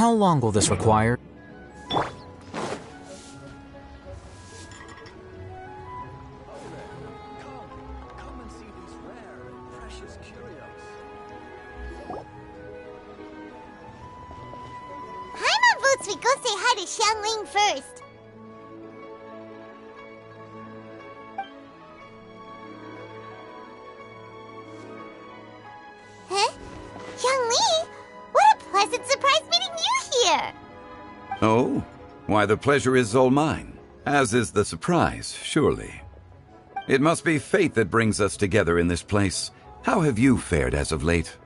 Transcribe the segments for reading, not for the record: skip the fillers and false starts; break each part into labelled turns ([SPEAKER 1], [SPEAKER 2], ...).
[SPEAKER 1] How long will this require?
[SPEAKER 2] Paimon votes we go say hi to Xiangling first. Huh? Xiangling? What a pleasant surprise meeting you here!
[SPEAKER 3] Oh? Why, the pleasure is all mine, as is the surprise, surely. It must be fate that brings us together in this place. How have you fared as of late?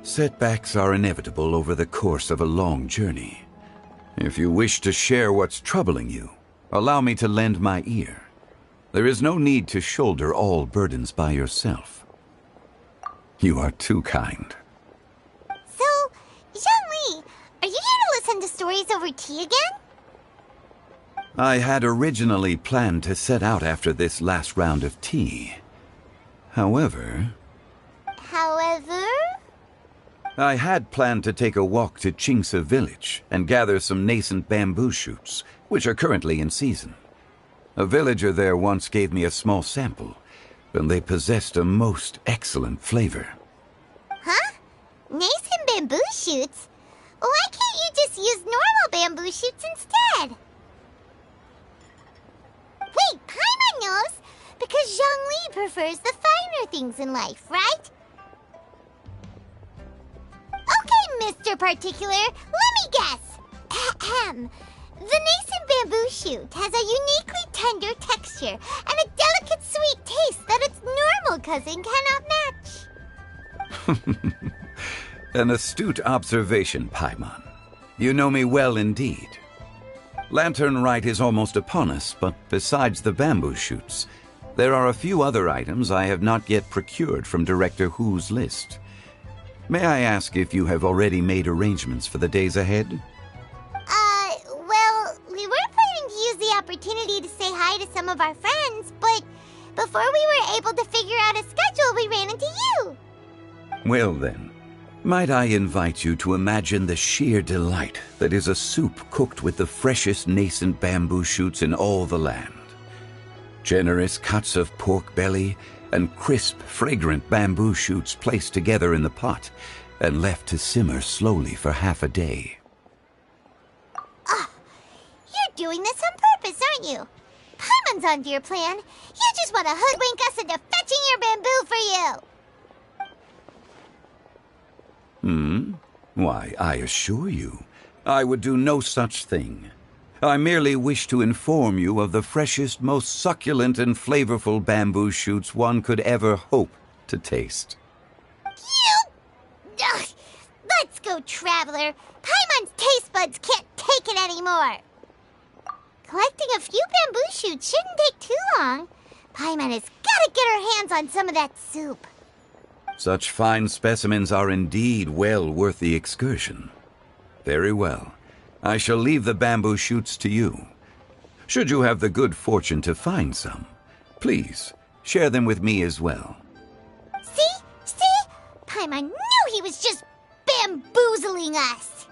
[SPEAKER 3] Setbacks are inevitable over the course of a long journey. If you wish to share what's troubling you, allow me to lend my ear. There is no need to shoulder all burdens by yourself. You are too kind.
[SPEAKER 2] So, Xiangling, are you here to listen to stories over tea again?
[SPEAKER 3] I had originally planned to set out after this last round of tea. However, I had planned to take a walk to Chimes village and gather some nascent bamboo shoots, which are currently in season. A villager there once gave me a small sample, and they possessed a most excellent flavor.
[SPEAKER 2] Huh? Nascent bamboo shoots? Why can't you just use normal bamboo shoots instead? Wait, Paimon knows! Because Zhongli prefers the finer things in life, right? Okay, Mr. Particular, let me guess. Ahem. The nascent bamboo shoot has a uniquely tender texture and a delicate sweet taste that its normal cousin cannot match.
[SPEAKER 3] An astute observation, Paimon. You know me well indeed. Lantern Rite is almost upon us, but besides the bamboo shoots, there are a few other items I have not yet procured from Director Hu's list. May I ask if you have already made arrangements for the days ahead?
[SPEAKER 2] Well, we were planning to use the opportunity to say hi to some of our friends, but before we were able to figure out a schedule, we ran into you.
[SPEAKER 3] Well then, might I invite you to imagine the sheer delight that is a soup cooked with the freshest nascent bamboo shoots in all the land. Generous cuts of pork belly and crisp, fragrant bamboo shoots placed together in the pot and left to simmer slowly for half a day.
[SPEAKER 2] You're doing this on purpose, aren't you? Paimon's onto your plan. You just want to hoodwink us into fetching your bamboo for you.
[SPEAKER 3] Why, I assure you, I would do no such thing. I merely wish to inform you of the freshest, most succulent and flavorful bamboo shoots one could ever hope to taste.
[SPEAKER 2] Ugh. Let's go, Traveler. Paimon's taste buds can't take it anymore. Collecting a few bamboo shoots shouldn't take too long. Paimon has got to get her hands on some of that soup.
[SPEAKER 3] Such fine specimens are indeed well worth the excursion. Very well. I shall leave the bamboo shoots to you. Should you have the good fortune to find some, please share them with me as well.
[SPEAKER 2] See? Paimon knew he was just bamboozling us.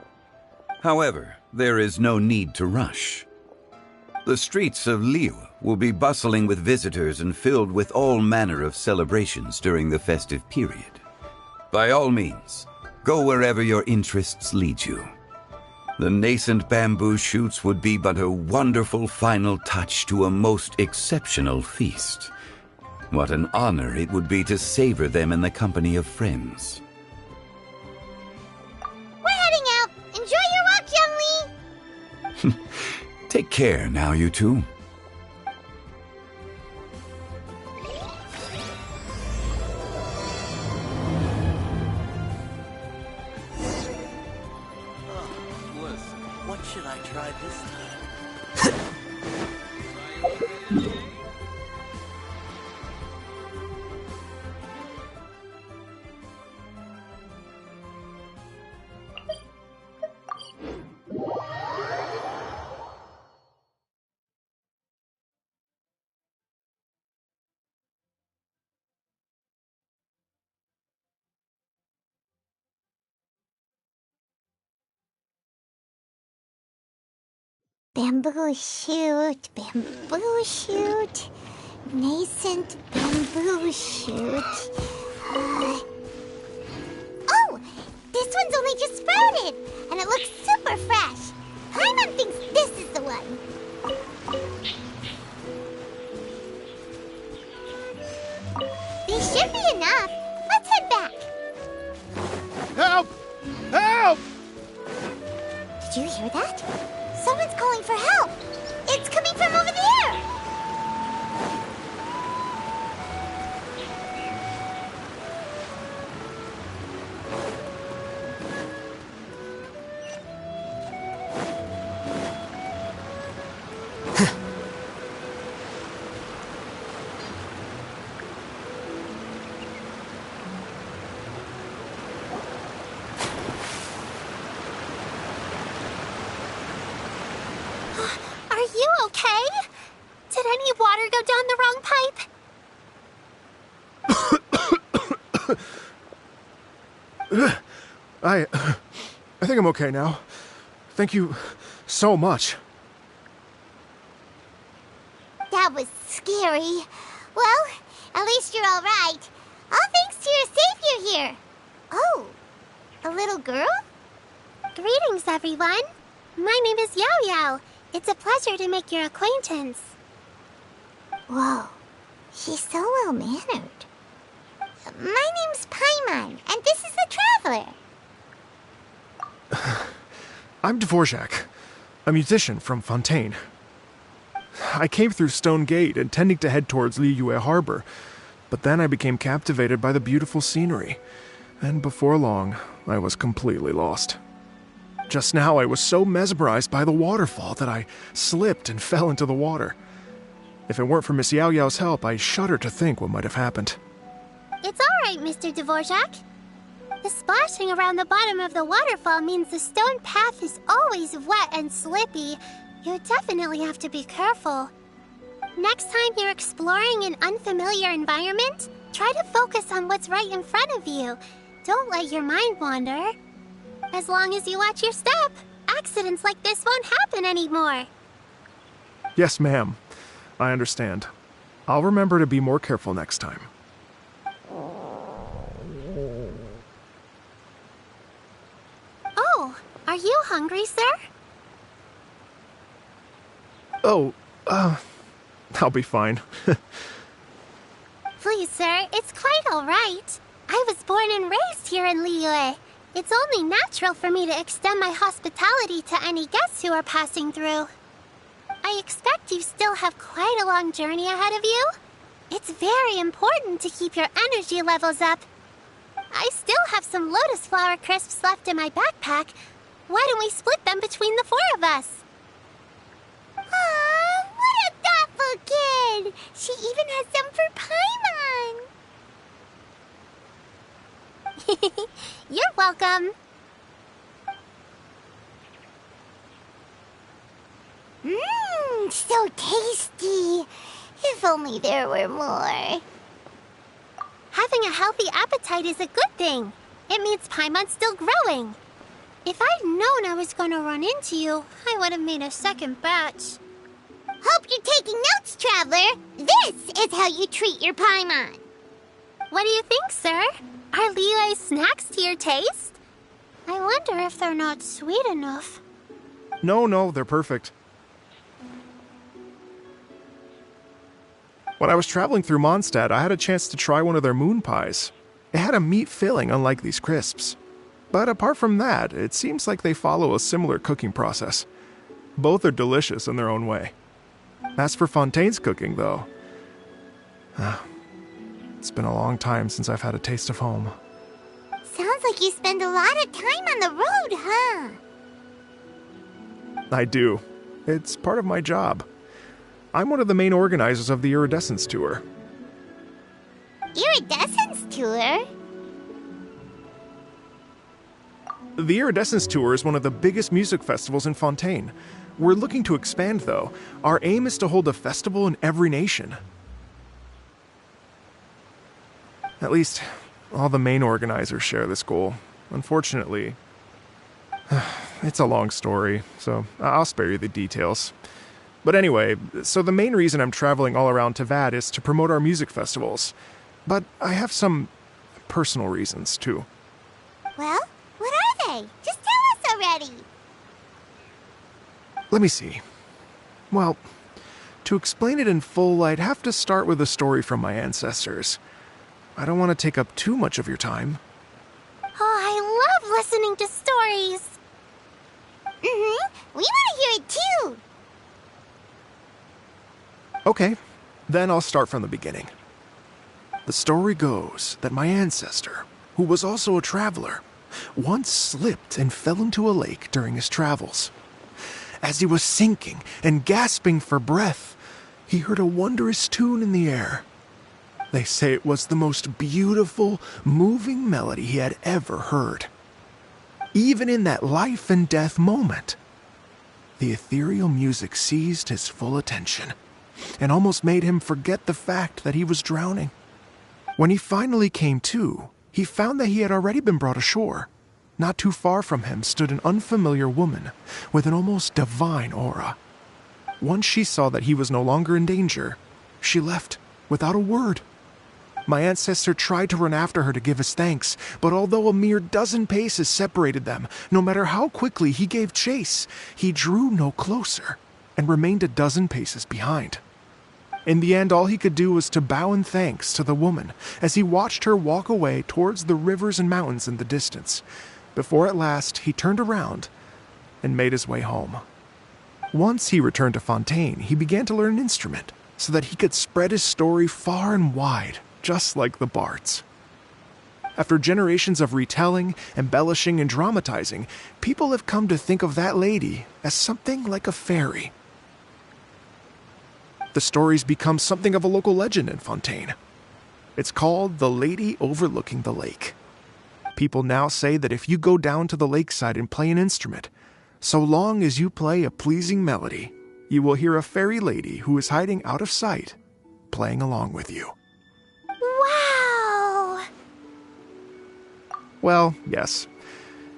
[SPEAKER 3] However, there is no need to rush. The streets of Liyue will be bustling with visitors and filled with all manner of celebrations during the festive period. By all means, go wherever your interests lead you. The nascent bamboo shoots would be but a wonderful final touch to a most exceptional feast. What an honor it would be to savor them in the company of friends.
[SPEAKER 2] We're heading out. Enjoy your walk, Youngly.
[SPEAKER 3] Take care now, you two.
[SPEAKER 4] What should I try this time?
[SPEAKER 2] Bamboo shoot, bamboo shoot, nascent bamboo shoot. Oh, this one's only just sprouted, and it looks super fresh. Paimon thinks this is the one. These should be enough. Let's head back.
[SPEAKER 1] Help! Help!
[SPEAKER 2] Did you hear that? Someone's calling for help. It's coming from over there. Are you okay? Did any water go down the wrong pipe?
[SPEAKER 1] I think I'm okay now. Thank you so much.
[SPEAKER 2] That was scary. Well, at least you're all right. All thanks to your savior here. Oh, a little girl? Greetings, everyone. My name is Yao Yao. It's a pleasure to make your acquaintance. Whoa, she's so well-mannered. My name's Paimon, and this is the Traveler.
[SPEAKER 1] I'm Dvorak, a musician from Fontaine. I came through Stone Gate intending to head towards Liyue Harbor, but then I became captivated by the beautiful scenery, and before long, I was completely lost. Just now, I was so mesmerized by the waterfall that I slipped and fell into the water. If it weren't for Miss Yao Yao's help, I shudder to think what might have happened.
[SPEAKER 2] It's all right, Mr. Dvorak. The splashing around the bottom of the waterfall means the stone path is always wet and slippy. You definitely have to be careful. Next time you're exploring an unfamiliar environment, try to focus on what's right in front of you. Don't let your mind wander. As long as you watch your step, accidents like this won't happen anymore.
[SPEAKER 1] Yes, ma'am. I understand. I'll remember to be more careful next time.
[SPEAKER 2] Oh, are you hungry, sir?
[SPEAKER 1] Oh, I'll be fine.
[SPEAKER 2] Please, sir, it's quite all right. I was born and raised here in Liyue. It's only natural for me to extend my hospitality to any guests who are passing through. I expect you still have quite a long journey ahead of you. It's very important to keep your energy levels up. I still have some lotus flower crisps left in my backpack. Why don't we split them between the four of us? Aw, what a thoughtful kid! She even has some for Paimon! You're welcome. Mmm, so tasty. If only there were more. Having a healthy appetite is a good thing. It means Paimon's still growing. If I'd known I was going to run into you, I would have made a second batch. Hope you're taking notes, Traveler. This is how you treat your Paimon. What do you think, sir? Are Liyue's snacks to your taste? I wonder if they're not sweet enough.
[SPEAKER 1] No, they're perfect. When I was traveling through Mondstadt, I had a chance to try one of their moon pies. It had a meat filling, unlike these crisps. But apart from that, it seems like they follow a similar cooking process. Both are delicious in their own way. As for Fontaine's cooking, though, it's been a long time since I've had a taste of home.
[SPEAKER 2] Sounds like you spend a lot of time on the road, huh?
[SPEAKER 1] I do. It's part of my job. I'm one of the main organizers of the Iridescence Tour.
[SPEAKER 2] Iridescence Tour?
[SPEAKER 1] The Iridescence Tour is one of the biggest music festivals in Fontaine. We're looking to expand, though. Our aim is to hold a festival in every nation. At least, all the main organizers share this goal. Unfortunately, It's a long story, so I'll spare you the details. But anyway, so the main reason I'm traveling all around Tavad is to promote our music festivals. But I have some personal reasons, too.
[SPEAKER 2] Well, what are they? Just tell us already.
[SPEAKER 1] Let me see. Well, to explain it in full, I'd have to start with a story from my ancestors. I don't want to take up too much of your time.
[SPEAKER 2] Oh, I love listening to stories. We want to hear it too.
[SPEAKER 1] Okay, then I'll start from the beginning. The story goes that my ancestor, who was also a traveler, once slipped and fell into a lake during his travels. As he was sinking and gasping for breath, he heard a wondrous tune in the air. They say it was the most beautiful, moving melody he had ever heard. Even in that life and death moment, the ethereal music seized his full attention and almost made him forget the fact that he was drowning. When he finally came to, he found that he had already been brought ashore. Not too far from him stood an unfamiliar woman with an almost divine aura. Once she saw that he was no longer in danger, she left without a word. My ancestor tried to run after her to give his thanks, but although a mere dozen paces separated them, no matter how quickly he gave chase, he drew no closer and remained a dozen paces behind. In the end, all he could do was to bow in thanks to the woman as he watched her walk away towards the rivers and mountains in the distance, before at last he turned around and made his way home. Once he returned to Fontaine, he began to learn an instrument so that he could spread his story far and wide, just like the bards. After generations of retelling, embellishing, and dramatizing, people have come to think of that lady as something like a fairy. The story's become something of a local legend in Fontaine. It's called The Lady Overlooking the Lake. People now say that if you go down to the lakeside and play an instrument, so long as you play a pleasing melody, you will hear a fairy lady who is hiding out of sight, playing along with you.
[SPEAKER 2] Wow!
[SPEAKER 1] Well, yes.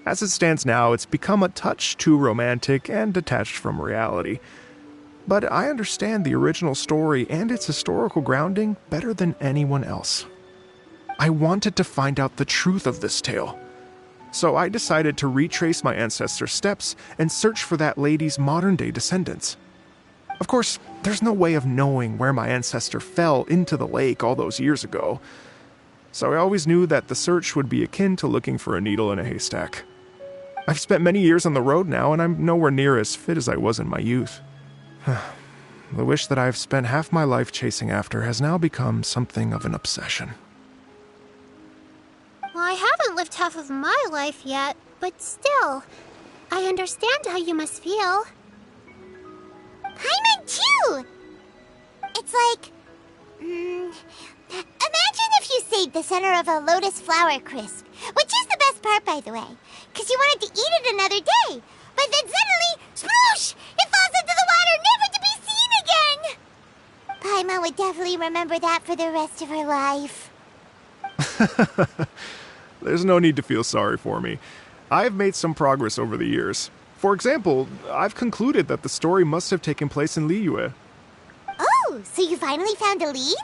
[SPEAKER 1] As it stands now, it's become a touch too romantic and detached from reality. But I understand the original story and its historical grounding better than anyone else. I wanted to find out the truth of this tale, so I decided to retrace my ancestors' steps and search for that lady's modern-day descendants. Of course, there's no way of knowing where my ancestor fell into the lake all those years ago, so I always knew that the search would be akin to looking for a needle in a haystack. I've spent many years on the road now, and I'm nowhere near as fit as I was in my youth. The wish that I've spent half my life chasing after has now become something of an obsession.
[SPEAKER 2] Well, I haven't lived half of my life yet, but still, I understand how you must feel. Paimon too! It's like... imagine if you saved the center of a lotus flower crisp, which is the best part, by the way, because you wanted to eat it another day, but then suddenly, sploosh! It falls into the water, never to be seen again! Paimon would definitely remember that for the rest of her life.
[SPEAKER 1] There's no need to feel sorry for me. I've made some progress over the years. For example, I've concluded that the story must have taken place in Liyue.
[SPEAKER 2] Oh, so you finally found a lead?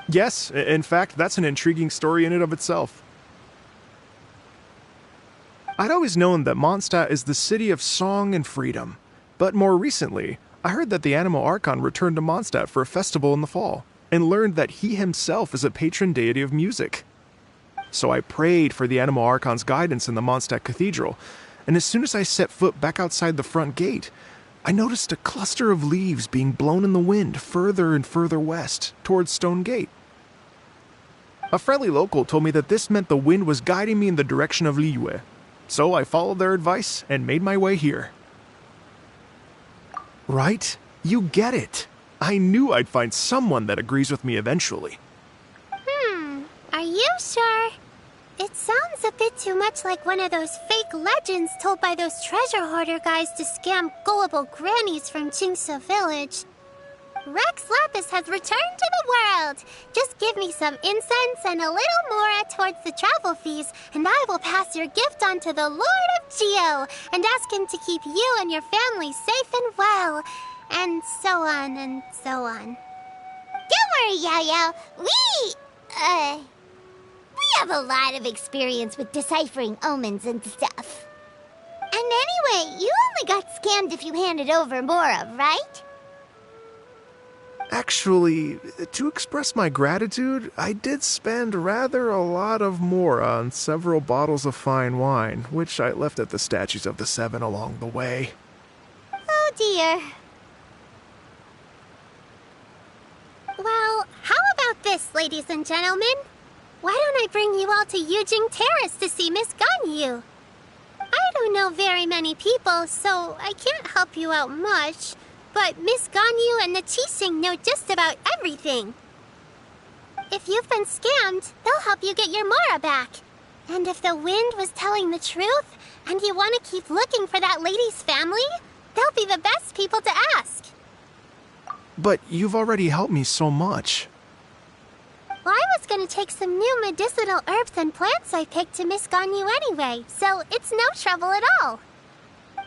[SPEAKER 1] Yes, in fact, that's an intriguing story in and of itself. I'd always known that Mondstadt is the city of song and freedom, but more recently, I heard that the Anemo Archon returned to Mondstadt for a festival in the fall, and learned that he himself is a patron deity of music. So I prayed for the Anemo Archon's guidance in the Mondstadt Cathedral, and as soon as I set foot back outside the front gate, I noticed a cluster of leaves being blown in the wind further and further west, towards Stone Gate. A friendly local told me that this meant the wind was guiding me in the direction of Liyue, so I followed their advice and made my way here. Right? You get it. I knew I'd find someone that agrees with me eventually.
[SPEAKER 2] Are you sure? It sounds a bit too much like one of those fake legends told by those treasure hoarder guys to scam gullible grannies from Jingsa Village. Rex Lapis has returned to the world. Just give me some incense and a little more towards the travel fees, and I will pass your gift on to the Lord of Geo and ask him to keep you and your family safe and well. And so on and so on.
[SPEAKER 5] Don't worry, Yao Yao. We have a lot of experience with deciphering omens and stuff. And anyway, you only got scammed if you handed over Mora, right?
[SPEAKER 1] Actually, to express my gratitude, I did spend rather a lot of Mora on several bottles of fine wine, which I left at the Statues of the Seven along the way.
[SPEAKER 2] Oh dear. Well, how about this, ladies and gentlemen? Why don't I bring you all to Yujing Terrace to see Miss Ganyu? I don't know very many people, so I can't help you out much. But Miss Ganyu and the Qixing know just about everything. If you've been scammed, they'll help you get your Mora back. And if the wind was telling the truth, and you want to keep looking for that lady's family, they'll be the best people to ask.
[SPEAKER 1] But you've already helped me so much.
[SPEAKER 2] Well, I was going to take some new medicinal herbs and plants I picked to Miss Ganyu anyway, so it's no trouble at all.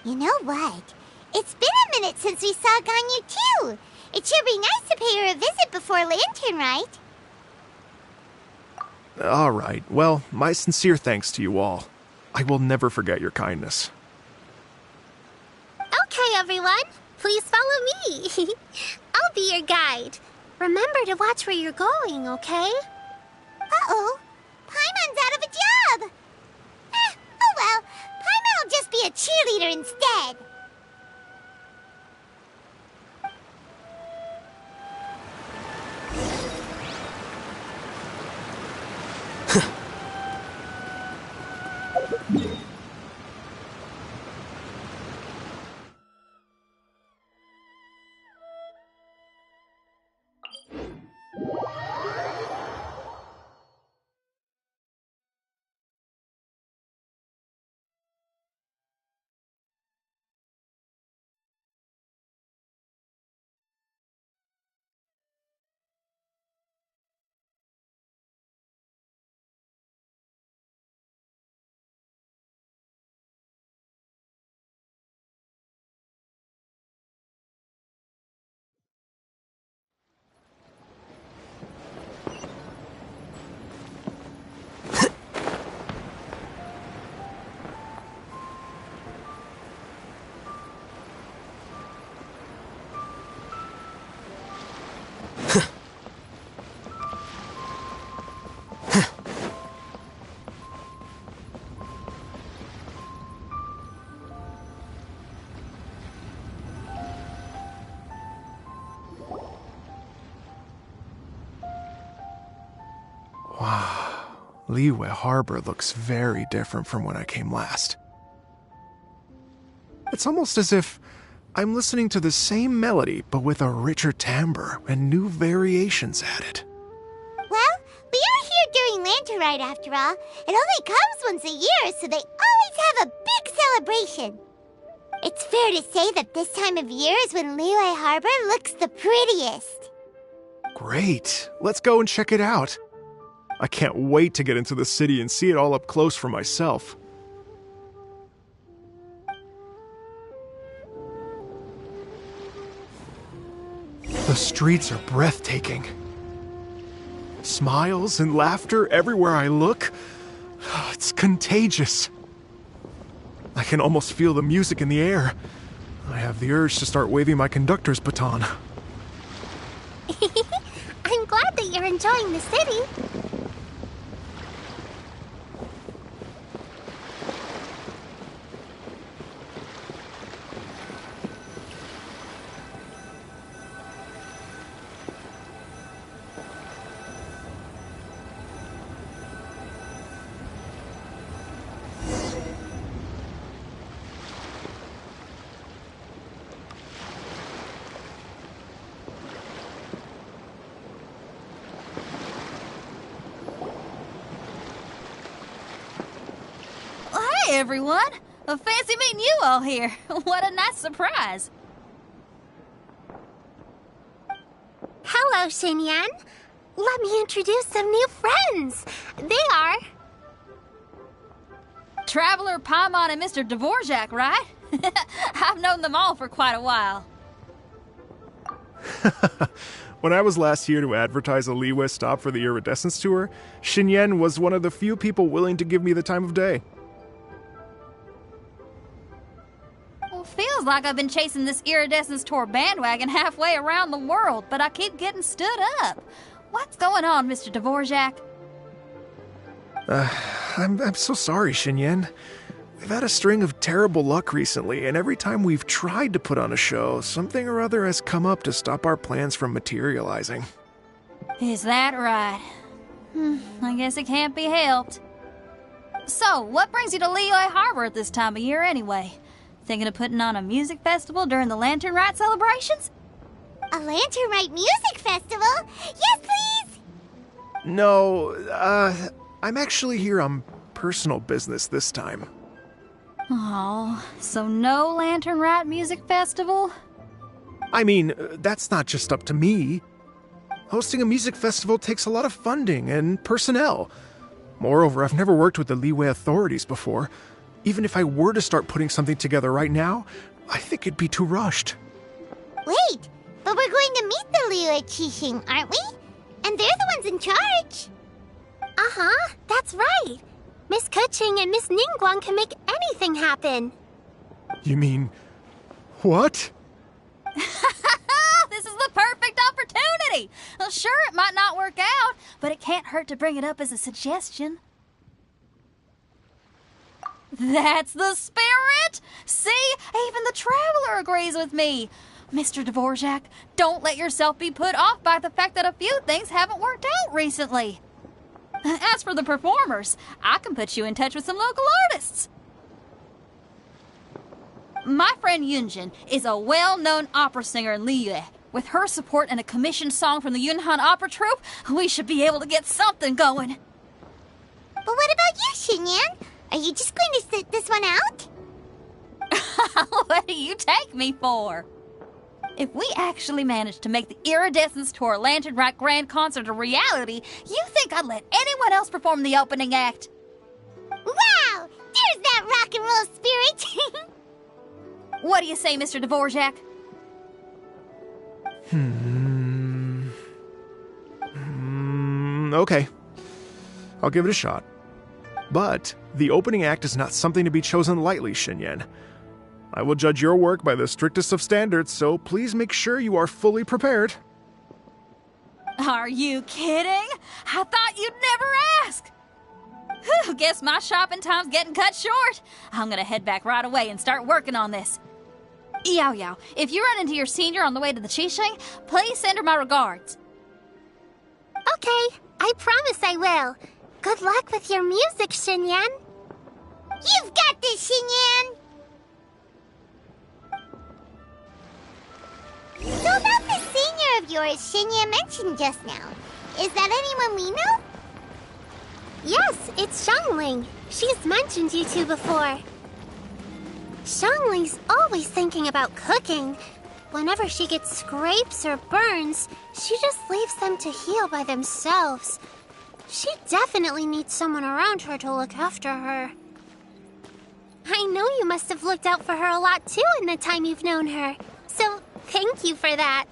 [SPEAKER 5] You know what? It's been a minute since we saw Ganyu too. It should be nice to pay her a visit before Lantern, right?
[SPEAKER 1] All right. Well, my sincere thanks to you all. I will never forget your kindness.
[SPEAKER 2] Okay, everyone. Please follow me. I'll be your guide. Remember to watch where you're going, okay?
[SPEAKER 5] Uh-oh. Paimon's out of a job. Oh well. Paimon will just be a cheerleader instead.
[SPEAKER 1] Wow, Liyue Harbor looks very different from when I came last. It's almost as if I'm listening to the same melody, but with a richer timbre and new variations added.
[SPEAKER 5] Well, we are here during Lantern Rite after all. It only comes once a year, so they always have a big celebration. It's fair to say that this time of year is when Liyue Harbor looks the prettiest.
[SPEAKER 1] Great, let's go and check it out. I can't wait to get into the city and see it all up close for myself. The streets are breathtaking. Smiles and laughter everywhere I look. It's contagious. I can almost feel the music in the air. I have the urge to start waving my conductor's baton.
[SPEAKER 2] I'm glad that you're enjoying the city.
[SPEAKER 6] Hey everyone! Fancy meeting you all here. What a nice surprise.
[SPEAKER 5] Hello, Xinyan. Let me introduce some new friends. They are...
[SPEAKER 6] Traveler, Paimon, and Mr. Dvorak, right? I've known them all for quite a while.
[SPEAKER 1] When I was last here to advertise a Liyue stop for the Iridescence Tour, Xinyan was one of the few people willing to give me the time of day.
[SPEAKER 6] Well, feels like I've been chasing this Iridescence Tour bandwagon halfway around the world, but I keep getting stood up. What's going on, Mr. Dvorak?
[SPEAKER 1] I'm so sorry, Xinyan. We've had a string of terrible luck recently, and every time we've tried to put on a show, something or other has come up to stop our plans from materializing.
[SPEAKER 6] Is that right? I guess it can't be helped. So, what brings you to Liyue Harbor at this time of year anyway? Thinking of putting on a music festival during the Lantern Rite celebrations?
[SPEAKER 5] A Lantern Rite music festival? Yes, please!
[SPEAKER 1] No, I'm actually here on personal business this time.
[SPEAKER 6] Oh, so no Lantern Rite music festival?
[SPEAKER 1] I mean, that's not just up to me. Hosting a music festival takes a lot of funding and personnel. Moreover, I've never worked with the Liyue authorities before. Even if I were to start putting something together right now, I think it'd be too rushed.
[SPEAKER 5] Wait, but we're going to meet the Liyue Qixing, aren't we? And they're the ones in charge. Uh-huh, that's right. Miss Keqing and Miss Ningguang can make anything happen.
[SPEAKER 1] You mean... what?
[SPEAKER 6] This is the perfect opportunity! Well, sure, it might not work out, but it can't hurt to bring it up as a suggestion. That's the spirit! See? Even the Traveler agrees with me. Mr. Dvorak, don't let yourself be put off by the fact that a few things haven't worked out recently. As for the performers, I can put you in touch with some local artists. My friend Yunjin is a well-known opera singer in Liyue. With her support and a commissioned song from the Yunhan Opera Troupe, we should be able to get something going.
[SPEAKER 5] But what about you, Xinyan? Are you just going to sit this one out?
[SPEAKER 6] What do you take me for? If we actually manage to make the Iridescence Tour Lantern Rite Grand Concert a reality, you think I'd let anyone else perform the opening act?
[SPEAKER 5] Wow! There's that rock and roll spirit!
[SPEAKER 6] What do you say, Mr. Dvorak?
[SPEAKER 1] Okay. I'll give it a shot. But the opening act is not something to be chosen lightly, Xinyan. I will judge your work by the strictest of standards, so please make sure you are fully prepared.
[SPEAKER 6] Are you kidding? I thought you'd never ask. Whew, guess my shopping time's getting cut short. I'm gonna head back right away and start working on this. Yao Yao, if you run into your senior on the way to the Qixing, please send her my regards.
[SPEAKER 5] Okay, I promise I will. Good luck with your music, Xinyan. You've got this, Xinyan! So about the senior of yours Xinyan mentioned just now, is that anyone we know? Yes, it's Xiangling. She's mentioned you two before. Xiangling's always thinking about cooking. Whenever she gets scrapes or burns, she just leaves them to heal by themselves. She definitely needs someone around her to look after her. I know you must have looked out for her a lot too in the time you've known her. So, thank you for that.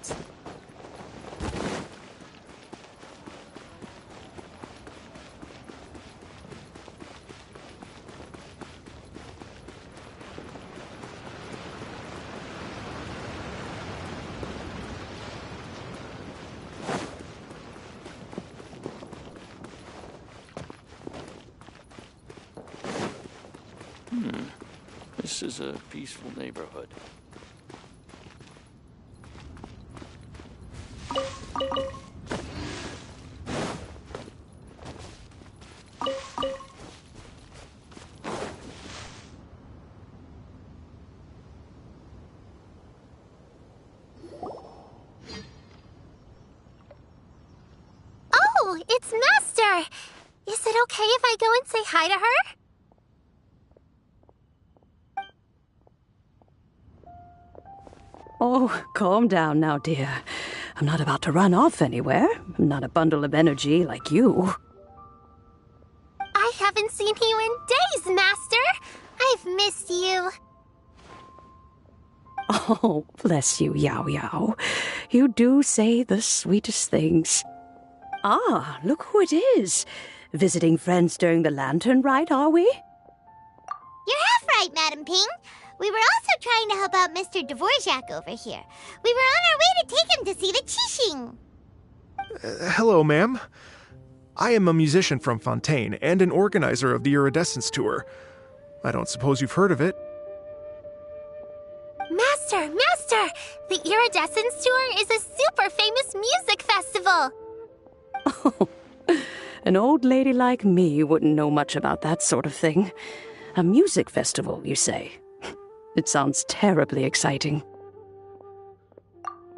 [SPEAKER 4] This is a peaceful neighborhood.
[SPEAKER 5] Oh, it's Master! Is it okay if I go and say hi to her?
[SPEAKER 7] Oh, calm down now, dear. I'm not about to run off anywhere. I'm not a bundle of energy like you.
[SPEAKER 2] I haven't seen you in days, Master. I've missed you.
[SPEAKER 7] Oh, bless you, Yao Yao. You do say the sweetest things. Ah, look who it is. Visiting friends during the lantern rite, are we?
[SPEAKER 2] You're half right, Madam Ping. We were also trying to help out Mr. Dvorak over here. We were on our way to take him to see the Qixing.
[SPEAKER 1] Hello, ma'am. I am a musician from Fontaine and an organizer of the Iridescence Tour. I don't suppose you've heard of it.
[SPEAKER 2] Master! The Iridescence Tour is a super famous music festival.
[SPEAKER 7] Oh, an old lady like me wouldn't know much about that sort of thing. A music festival, you say? It sounds terribly exciting.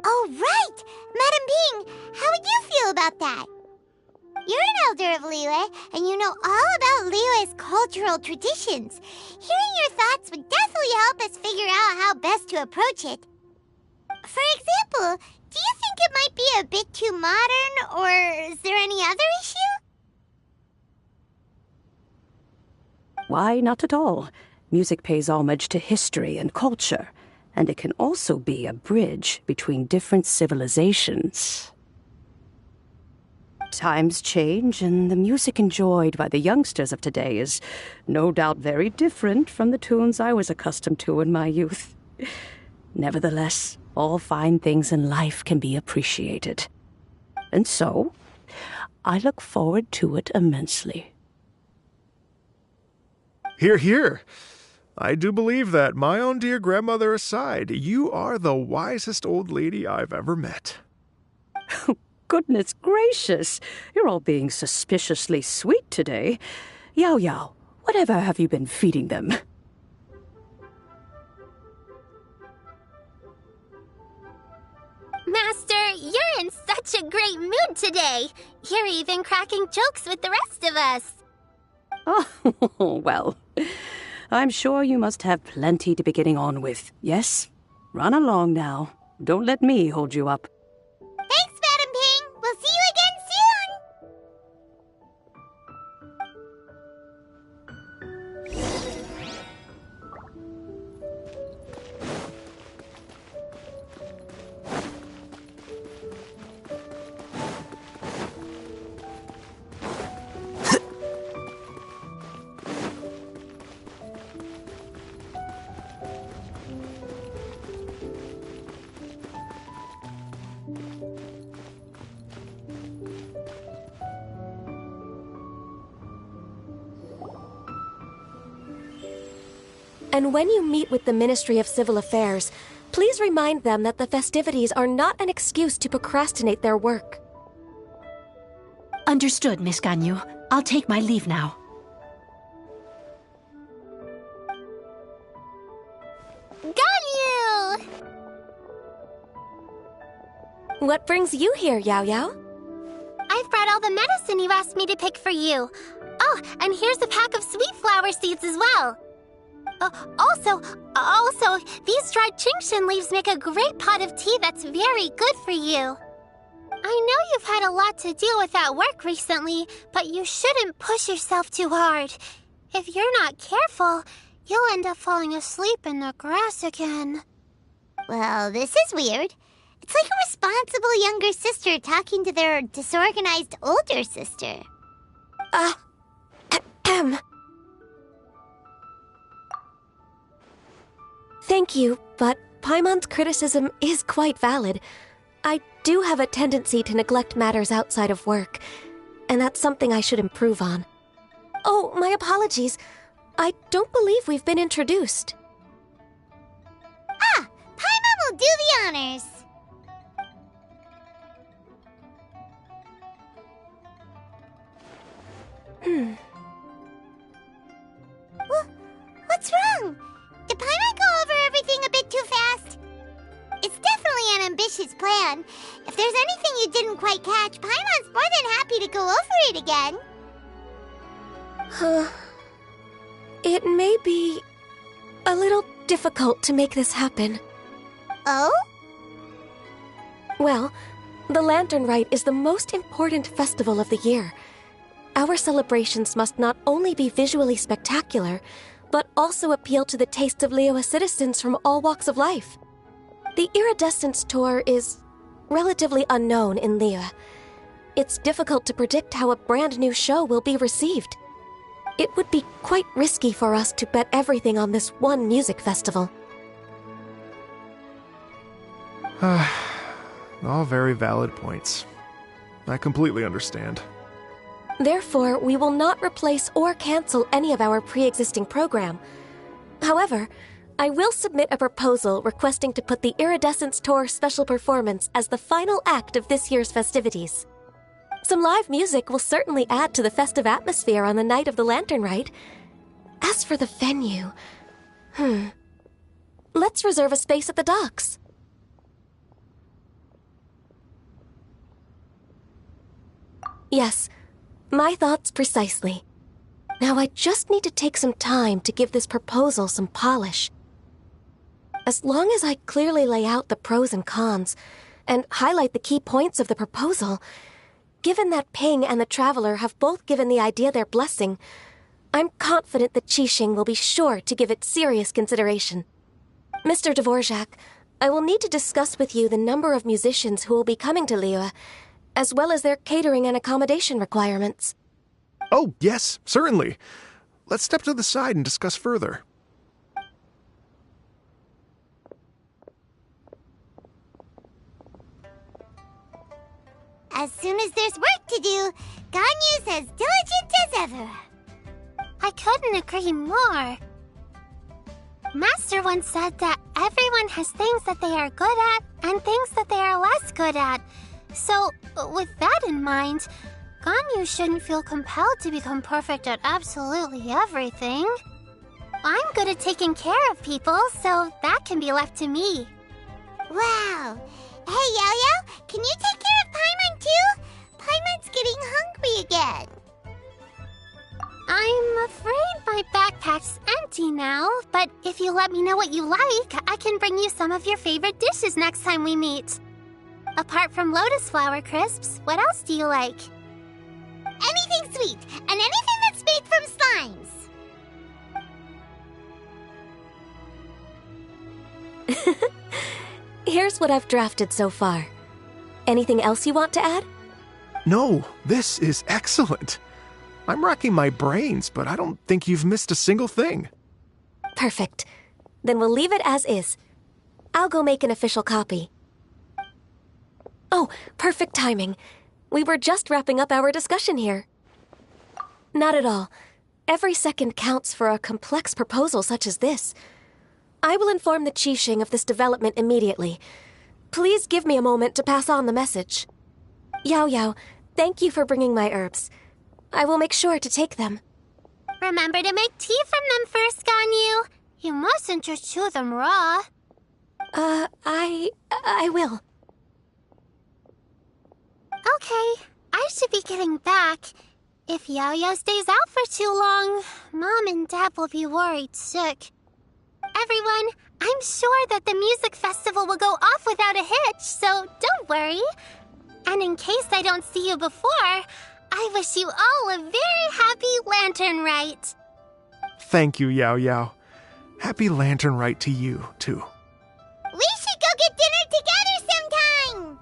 [SPEAKER 2] Oh, right! Madam Ping, how would you feel about that? You're an elder of Liyue, and you know all about Liyue's cultural traditions. Hearing your thoughts would definitely help us figure out how best to approach it. For example, do you think it might be a bit too modern, or is there any other issue?
[SPEAKER 7] Why, not at all. Music pays homage to history and culture, and it can also be a bridge between different civilizations. Times change, and the music enjoyed by the youngsters of today is no doubt very different from the tunes I was accustomed to in my youth. Nevertheless, all fine things in life can be appreciated. And so, I look forward to it immensely.
[SPEAKER 1] Hear, hear. I do believe that, my own dear grandmother aside, you are the wisest old lady I've ever met.
[SPEAKER 7] Goodness gracious, you're all being suspiciously sweet today. Yao Yao, whatever have you been feeding them?
[SPEAKER 2] Master, you're in such a great mood today. You're even cracking jokes with the rest of us.
[SPEAKER 7] Oh, well, I'm sure you must have plenty to be getting on with. Yes? Run along now. Don't let me hold you up.
[SPEAKER 2] Thanks, Madam Ping. We'll see you again soon.
[SPEAKER 8] And when you meet with the Ministry of Civil Affairs, please remind them that the festivities are not an excuse to procrastinate their work.
[SPEAKER 9] Understood, Miss Ganyu. I'll take my leave now.
[SPEAKER 2] Ganyu!
[SPEAKER 8] What brings you here, Yao Yao?
[SPEAKER 2] I've brought all the medicine you asked me to pick for you. Oh, and here's a pack of sweet flower seeds as well. Also, these dried Chingshin leaves make a great pot of tea that's very good for you. I know you've had a lot to deal with at work recently, but you shouldn't push yourself too hard. If you're not careful, you'll end up falling asleep in the grass again. Well, this is weird. It's like a responsible younger sister talking to their disorganized older sister.
[SPEAKER 8] Thank you, but Paimon's criticism is quite valid. I do have a tendency to neglect matters outside of work, and that's something I should improve on. Oh, my apologies. I don't believe we've been introduced.
[SPEAKER 2] Ah, Paimon will do the honors. What's wrong? Did Paimon go over everything a bit too fast? It's definitely an ambitious plan. If there's anything you didn't quite catch, Paimon's more than happy to go over it again.
[SPEAKER 8] It may be a little difficult to make this happen.
[SPEAKER 2] Oh?
[SPEAKER 8] Well, The Lantern Rite is the most important festival of the year. Our celebrations must not only be visually spectacular, but also appeal to the tastes of Liyue citizens from all walks of life. The Iridescence Tour is relatively unknown in Liyue. It's difficult to predict how a brand new show will be received. It would be quite risky for us to bet everything on this one music festival.
[SPEAKER 1] All very valid points. I completely understand.
[SPEAKER 8] Therefore, we will not replace or cancel any of our pre-existing program. However, I will submit a proposal requesting to put the Iridescence Tour special performance as the final act of this year's festivities. Some live music will certainly add to the festive atmosphere on the night of the Lantern Rite. As for the venue, let's reserve a space at the docks. Yes, my thoughts precisely. Now I just need to take some time to give this proposal some polish. As long as I clearly lay out the pros and cons, and highlight the key points of the proposal, given that Ping and the Traveler have both given the idea their blessing, I'm confident that Qixing will be sure to give it serious consideration. Mr. Dvorak, I will need to discuss with you the number of musicians who will be coming to Liyue, as well as their catering and accommodation requirements.
[SPEAKER 1] Oh, yes, certainly. Let's step to the side and discuss further.
[SPEAKER 2] As soon as there's work to do, Ganyu's as diligent as ever.
[SPEAKER 5] I couldn't agree more. Master once said that everyone has things that they are good at and things that they are less good at. So, with that in mind, Ganyu shouldn't feel compelled to become perfect at absolutely everything. I'm good at taking care of people, so that can be left to me.
[SPEAKER 2] Wow. Hey, Yo-Yo, can you take care of Paimon too? Paimon's getting hungry again.
[SPEAKER 5] I'm afraid my backpack's empty now, but if you let me know what you like, I can bring you some of your favorite dishes next time we meet. Apart from lotus flower crisps, what else do you like?
[SPEAKER 2] Anything sweet, and anything that's made from slimes.
[SPEAKER 8] Here's what I've drafted so far. Anything else you want to add?
[SPEAKER 1] No, this is excellent. I'm racking my brains, but I don't think you've missed a single thing.
[SPEAKER 8] Perfect. Then we'll leave it as is. I'll go make an official copy. Oh, perfect timing. We were just wrapping up our discussion here. Not at all. Every second counts for a complex proposal such as this. I will inform the Qixing of this development immediately. Please give me a moment to pass on the message. Yao Yao, thank you for bringing my herbs. I will make sure to take them.
[SPEAKER 5] Remember to make tea from them first, Ganyu. You mustn't just chew them raw.
[SPEAKER 8] I will.
[SPEAKER 5] Okay, I should be getting back. If Yao-Yao stays out for too long, Mom and Dad will be worried sick. Everyone, I'm sure that the music festival will go off without a hitch, so don't worry. And in case I don't see you before, I wish you all a very happy Lantern Rite.
[SPEAKER 1] Thank you, Yao Yao. Happy Lantern Rite to you, too.
[SPEAKER 2] We should go get dinner together sometime!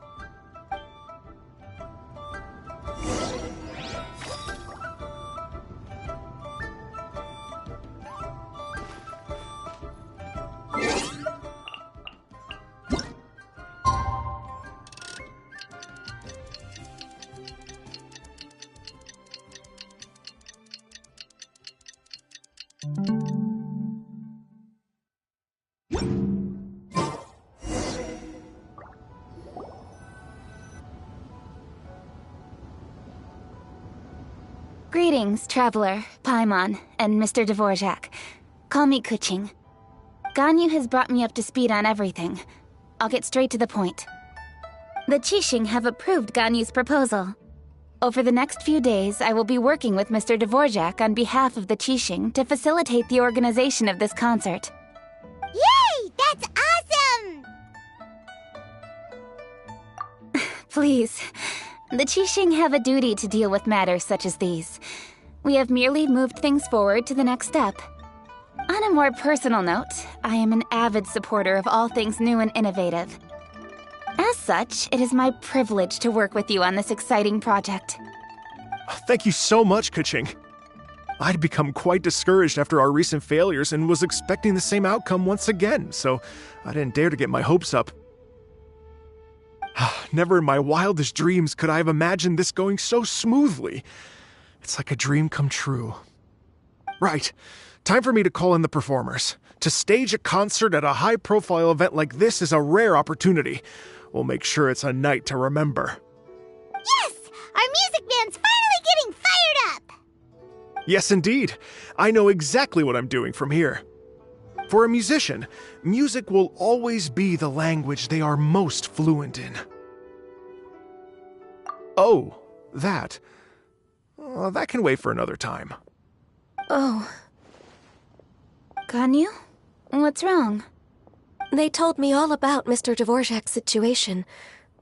[SPEAKER 10] Greetings, Traveler, Paimon, and Mr. Dvorak. Call me Kuching. Ganyu has brought me up to speed on everything. I'll get straight to the point. The Qixing have approved Ganyu's proposal. Over the next few days, I will be working with Mr. Dvorak on behalf of the Qixing to facilitate the organization of this concert.
[SPEAKER 2] Yay! That's awesome!
[SPEAKER 10] Please. The Qixing have a duty to deal with matters such as these. We have merely moved things forward to the next step. On a more personal note, I am an avid supporter of all things new and innovative. As such, it is my privilege to work with you on this exciting project.
[SPEAKER 1] Thank you so much, Kuching. I'd become quite discouraged after our recent failures and was expecting the same outcome once again, so I didn't dare to get my hopes up. Never in my wildest dreams could I have imagined this going so smoothly. It's like a dream come true. Right. Time for me to call in the performers. To stage a concert at a high-profile event like this is a rare opportunity. We'll make sure it's a night to remember.
[SPEAKER 2] Yes! Our music man's finally getting fired up!
[SPEAKER 1] Yes, indeed. I know exactly what I'm doing from here. For a musician, music will always be the language they are most fluent in. Oh, that. That can wait for another time.
[SPEAKER 8] Oh.
[SPEAKER 10] Ganyu? What's wrong?
[SPEAKER 8] They told me all about Mr. Dvorak's situation,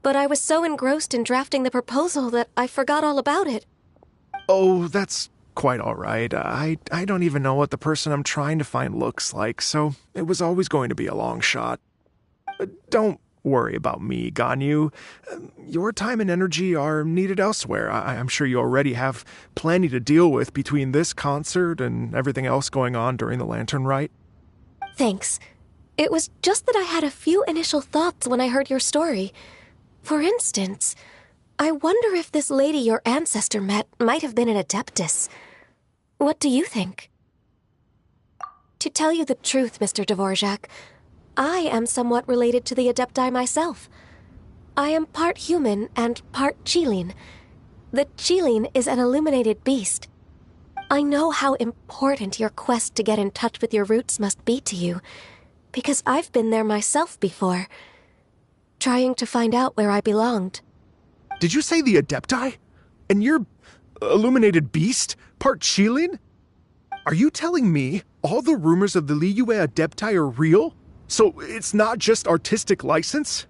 [SPEAKER 8] but I was so engrossed in drafting the proposal that I forgot all about it.
[SPEAKER 1] Oh, that's quite all right. I don't even know what the person I'm trying to find looks like, so it was always going to be a long shot. Don't worry about me, Ganyu. Your time and energy are needed elsewhere. I'm sure you already have plenty to deal with between this concert and everything else going on during the Lantern Rite.
[SPEAKER 8] Thanks. It was just that I had a few initial thoughts when I heard your story. For instance, I wonder if this lady your ancestor met might have been an Adeptus. What do you think? To tell you the truth, Mr. Dvorak, I am somewhat related to the Adepti myself. I am part human and part Qilin. The Qilin is an illuminated beast. I know how important your quest to get in touch with your roots must be to you, because I've been there myself before, trying to find out where I belonged.
[SPEAKER 1] Did you say the Adepti? And you're illuminated beast? Part Qilin? Are you telling me all the rumors of the Liyue Adepti are real? So it's not just artistic license?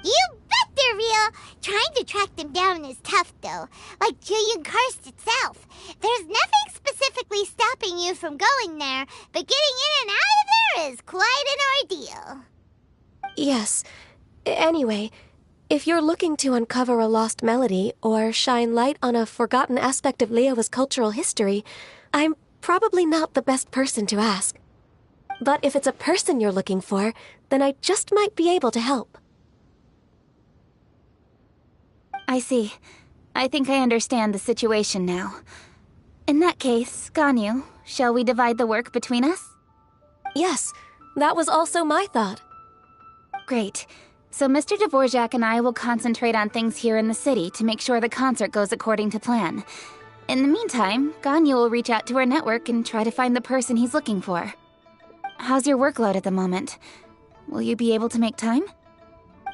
[SPEAKER 2] You bet they're real! Trying to track them down is tough, though. Like Julian Karst itself. There's nothing specifically stopping you from going there, but getting in and out of there is quite an ordeal.
[SPEAKER 8] Yes. Anyway, if you're looking to uncover a lost melody or shine light on a forgotten aspect of Liyue's cultural history, I'm probably not the best person to ask. But if it's a person you're looking for, then I just might be able to help.
[SPEAKER 10] I see. I think I understand the situation now. In that case, Ganyu, shall we divide the work between us?
[SPEAKER 8] Yes, that was also my thought.
[SPEAKER 10] Great. So Mr. Dvorak and I will concentrate on things here in the city to make sure the concert goes according to plan. In the meantime, Ganyu will reach out to our network and try to find the person he's looking for. How's your workload at the moment? Will you be able to make time?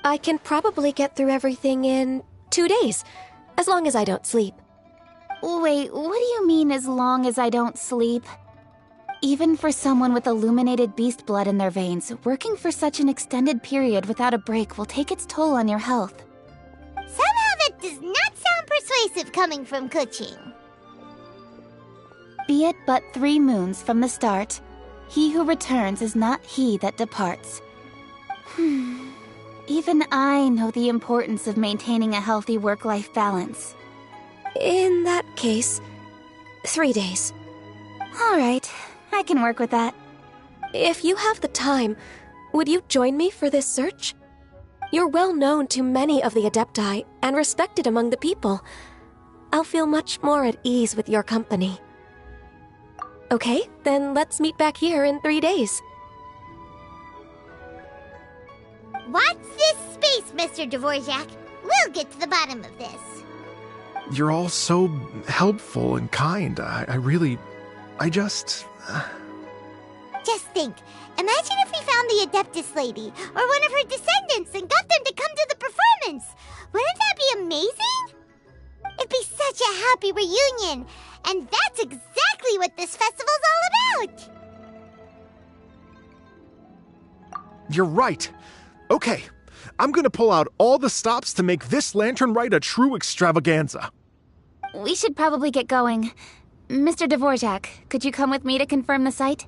[SPEAKER 8] I can probably get through everything in 2 days, as long as I don't sleep.
[SPEAKER 10] Wait, what do you mean as long as I don't sleep? Even for someone with illuminated beast blood in their veins, working for such an extended period without a break will take its toll on your health.
[SPEAKER 2] Somehow that does not sound persuasive coming from Kuching.
[SPEAKER 10] Be it but 3 moons from the start, he who returns is not he that departs. Even I know the importance of maintaining a healthy work-life balance.
[SPEAKER 8] In that case, 3 days.
[SPEAKER 10] All right, I can work with that.
[SPEAKER 8] If you have the time, would you join me for this search? You're well known to many of the Adepti and respected among the people. I'll feel much more at ease with your company. Okay, then let's meet back here in 3 days.
[SPEAKER 2] Watch this space, Mr. Dvorak. We'll get to the bottom of this.
[SPEAKER 1] You're all so helpful and kind.
[SPEAKER 2] Just think. Imagine if we found the Adeptus lady, or one of her descendants, and got them to come to the performance. Wouldn't that be amazing? It'd be such a happy reunion. And that's exactly what this festival's all about.
[SPEAKER 1] You're right. Okay, I'm gonna pull out all the stops to make this lantern rite a true extravaganza.
[SPEAKER 10] We should probably get going. Mr. Dvorak, could you come with me to confirm the site?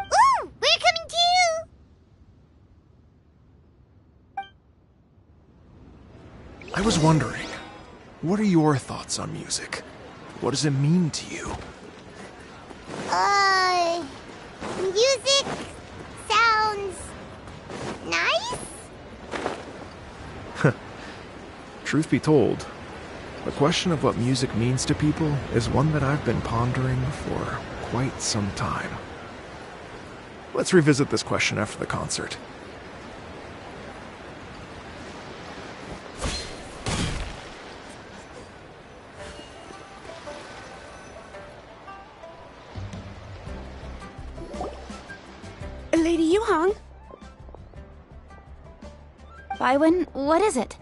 [SPEAKER 2] Ooh, we're coming too!
[SPEAKER 1] I was wondering, what are your thoughts on music? What does it mean to you?
[SPEAKER 2] Music sounds nice?
[SPEAKER 1] Truth be told, the question of what music means to people is one that I've been pondering for quite some time. Let's revisit this question after the concert.
[SPEAKER 9] Lady Yuhong?
[SPEAKER 10] Baiwen, what is it?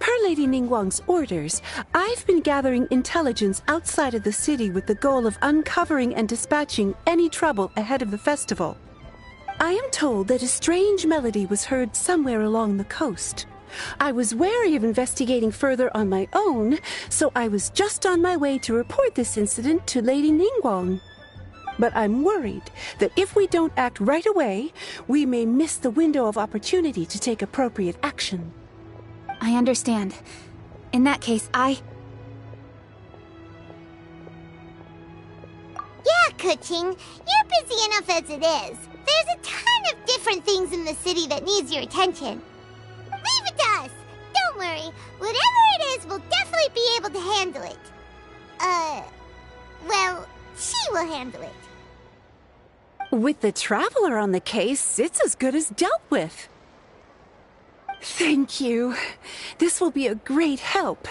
[SPEAKER 9] Per Lady Ningguang's orders, I've been gathering intelligence outside of the city with the goal of uncovering and dispatching any trouble ahead of the festival. I am told that a strange melody was heard somewhere along the coast. I was wary of investigating further on my own, so I was just on my way to report this incident to Lady Ningguang. But I'm worried that if we don't act right away, we may miss the window of opportunity to take appropriate action.
[SPEAKER 10] I understand. In that case,
[SPEAKER 2] Yeah, Kuching, you're busy enough as it is. There's a ton of different things in the city that needs your attention. Leave it to us. Don't worry. Whatever it is, we'll definitely be able to handle it. Well, she will handle it.
[SPEAKER 9] With the Traveler on the case, it's as good as dealt with. Thank you. This will be a great help.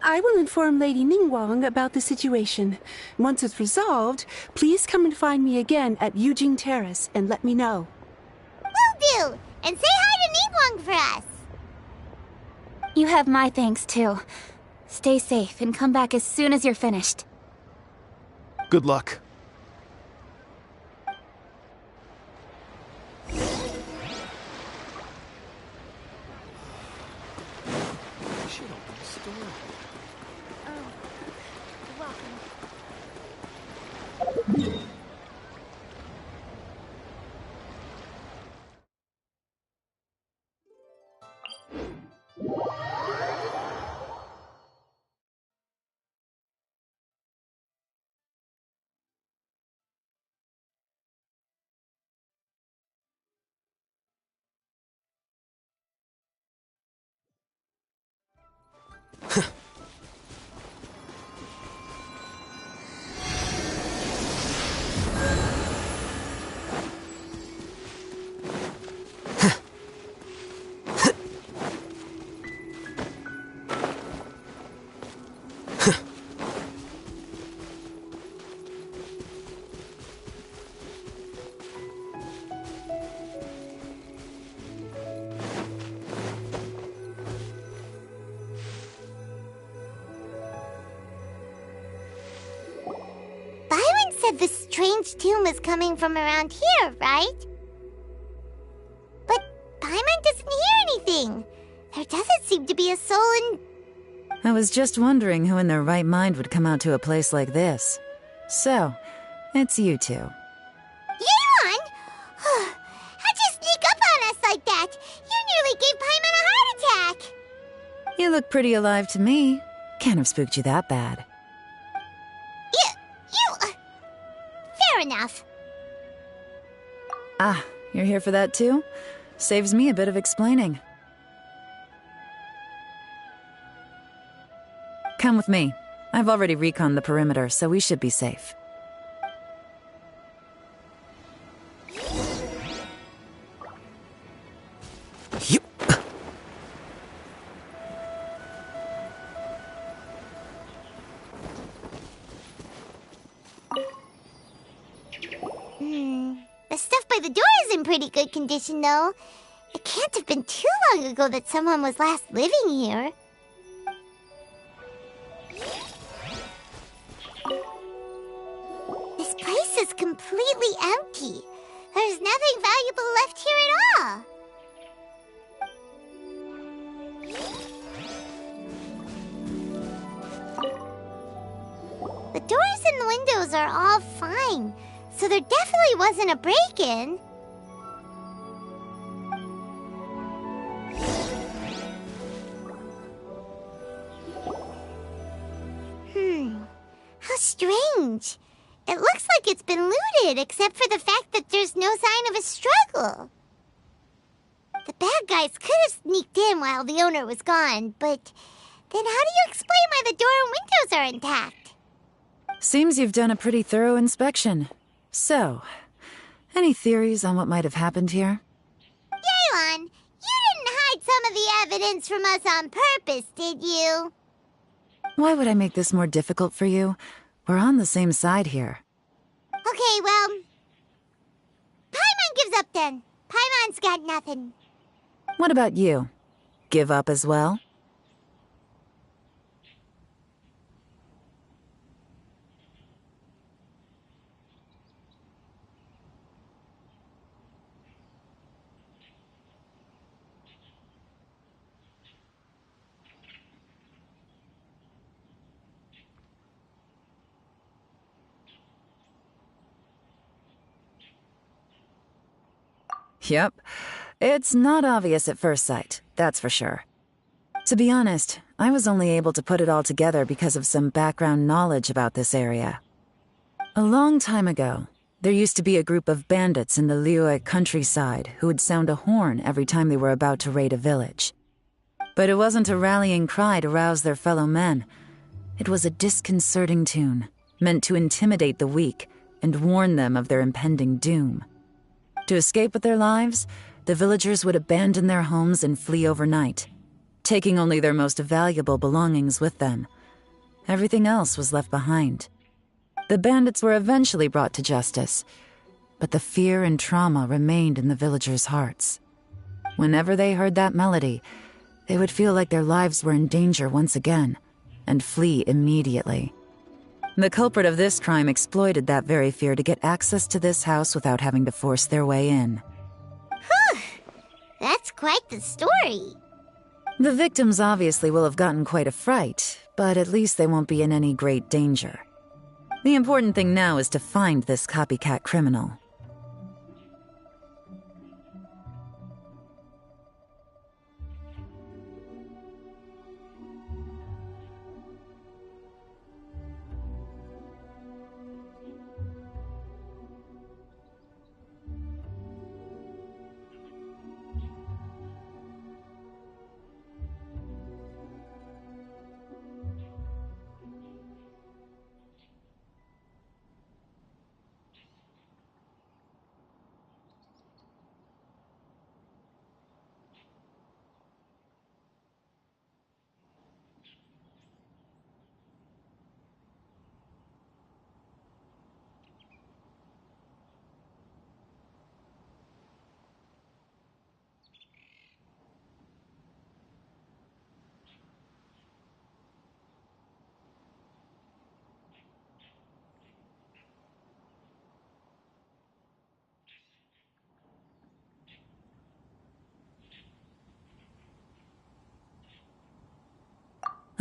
[SPEAKER 9] I will inform Lady Ningguang about the situation. Once it's resolved, please come and find me again at Yujing Terrace and let me know.
[SPEAKER 2] Will do! And say hi to Ningguang for us!
[SPEAKER 10] you have my thanks too. Stay safe and come back as soon as you're finished.
[SPEAKER 1] Good luck.
[SPEAKER 2] Said the strange tune was coming from around here, right? But Paimon doesn't hear anything. There doesn't seem to be a soul in...
[SPEAKER 11] I was just wondering who in their right mind would come out to a place like this. So, it's you two.
[SPEAKER 2] Yeon! How'd you sneak up on us like that? You nearly gave Paimon a heart attack!
[SPEAKER 11] You look pretty alive to me. Can't have spooked you that bad.
[SPEAKER 2] Fair enough.
[SPEAKER 11] Ah, you're here for that too? Saves me a bit of explaining. Come with me. I've already reconned the perimeter, so we should be safe.
[SPEAKER 1] Yep.
[SPEAKER 2] The stuff by the door is in pretty good condition, though. It can't have been too long ago that someone was last living here. This place is completely empty. There's nothing valuable left here at all. The doors and the windows are all fine, so there definitely wasn't a break-in. How strange. It looks like it's been looted, except for the fact that there's no sign of a struggle. The bad guys could have sneaked in while the owner was gone, but then how do you explain why the door and windows are intact?
[SPEAKER 11] Seems you've done a pretty thorough inspection. So, any theories on what might have happened here?
[SPEAKER 2] Yelan, you didn't hide some of the evidence from us on purpose, did you?
[SPEAKER 11] Why would I make this more difficult for you? We're on the same side here.
[SPEAKER 2] Okay, well, Paimon gives up then. Paimon's got nothing.
[SPEAKER 11] What about you? Give up as well? Yep. It's not obvious at first sight, that's for sure. To be honest, I was only able to put it all together because of some background knowledge about this area. A long time ago, there used to be a group of bandits in the Liyue countryside who would sound a horn every time they were about to raid a village. But it wasn't a rallying cry to rouse their fellow men. It was a disconcerting tune, meant to intimidate the weak and warn them of their impending doom. To escape with their lives, the villagers would abandon their homes and flee overnight, taking only their most valuable belongings with them. Everything else was left behind. The bandits were eventually brought to justice, but the fear and trauma remained in the villagers' hearts. Whenever they heard that melody, they would feel like their lives were in danger once again, and flee immediately. The culprit of this crime exploited that very fear to get access to this house without having to force their way in.
[SPEAKER 2] Whew! That's quite the story.
[SPEAKER 11] The victims obviously will have gotten quite a fright, but at least they won't be in any great danger. The important thing now is to find this copycat criminal.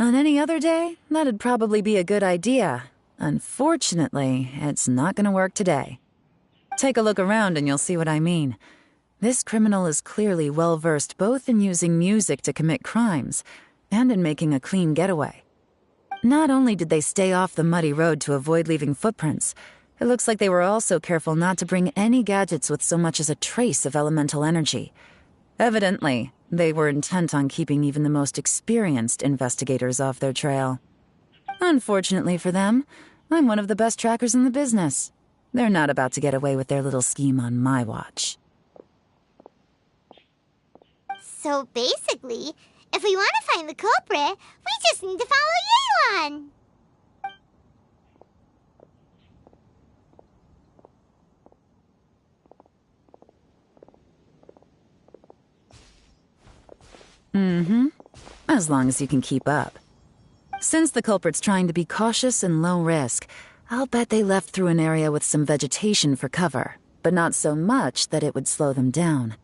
[SPEAKER 11] On any other day, that'd probably be a good idea. Unfortunately, it's not gonna work today. Take a look around and you'll see what I mean. This criminal is clearly well-versed both in using music to commit crimes and in making a clean getaway. Not only did they stay off the muddy road to avoid leaving footprints, it looks like they were also careful not to bring any gadgets with so much as a trace of elemental energy. Evidently, they were intent on keeping even the most experienced investigators off their trail. Unfortunately for them, I'm one of the best trackers in the business. They're not about to get away with their little scheme on my watch.
[SPEAKER 2] So basically, if we want to find the culprit, we just need to follow Yelan.
[SPEAKER 11] As long as you can keep up. Since the culprit's trying to be cautious and low risk, I'll bet they left through an area with some vegetation for cover, but not so much that it would slow them down.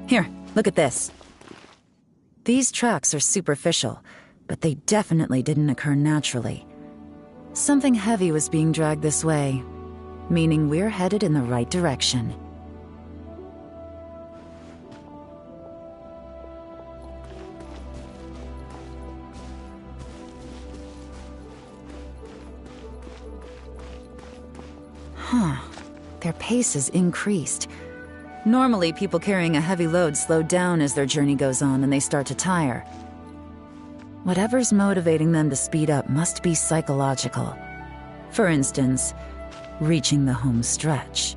[SPEAKER 11] Here, look at this. These tracks are superficial, but they definitely didn't occur naturally. Something heavy was being dragged this way, meaning we're headed in the right direction. Huh. Their pace is increased. Normally, people carrying a heavy load slow down as their journey goes on and they start to tire. Whatever's motivating them to speed up must be psychological. For instance, reaching the home stretch.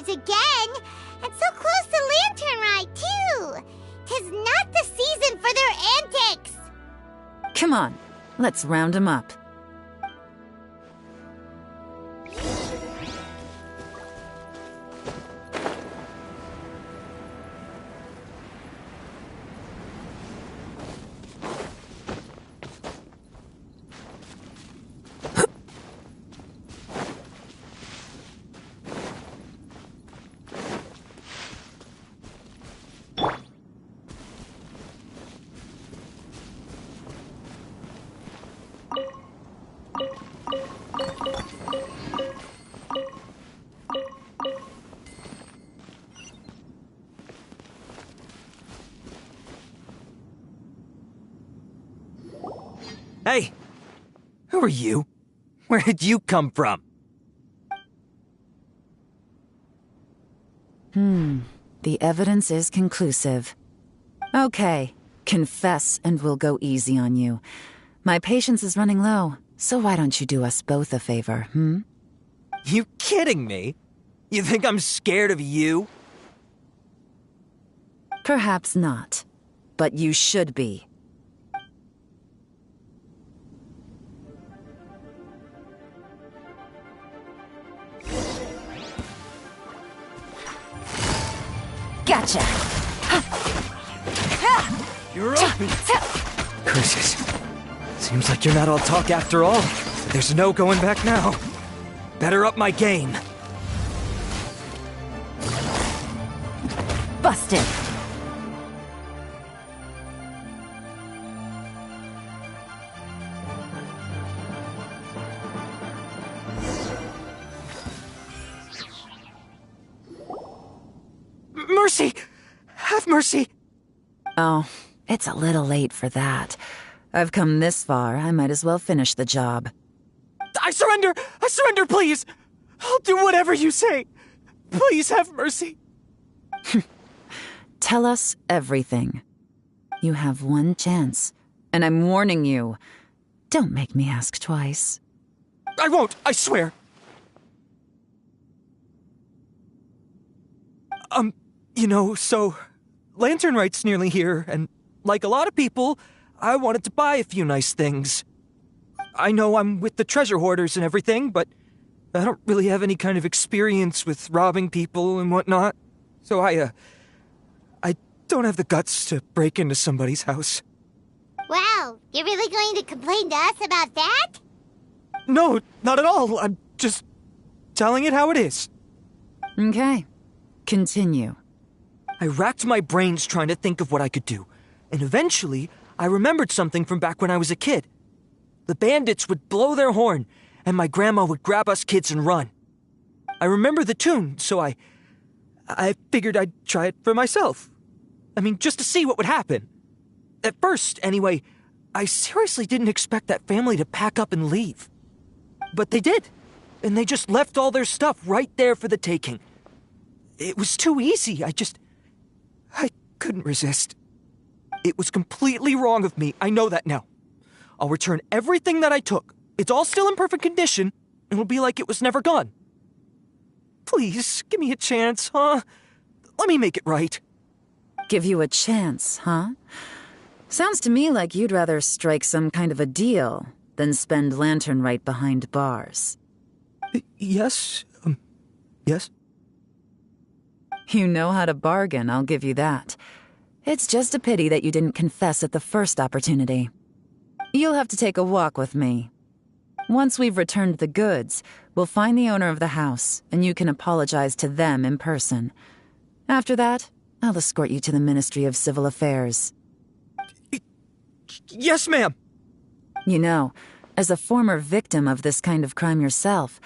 [SPEAKER 2] Again, and so close to Lantern Rite, too. 'Tis not the season for their antics.
[SPEAKER 11] Come on, let's round them up.
[SPEAKER 12] Hey! Who are you? Where did you come from?
[SPEAKER 11] The evidence is conclusive. Okay, confess and we'll go easy on you. My patience is running low, so why don't you do us both a favor,
[SPEAKER 12] You kidding me? You think I'm scared of you?
[SPEAKER 11] Perhaps not, but you should be. Gotcha!
[SPEAKER 12] You're open! Curses. Seems like you're not all talk after all. There's no going back now. Better up my game.
[SPEAKER 11] Busted!
[SPEAKER 12] Mercy! Have mercy!
[SPEAKER 11] Oh, it's a little late for that. I've come this far, I might as well finish the job.
[SPEAKER 12] I surrender! I surrender, please! I'll do whatever you say! Please have mercy!
[SPEAKER 11] Tell us everything. You have one chance, and I'm warning you. Don't make me ask twice.
[SPEAKER 12] I won't, I swear! So, Lantern Rite's nearly here, and like a lot of people, I wanted to buy a few nice things. I know I'm with the treasure hoarders and everything, but I don't really have any kind of experience with robbing people and whatnot. So I don't have the guts to break into somebody's house.
[SPEAKER 2] Wow, you're really going to complain to us about that?
[SPEAKER 12] No, not at all. I'm just telling it how it is.
[SPEAKER 11] Okay. Continue.
[SPEAKER 12] I racked my brains trying to think of what I could do, and eventually I remembered something from back when I was a kid. The bandits would blow their horn, and my grandma would grab us kids and run. I remember the tune, so I figured I'd try it for myself. I mean, just to see what would happen. At first, anyway, I seriously didn't expect that family to pack up and leave. But they did, and they just left all their stuff right there for the taking. It was too easy, I couldn't resist. It was completely wrong of me. I know that now. I'll return everything that I took. It's all still in perfect condition, and it'll be like it was never gone. Please, give me a chance, huh? Let me make it right.
[SPEAKER 11] Give you a chance, huh? Sounds to me like you'd rather strike some kind of a deal than spend Lantern Rite behind bars.
[SPEAKER 12] Yes? Yes?
[SPEAKER 11] You know how to bargain, I'll give you that. It's just a pity that you didn't confess at the first opportunity. You'll have to take a walk with me. Once we've returned the goods, we'll find the owner of the house, and you can apologize to them in person. After that, I'll escort you to the Ministry of Civil Affairs.
[SPEAKER 12] Yes, ma'am!
[SPEAKER 11] You know, as a former victim of this kind of crime yourself,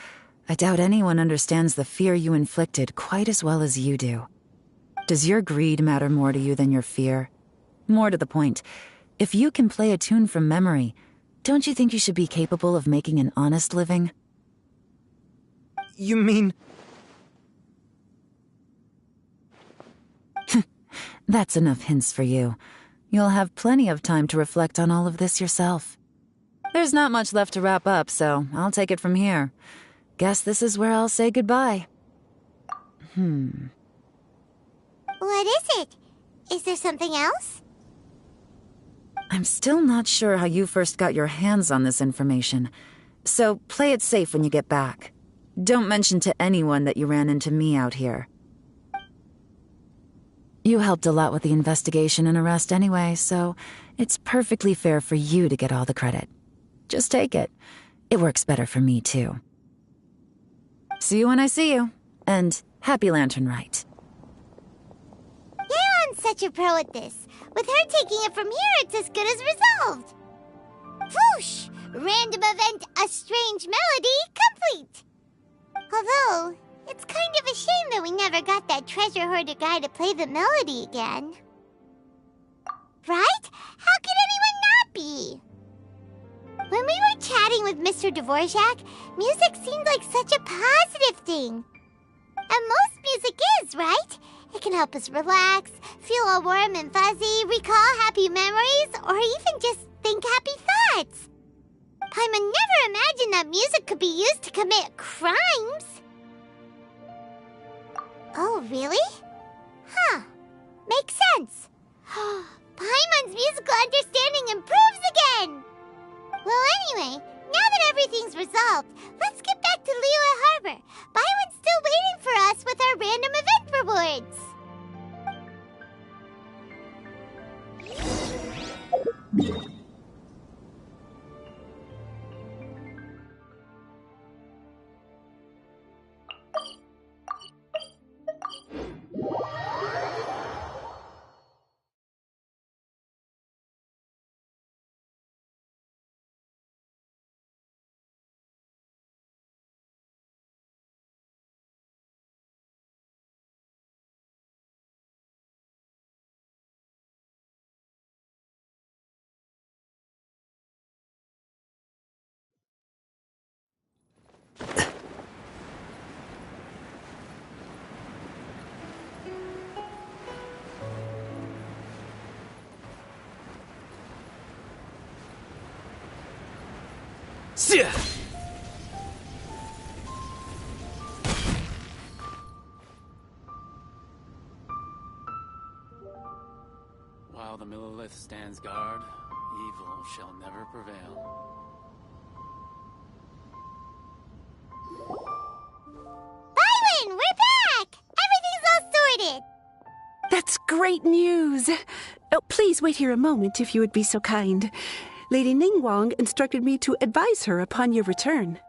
[SPEAKER 11] I doubt anyone understands the fear you inflicted quite as well as you do. Does your greed matter more to you than your fear? More to the point, if you can play a tune from memory, don't you think you should be capable of making an honest living?
[SPEAKER 12] You mean...
[SPEAKER 11] That's enough hints for you. You'll have plenty of time to reflect on all of this yourself. There's not much left to wrap up, so I'll take it from here. Guess this is where I'll say goodbye.
[SPEAKER 2] What is it? Is there something else?
[SPEAKER 11] I'm still not sure how you first got your hands on this information, so play it safe when you get back. Don't mention to anyone that you ran into me out here. You helped a lot with the investigation and arrest anyway, so it's perfectly fair for you to get all the credit. Just take it. It works better for me, too. See you when I see you, and happy Lantern Rite.
[SPEAKER 2] Yeon's such a pro at this. With her taking it from here, it's as good as resolved. Whoosh! Random event, a strange melody, complete! Although, it's kind of a shame that we never got that treasure hoarder guy to play the melody again. Right? How could anyone not be? When we were chatting with Mr. Dvorak, music seemed like such a positive thing. And most music is, right? It can help us relax, feel all warm and fuzzy, recall happy memories, or even just think happy thoughts. Paimon never imagined that music could be used to commit crimes. Oh, really? Huh. Makes sense. Paimon's musical understanding improves again! Well, anyway, now that everything's resolved, let's get back to Liyue Harbor. Byron's still waiting for us with our random event rewards.
[SPEAKER 13] While the Millilith stands guard, evil shall never prevail.
[SPEAKER 2] Byron, we're back! Everything's all sorted!
[SPEAKER 9] That's great news. Oh, please wait here a moment if you would be so kind. Lady Ningguang instructed me to advise her upon your return.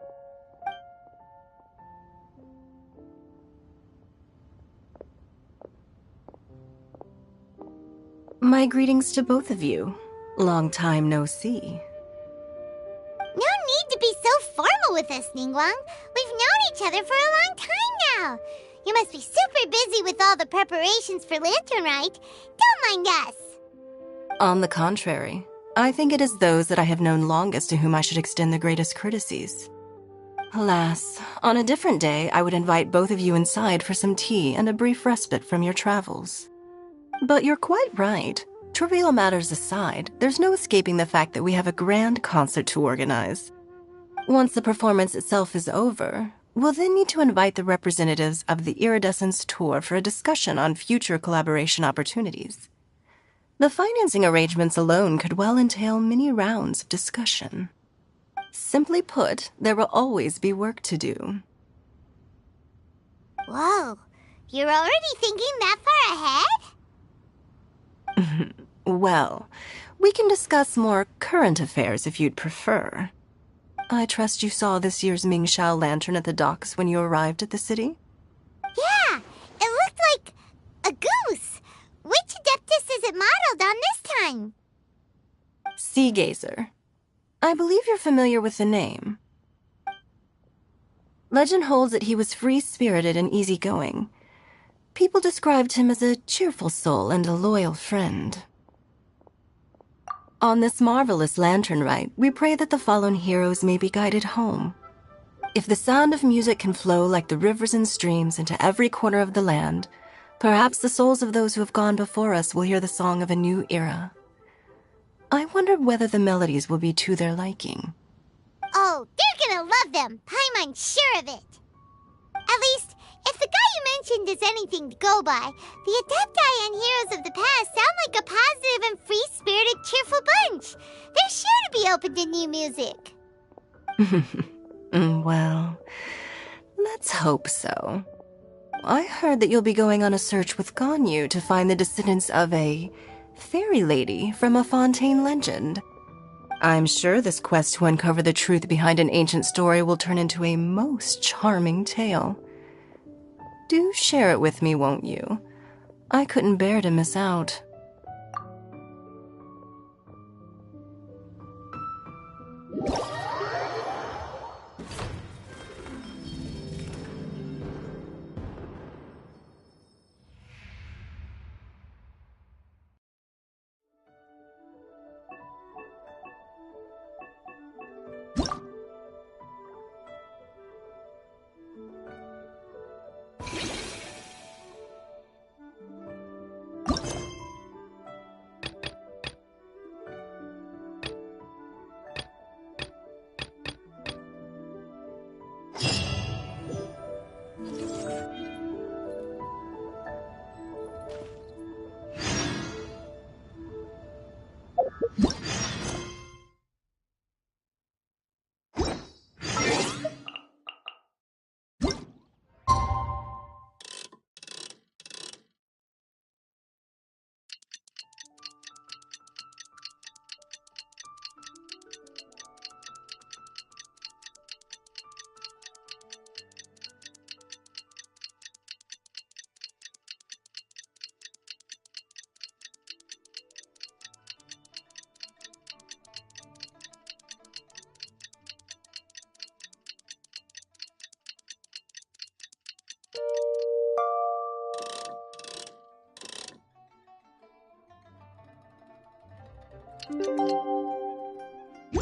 [SPEAKER 14] My greetings to both of you. Long time no see.
[SPEAKER 2] No need to be so formal with us, Ningguang. We've known each other for a long time now. You must be super busy with all the preparations for Lantern Rite. Don't mind us.
[SPEAKER 14] On the contrary, I think it is those that I have known longest to whom I should extend the greatest courtesies. Alas, on a different day, I would invite both of you inside for some tea and a brief respite from your travels. But you're quite right. trivial matters aside, there's no escaping the fact that we have a grand concert to organize. Once the performance itself is over, we'll then need to invite the representatives of the Iridescence Tour for a discussion on future collaboration opportunities. The financing arrangements alone could well entail many rounds of discussion. Simply put, there will always be work to do.
[SPEAKER 2] Whoa, you're already thinking that far ahead?
[SPEAKER 14] Well, we can discuss more current affairs if you'd prefer. I trust you saw this year's Mingxiao lantern at the docks when you arrived at the city?
[SPEAKER 2] Yeah, it looked like a goose. Which Adeptus is it modeled on this time?
[SPEAKER 14] Sea Gazer. I believe you're familiar with the name. Legend holds that he was free-spirited and easygoing. People described him as a cheerful soul and a loyal friend. On this marvelous lantern rite, we pray that the fallen heroes may be guided home. If the sound of music can flow like the rivers and streams into every corner of the land, perhaps the souls of those who have gone before us will hear the song of a new era. I wonder whether the melodies will be to their liking.
[SPEAKER 2] Oh, they're gonna love them. Paimon's sure of it. At least, if the guy you mentioned is anything to go by, the Adepti and heroes of the past sound like a positive and free-spirited, cheerful bunch. They're sure to be open to new music.
[SPEAKER 14] Well, let's hope so. I heard that you'll be going on a search with Ganyu to find the descendants of a fairy lady from a Fontaine legend. I'm sure this quest to uncover the truth behind an ancient story will turn into a most charming tale. Do share it with me, won't you? I couldn't bear to miss out.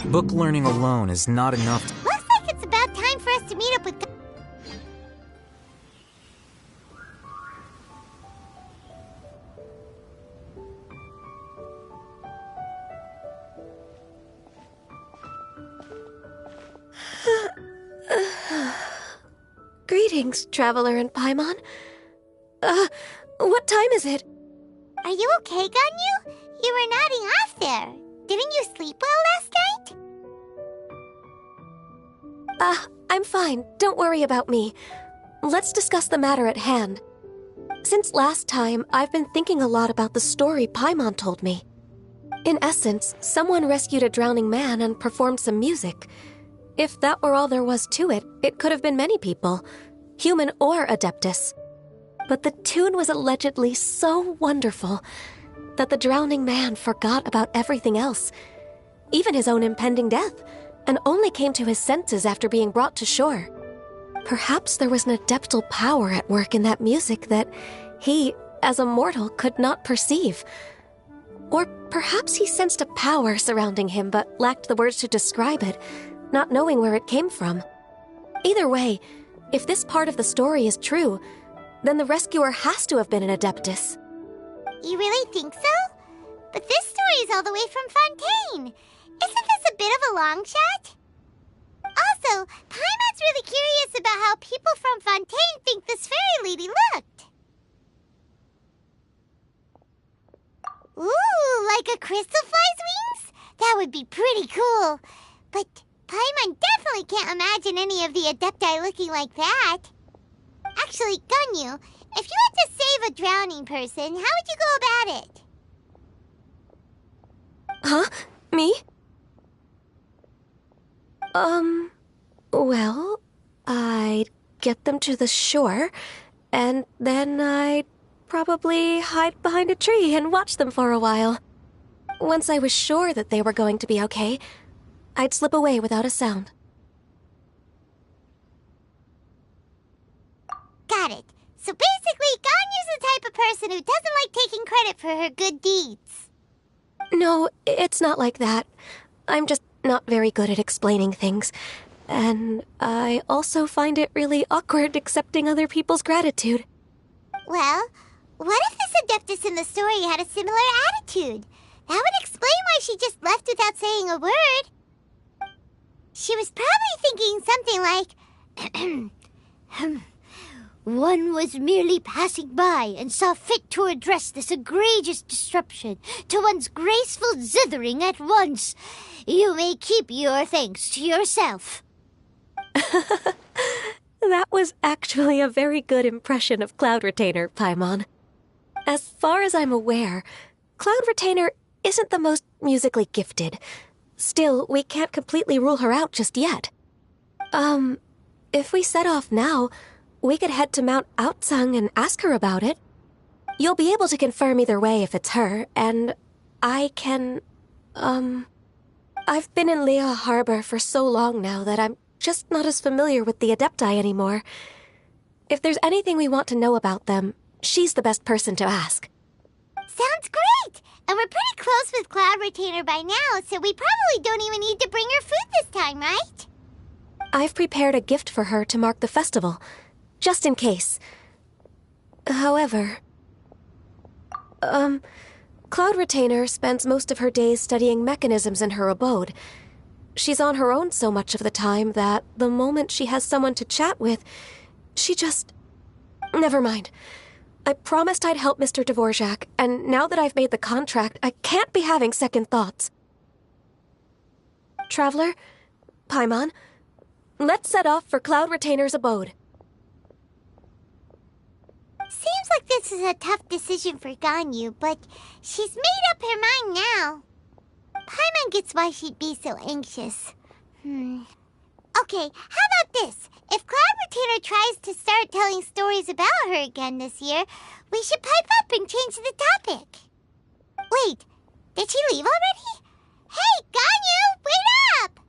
[SPEAKER 15] Book learning alone is not enough.
[SPEAKER 2] Looks like it's about time for us to meet up with...
[SPEAKER 8] Greetings, Traveler and Paimon. What time is it?
[SPEAKER 2] Are you okay, Ganyu? You were nodding off there. Didn't you sleep well last night?
[SPEAKER 8] I'm fine. Don't worry about me. Let's discuss the matter at hand. Since last time, I've been thinking a lot about the story Paimon told me. In essence, someone rescued a drowning man and performed some music. If that were all there was to it, it could have been many people, human or Adeptus. But the tune was allegedly so wonderful that the drowning man forgot about everything else, even his own impending death, and only came to his senses after being brought to shore. Perhaps there was an adeptal power at work in that music that he, as a mortal, could not perceive. Or perhaps he sensed a power surrounding him but lacked the words to describe it, not knowing where it came from. Either way, if this part of the story is true, then the rescuer has to have been an Adeptus.
[SPEAKER 2] You really think so? But this story is all the way from Fontaine. Isn't this a bit of a long shot? Also, Paimon's really curious about how people from Fontaine think this fairy lady looked. Ooh, like a crystal fly's wings? That would be pretty cool. But Paimon definitely can't imagine any of the Adepti looking like that. Actually, Ganyu, if you had to save a drowning person, how would you go about it?
[SPEAKER 8] Huh? Me? Well, I'd get them to the shore, and then I'd probably hide behind a tree and watch them for a while. Once I was sure that they were going to be okay, I'd slip away without a sound.
[SPEAKER 2] Got it. So basically, Ganyu's the type of person who doesn't like taking credit for her good deeds.
[SPEAKER 8] No, it's not like that. I'm just not very good at explaining things. And I also find it really awkward accepting other people's gratitude.
[SPEAKER 2] Well, what if this Adeptus in the story had a similar attitude? That would explain why she just left without saying a word. She was probably thinking something like, one was merely passing by and saw fit to address this egregious disruption to one's graceful zithering at once. You may keep your thanks to yourself.
[SPEAKER 8] That was actually a very good impression of Cloud Retainer, Paimon. As far as I'm aware, Cloud Retainer isn't the most musically gifted. Still, we can't completely rule her out just yet. If we set off now, we could head to Mount Outsung and ask her about it. You'll be able to confirm either way if it's her, and I can, I've been in Liyue Harbor for so long now that I'm just not as familiar with the Adepti anymore. If there's anything we want to know about them, she's the best person to ask.
[SPEAKER 2] Sounds great! And we're pretty close with Cloud Retainer by now, so we probably don't even need to bring her food this time, right?
[SPEAKER 8] I've prepared a gift for her to mark the festival, just in case. However, Cloud Retainer spends most of her days studying mechanisms in her abode. She's on her own so much of the time that the moment she has someone to chat with, she just... Never mind. I promised I'd help Mr. Dvorak, and now that I've made the contract, I can't be having second thoughts. Traveler, Paimon, let's set off for Cloud Retainer's abode.
[SPEAKER 2] Seems like this is a tough decision for Ganyu, but she's made up her mind now. Paimon gets why she'd be so anxious. Okay, how about this? If Cloud Retainer tries to start telling stories about her again this year, we should pipe up and change the topic. Wait, did she leave already? Hey, Ganyu, wait up!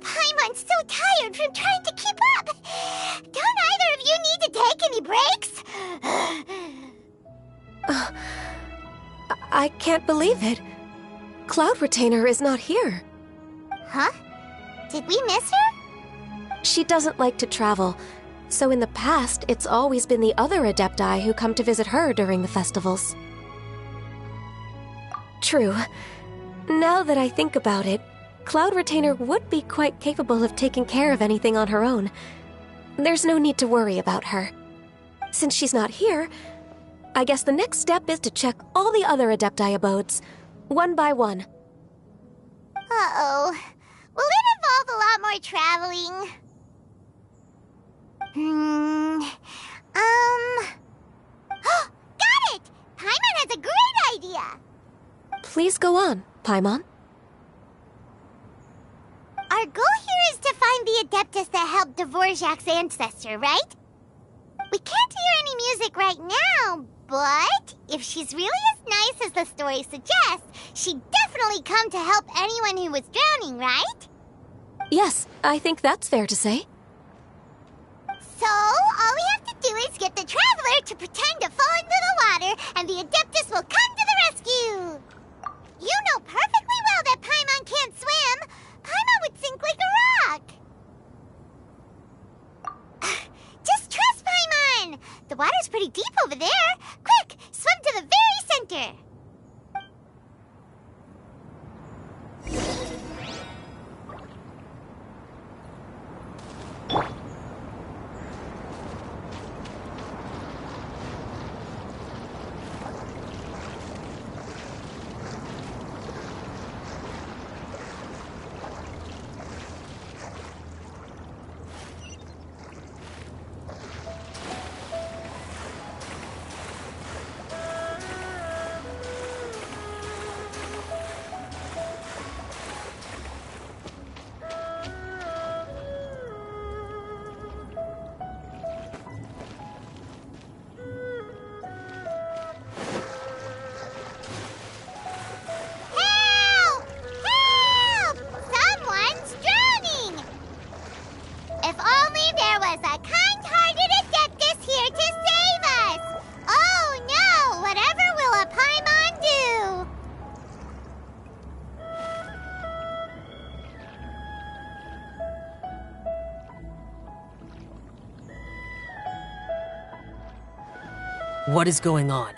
[SPEAKER 2] Paimon's so tired from trying to keep up. Don't either of you need to take any breaks?
[SPEAKER 8] I can't believe it. Cloud Retainer is not here.
[SPEAKER 2] Huh? Did we miss her?
[SPEAKER 8] She doesn't like to travel, so in the past, it's always been the other Adepti who come to visit her during the festivals. True. Now that I think about it, Cloud Retainer would be quite capable of taking care of anything on her own. There's no need to worry about her. Since she's not here, I guess the next step is to check all the other Adepti abodes, one by one.
[SPEAKER 2] Uh-oh. Will it involve a lot more traveling? Got it! Paimon has a great idea!
[SPEAKER 8] Please go on, Paimon.
[SPEAKER 2] Our goal here is to find the Adeptus that helped Dvorak's ancestor, right? We can't hear any music right now, but if she's really as nice as the story suggests, she'd definitely come to help anyone who was drowning, right?
[SPEAKER 8] Yes, I think that's fair to say.
[SPEAKER 2] So, all we have to do is get the Traveler to pretend to fall into the water, and the Adeptus will come to the rescue! You know perfectly well that Paimon can't swim! Paimon would sink like a rock! Just trust Paimon! The water's pretty deep over there! Quick, swim to the very center!
[SPEAKER 16] What is going on?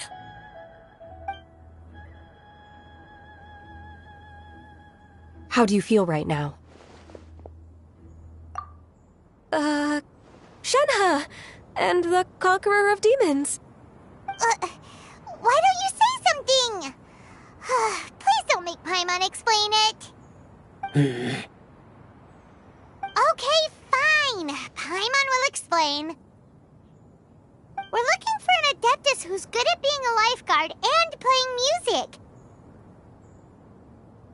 [SPEAKER 8] How do you feel right now? Shenhe! And the Conqueror of Demons!
[SPEAKER 2] Why don't you say something? Please don't make Paimon explain it. Okay, fine. Paimon will explain. We're looking for an Adeptus who's good at being a lifeguard and playing music.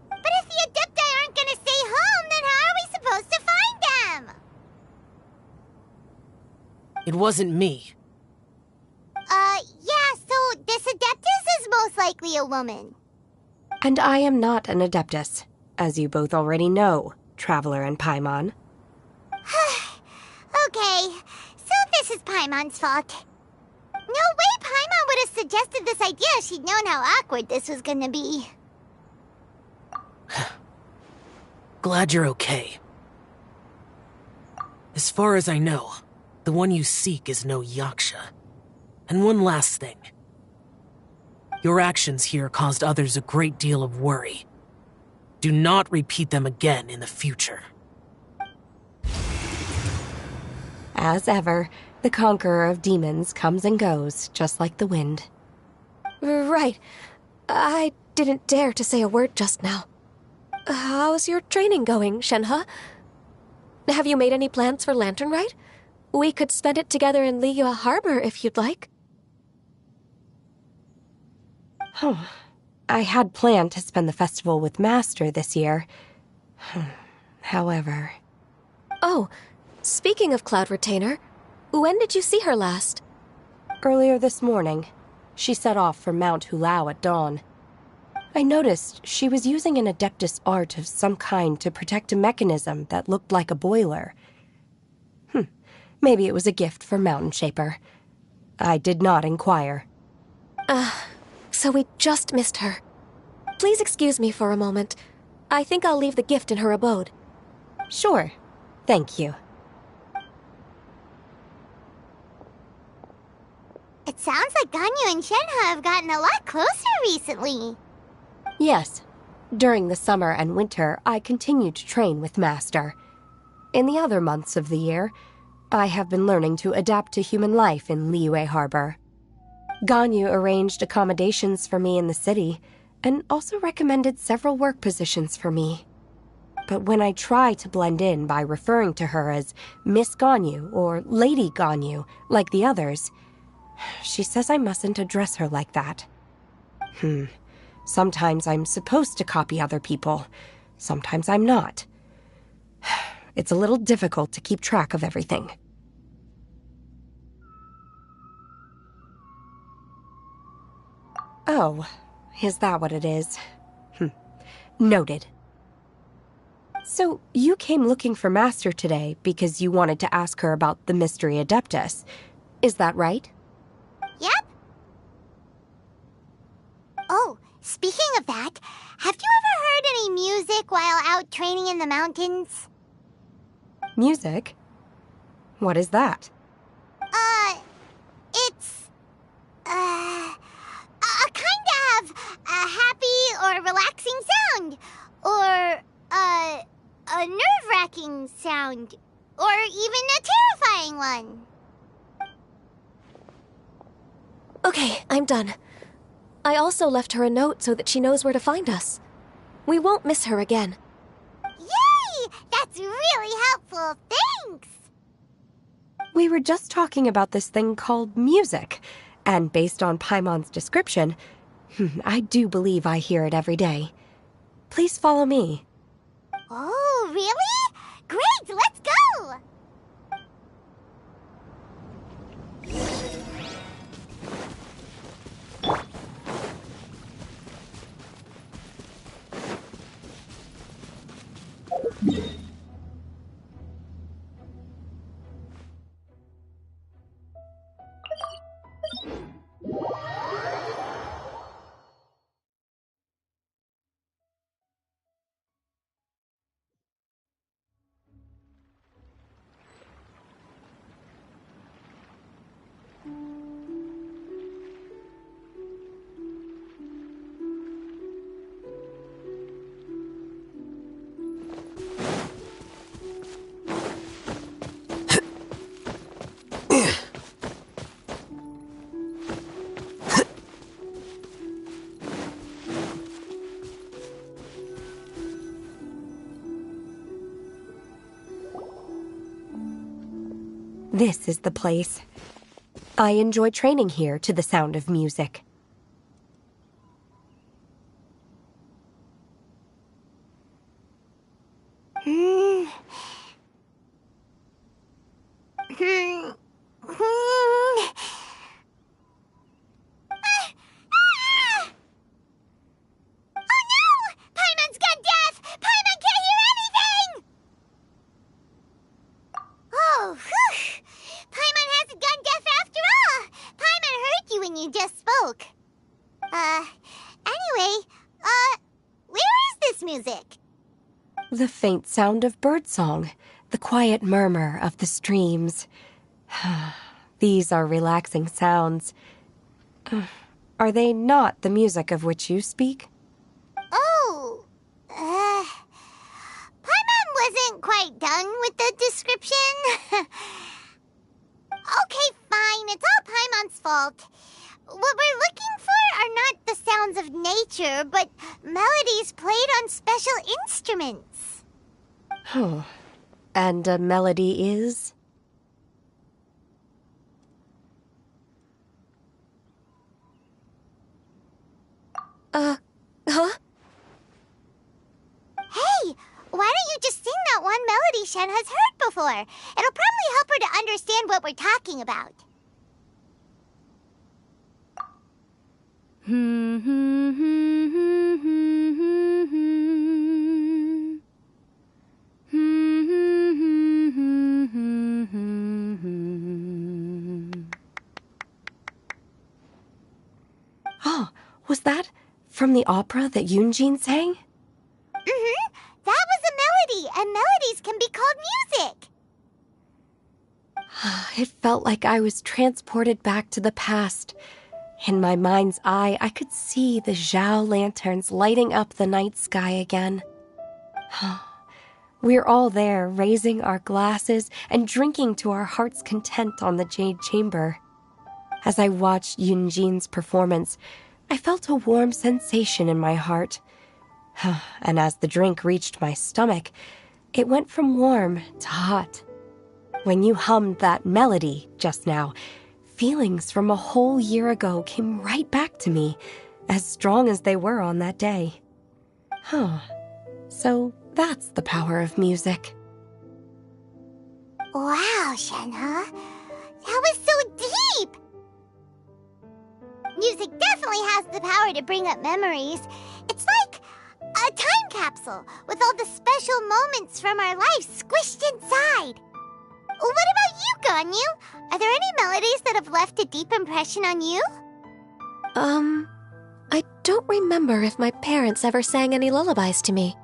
[SPEAKER 2] But if the Adepti aren't gonna stay home, then how are we supposed to find them?
[SPEAKER 16] It wasn't me.
[SPEAKER 2] Yeah, so this Adeptus is most likely a woman.
[SPEAKER 8] And I am not an Adeptus, as you both already know, Traveler and Paimon.
[SPEAKER 2] Okay, so this is Paimon's fault. No way Paimon would have suggested this idea if she'd known how awkward this was gonna be.
[SPEAKER 16] Glad you're okay. As far as I know, the one you seek is no Yaksha. And one last thing. Your actions here caused others a great deal of worry. Do not repeat them again in the future.
[SPEAKER 8] As ever, the Conqueror of Demons comes and goes, just like the wind. Right. I didn't dare to say a word just now. How's your training going, Shenhe? Have you made any plans for Lantern Rite? We could spend it together in Liyue Harbor if you'd like. I had planned to spend the festival with Master this year. However... Oh, speaking of Cloud Retainer, when did you see her last? Earlier this morning. She set off for Mount Hulao at dawn. I noticed she was using an Adeptus art of some kind to protect a mechanism that looked like a boiler. Maybe it was a gift for Mountain Shaper. I did not inquire. So we just missed her. Please excuse me for a moment. I think I'll leave the gift in her abode. Sure. Thank you.
[SPEAKER 2] It sounds like Ganyu and Shenhe have gotten a lot closer recently.
[SPEAKER 8] Yes. During the summer and winter, I continue to train with Master. In the other months of the year, I have been learning to adapt to human life in Liyue Harbor. Ganyu arranged accommodations for me in the city, and also recommended several work positions for me. But when I try to blend in by referring to her as Miss Ganyu or Lady Ganyu, like the others, she says I mustn't address her like that. Sometimes I'm supposed to copy other people. Sometimes I'm not. It's a little difficult to keep track of everything. Oh, is that what it is? Noted. So, you came looking for Master today because you wanted to ask her about the Mystery Adeptus. Is that right?
[SPEAKER 2] Yep. Oh, speaking of that, have you ever heard any music while out training in the mountains?
[SPEAKER 8] Music? What is that?
[SPEAKER 2] It's, a kind of a happy or relaxing sound. Or, a nerve-wracking sound. Or even a terrifying one.
[SPEAKER 8] Okay, I'm done. I also left her a note so that she knows where to find us. We won't miss her again.
[SPEAKER 2] Yay! That's really helpful. Thanks!
[SPEAKER 8] We were just talking about this thing called music, and based on Paimon's description, I do believe I hear it every day. Please follow me.
[SPEAKER 2] Oh, really? Great, let's go!
[SPEAKER 8] This is the place. I enjoy training here to the sound of music. The faint sound of birdsong, the quiet murmur of the streams. These are relaxing sounds. Are they not the music of which you speak?
[SPEAKER 2] Oh, Paimon wasn't quite done with the description. Okay, fine, it's all Paimon's fault. What we're looking for are not the sounds of nature, but melodies played on special instruments.
[SPEAKER 8] Oh, and a melody is? Huh?
[SPEAKER 2] Hey, why don't you just sing that one melody Shen has heard before? It'll probably help her to understand what we're talking about.
[SPEAKER 8] Oh, was that from the opera that Yunjin sang?
[SPEAKER 2] That was a melody, and melodies can be called music.
[SPEAKER 8] It felt like I was transported back to the past. In my mind's eye, I could see the Zhao lanterns lighting up the night sky again. We're all there, raising our glasses and drinking to our heart's content on the Jade Chamber. As I watched Yunjin's performance, I felt a warm sensation in my heart. And as the drink reached my stomach, it went from warm to hot. When you hummed that melody just now, feelings from a whole year ago came right back to me, as strong as they were on that day. So that's the power of music.
[SPEAKER 2] Wow, Shenhe. That was so deep! Music definitely has the power to bring up memories. It's like a time capsule with all the special moments from our lives squished inside. What about you, Ganyu? Are there any melodies that have left a deep impression on you?
[SPEAKER 8] I don't remember if my parents ever sang any lullabies to me.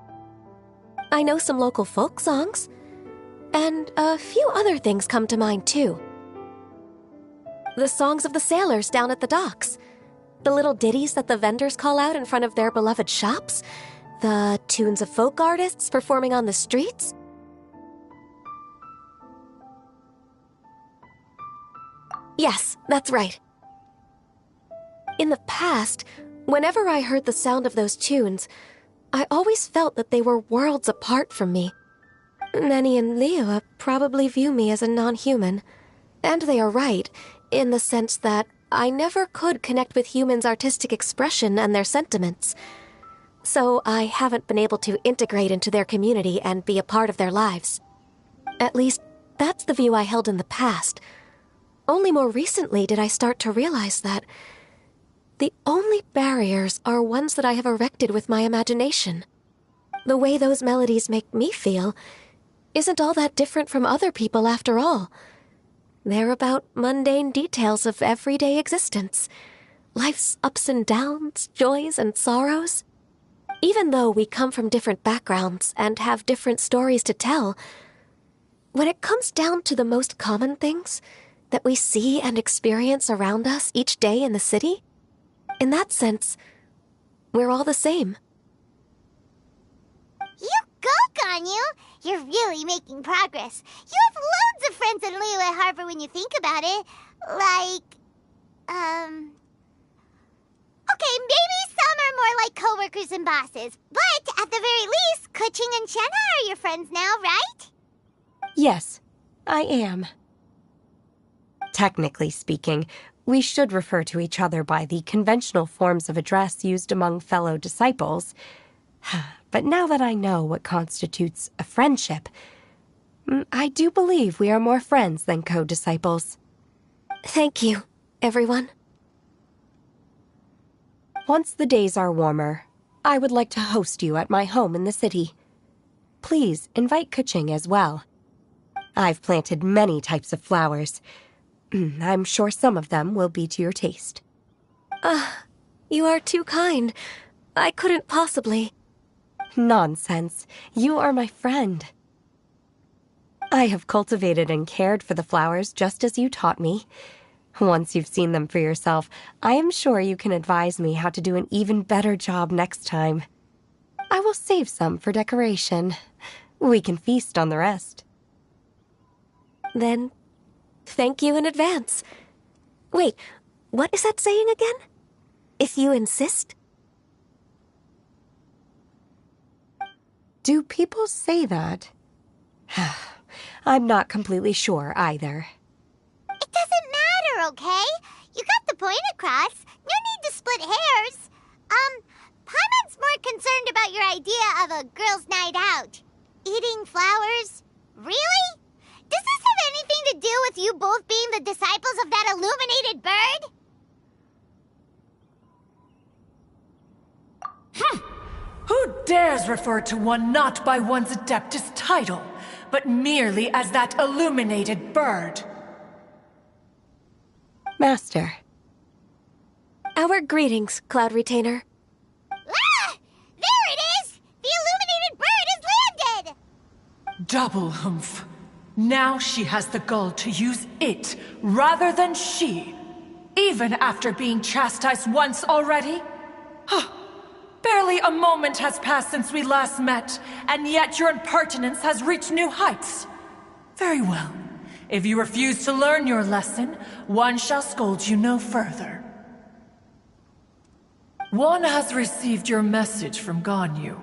[SPEAKER 8] I know some local folk songs, and a few other things come to mind, too. The songs of the sailors down at the docks, the little ditties that the vendors call out in front of their beloved shops, the tunes of folk artists performing on the streets. Yes, that's right. In the past, whenever I heard the sound of those tunes, I always felt that they were worlds apart from me. Nenny and Liyue probably view me as a non-human. And they are right, in the sense that I never could connect with humans' artistic expression and their sentiments. So I haven't been able to integrate into their community and be a part of their lives. At least, that's the view I held in the past. Only more recently did I start to realize that the only barriers are ones that I have erected with my imagination. The way those melodies make me feel isn't all that different from other people after all. They're about mundane details of everyday existence, life's ups and downs, joys and sorrows. Even though we come from different backgrounds and have different stories to tell, when it comes down to the most common things that we see and experience around us each day in the city, in that sense, we're all the same.
[SPEAKER 2] You go, Ganyu! You're really making progress. You have loads of friends in Liyue Harbor when you think about it. Okay, maybe some are more like coworkers and bosses, but at the very least, Keqing and Shenhe are your friends now, right?
[SPEAKER 8] Yes, I am. Technically speaking, we should refer to each other by the conventional forms of address used among fellow disciples. But now that I know what constitutes a friendship, I do believe we are more friends than co-disciples. Thank you, everyone. Once the days are warmer, I would like to host you at my home in the city. Please invite Keqing as well. I've planted many types of flowers. I'm sure some of them will be to your taste. You are too kind. I couldn't possibly. Nonsense. You are my friend. I have cultivated and cared for the flowers just as you taught me. Once you've seen them for yourself, I am sure you can advise me how to do an even better job next time. I will save some for decoration. We can feast on the rest. Then, thank you in advance. Wait, what is that saying again? If you insist? Do people say that? I'm not completely sure either.
[SPEAKER 2] It doesn't matter, okay? You got the point across. No need to split hairs. Paimon's more concerned about your idea of a girls' night out. Eating flowers? Really? Does this have anything to do with you both being the disciples of that illuminated bird?
[SPEAKER 17] Who dares refer to one not by one's Adeptus title, but merely as that illuminated bird?
[SPEAKER 8] Master. Our greetings, Cloud Retainer.
[SPEAKER 2] Ah! There it is! The illuminated bird has landed!
[SPEAKER 17] Double humph. Now she has the gall to use it rather than she. Even after being chastised once already? Barely a moment has passed since we last met, and yet your impertinence has reached new heights. Very well. If you refuse to learn your lesson, one shall scold you no further. One has received your message from Ganyu.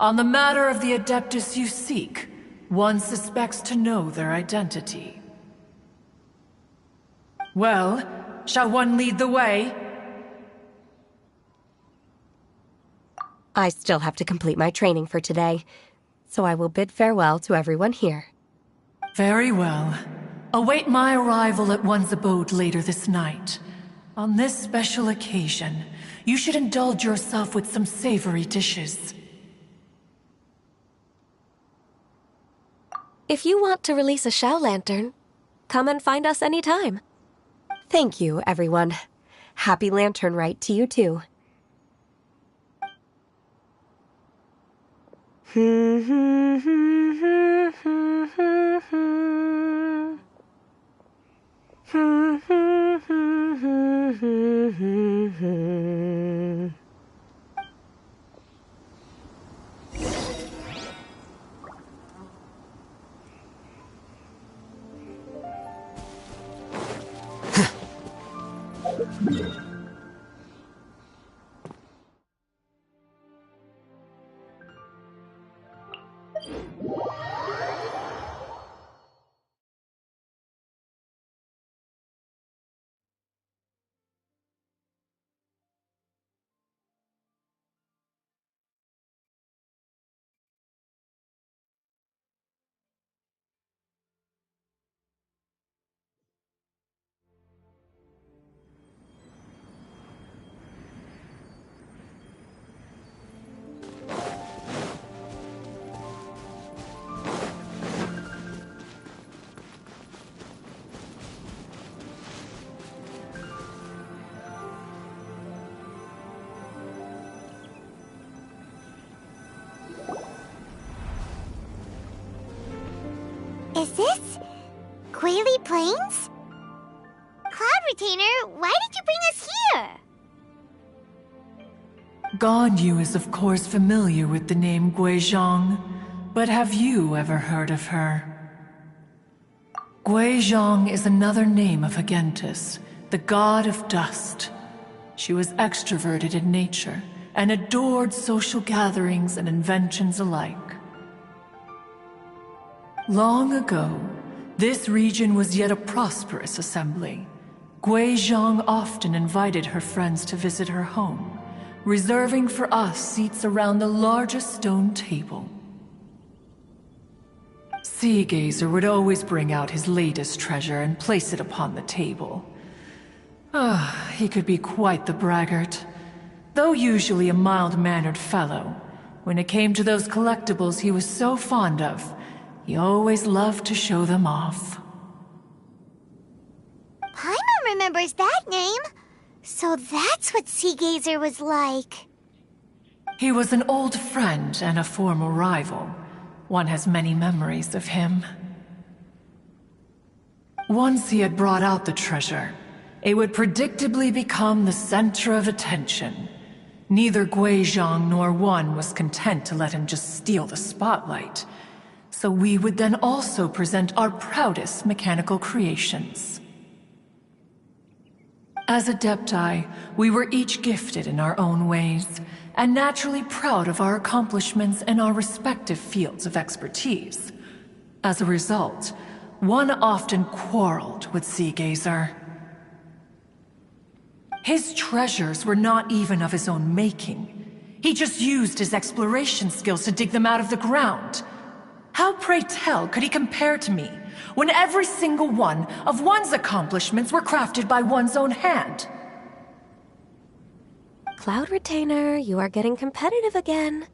[SPEAKER 17] On the matter of the Adeptus you seek, one suspects to know their identity. Well, shall one lead the way?
[SPEAKER 8] I still have to complete my training for today, so I will bid farewell to everyone here.
[SPEAKER 17] Very well. Await my arrival at one's abode later this night. On this special occasion, you should indulge yourself with some savory dishes.
[SPEAKER 8] If you want to release a Shao Lantern, come and find us anytime. Thank you, everyone. Happy Lantern Rite to you too.
[SPEAKER 5] Is this Quaily Plains? Cloud Retainer, why did you bring us here?
[SPEAKER 17] Ganyu is of course familiar with the name Guizhong, but have you ever heard of her? Guizhong is another name of Agentis, the god of dust. She was extroverted in nature and adored social gatherings and inventions alike. Long ago, this region was yet a prosperous assembly. Guizhong often invited her friends to visit her home, reserving for us seats around the largest stone table. Sea Gazer would always bring out his latest treasure and place it upon the table. He could be quite the braggart. Though usually a mild-mannered fellow, when it came to those collectibles he was so fond of, he always loved to show them off.
[SPEAKER 5] Paimon remembers that name. So that's what Sea Gazer was like.
[SPEAKER 17] He was an old friend and a former rival. One has many memories of him. Once he had brought out the treasure, it would predictably become the center of attention. Neither Guizhong nor one was content to let him just steal the spotlight. So we would then also present our proudest mechanical creations. As Adepti, we were each gifted in our own ways, and naturally proud of our accomplishments in our respective fields of expertise. As a result, one often quarreled with Sea Gazer. His treasures were not even of his own making. He just used his exploration skills to dig them out of the ground. How, pray tell, could he compare to me, when every single one of one's accomplishments were crafted by one's own hand?
[SPEAKER 8] Cloud Retainer, you are getting competitive again.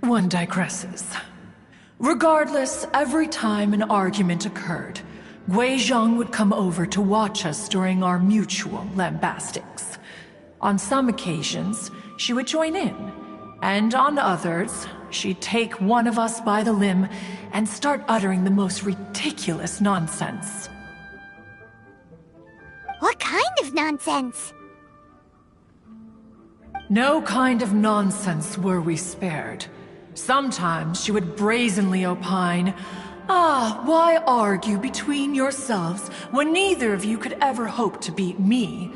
[SPEAKER 17] One digresses. Regardless, every time an argument occurred, Guizhong would come over to watch us during our mutual lambastics. On some occasions, she would join in, and on others, she'd take one of us by the limb and start uttering the most ridiculous nonsense.
[SPEAKER 2] What kind of nonsense?
[SPEAKER 17] No kind of nonsense were we spared. Sometimes she would brazenly opine, why argue between yourselves when neither of you could ever hope to beat me?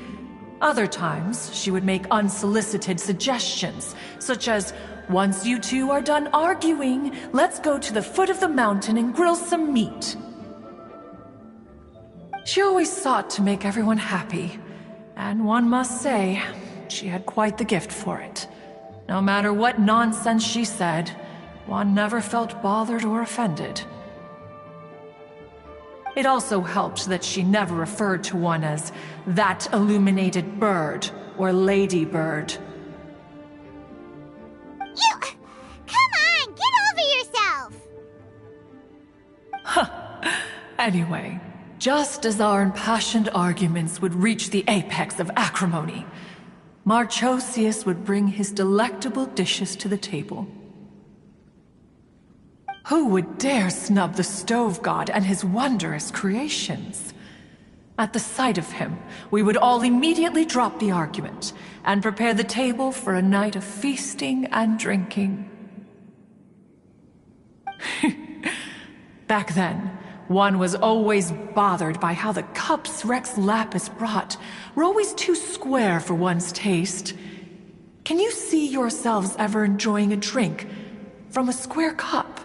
[SPEAKER 17] Other times, she would make unsolicited suggestions, such as, once you two are done arguing, let's go to the foot of the mountain and grill some meat. She always sought to make everyone happy, and one must say, she had quite the gift for it. No matter what nonsense she said, one never felt bothered or offended. It also helped that she never referred to one as that illuminated bird or lady bird.
[SPEAKER 2] Come on, get over yourself!
[SPEAKER 17] Anyway, just as our impassioned arguments would reach the apex of acrimony, Marchosius would bring his delectable dishes to the table. Who would dare snub the stove god and his wondrous creations? At the sight of him, we would all immediately drop the argument and prepare the table for a night of feasting and drinking. Back then, one was always bothered by how the cups Rex Lapis brought were always too square for one's taste. Can you see yourselves ever enjoying a drink from a square cup?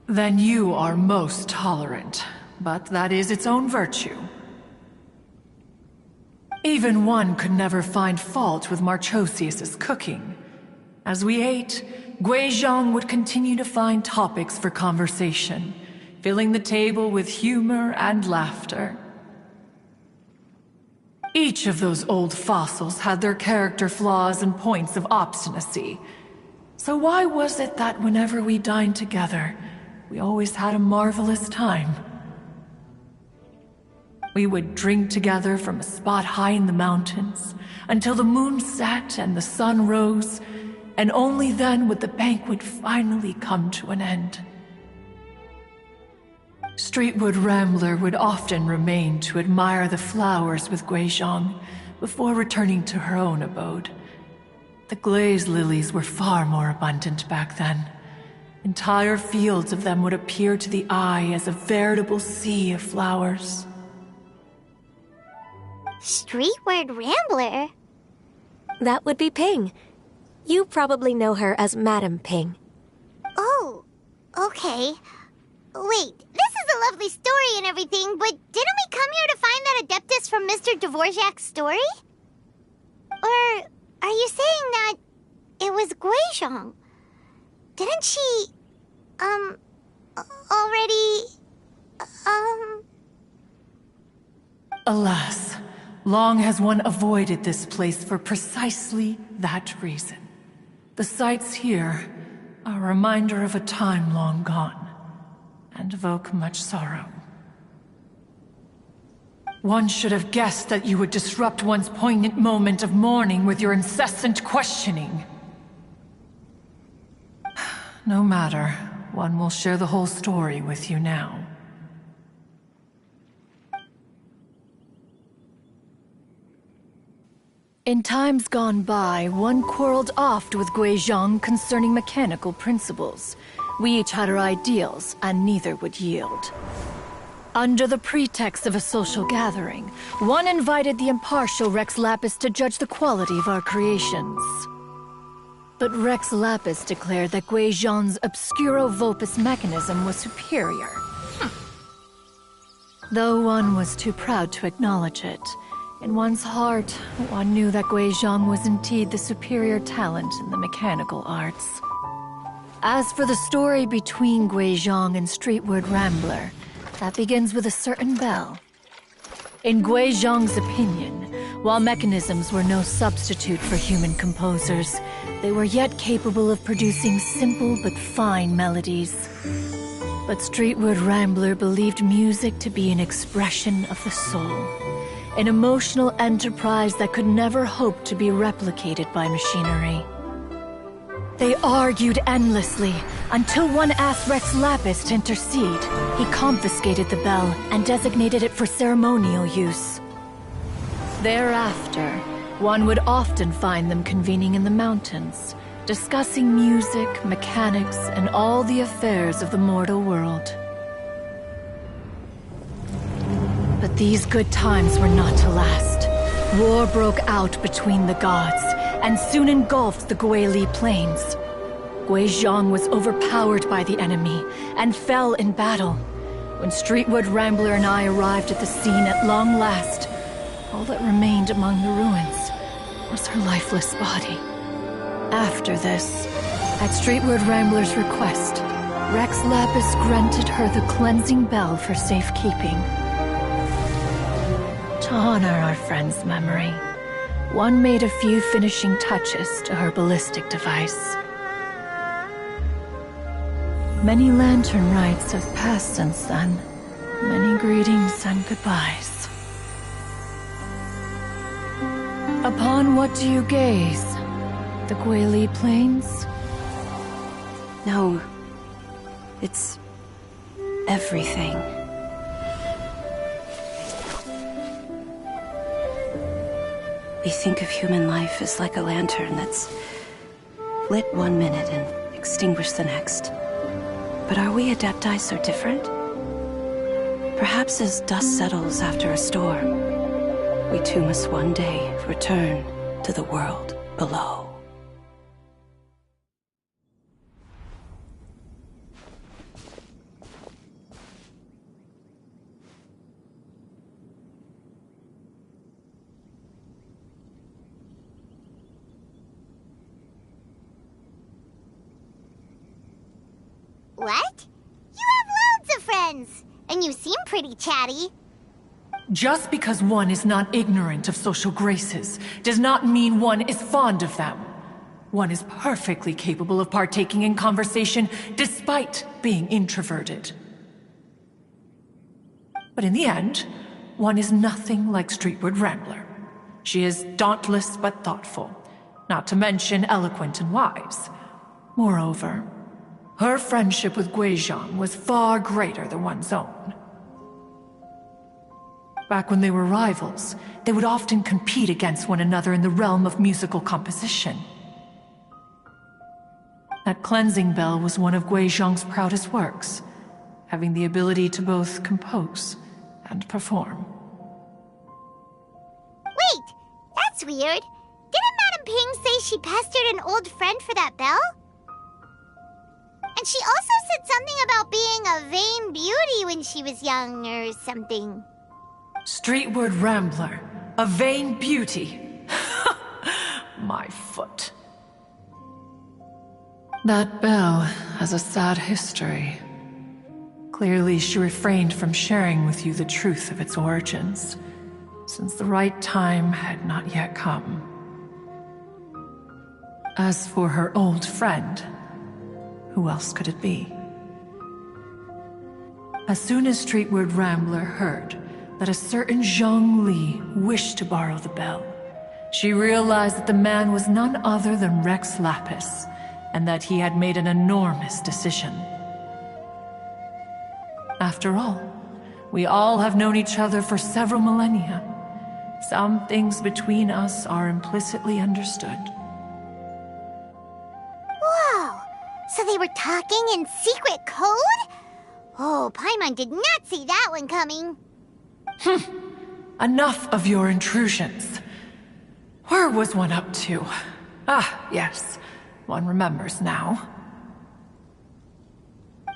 [SPEAKER 17] Then you are most tolerant, but that is its own virtue. Even one could never find fault with Marchosius's cooking. As we ate, Guizhong would continue to find topics for conversation, filling the table with humor and laughter. Each of those old fossils had their character flaws and points of obstinacy. So why was it that whenever we dined together, we always had a marvelous time? We would drink together from a spot high in the mountains until the moon set and the sun rose, and only then would the banquet finally come to an end. Streetwood Rambler would often remain to admire the flowers with Guizhong before returning to her own abode. The glaze lilies were far more abundant back then. Entire fields of them would appear to the eye as a veritable sea of flowers.
[SPEAKER 2] Streetward Rambler?
[SPEAKER 8] That would be Ping. You probably know her as Madam Ping.
[SPEAKER 2] Oh, okay. Wait, this is a lovely story and everything, but didn't we come here to find that Adeptus from Mr. Dvorak's story? Or are you saying that it was Guizhong? Didn't she, already,
[SPEAKER 17] Alas, long has one avoided this place for precisely that reason. The sights here are a reminder of a time long gone, and evoke much sorrow. One should have guessed that you would disrupt one's poignant moment of mourning with your incessant questioning. No matter, one will share the whole story with you now. In times gone by, one quarreled oft with Guizhong concerning mechanical principles. We each had our ideals, and neither would yield. Under the pretext of a social gathering, one invited the impartial Rex Lapis to judge the quality of our creations. But Rex Lapis declared that Guizhong's obscuro vulpus mechanism was superior. Though one was too proud to acknowledge it, in one's heart, one knew that Guizhong was indeed the superior talent in the mechanical arts. As for the story between Guizhong and Streetward Rambler, that begins with a certain bell. In Guizhong's opinion, while mechanisms were no substitute for human composers, they were yet capable of producing simple but fine melodies. But Streetward Rambler believed music to be an expression of the soul, an emotional enterprise that could never hope to be replicated by machinery. They argued endlessly, until one asked Rex Lapis to intercede. He confiscated the bell and designated it for ceremonial use. Thereafter, one would often find them convening in the mountains, discussing music, mechanics, and all the affairs of the mortal world. But these good times were not to last. War broke out between the gods, and soon engulfed the Guili Plains. Gui Zhang was overpowered by the enemy, and fell in battle. When Streetwood Rambler and I arrived at the scene at long last, all that remained among the ruins was her lifeless body. After this, at Streetwood Rambler's request, Rex Lapis granted her the cleansing bell for safekeeping. To honor our friend's memory, one made a few finishing touches to her ballistic device. Many lantern rites have passed since then. Many greetings and goodbyes. Upon what do you gaze? The Guili Plains?
[SPEAKER 7] No. It's everything. We think of human life as like a lantern that's lit one minute and extinguished the next. But are we Adepti so different? Perhaps as dust settles after a storm, we too must one day return to the world below.
[SPEAKER 2] What? You have loads of friends, and you seem pretty chatty.
[SPEAKER 17] Just because one is not ignorant of social graces does not mean one is fond of them. One is perfectly capable of partaking in conversation despite being introverted. But in the end, one is nothing like Streetwood Rambler. She is dauntless but thoughtful, not to mention eloquent and wise. Moreover, her friendship with Gui Zhang was far greater than one's own. Back when they were rivals, they would often compete against one another in the realm of musical composition. That cleansing bell was one of Gui Zhang's proudest works, having the ability to both compose and perform.
[SPEAKER 2] Wait, that's weird. Didn't Madame Ping say she pestered an old friend for that bell? And she also said something about being a vain beauty when she was young or something.
[SPEAKER 17] Streetwood Rambler, a vain beauty. My foot. That bell has a sad history. Clearly, she refrained from sharing with you the truth of its origins, since the right time had not yet come. As for her old friend, who else could it be? As soon as Streetwood Rambler heard that a certain Zhang Li wished to borrow the bell, she realized that the man was none other than Rex Lapis, and that he had made an enormous decision. After all, we all have known each other for several millennia. Some things between us are implicitly understood.
[SPEAKER 2] Whoa! So they were talking in secret code? Oh, Paimon did not see that one coming.
[SPEAKER 17] Enough of your intrusions. Where was one up to? Ah, yes. One remembers now.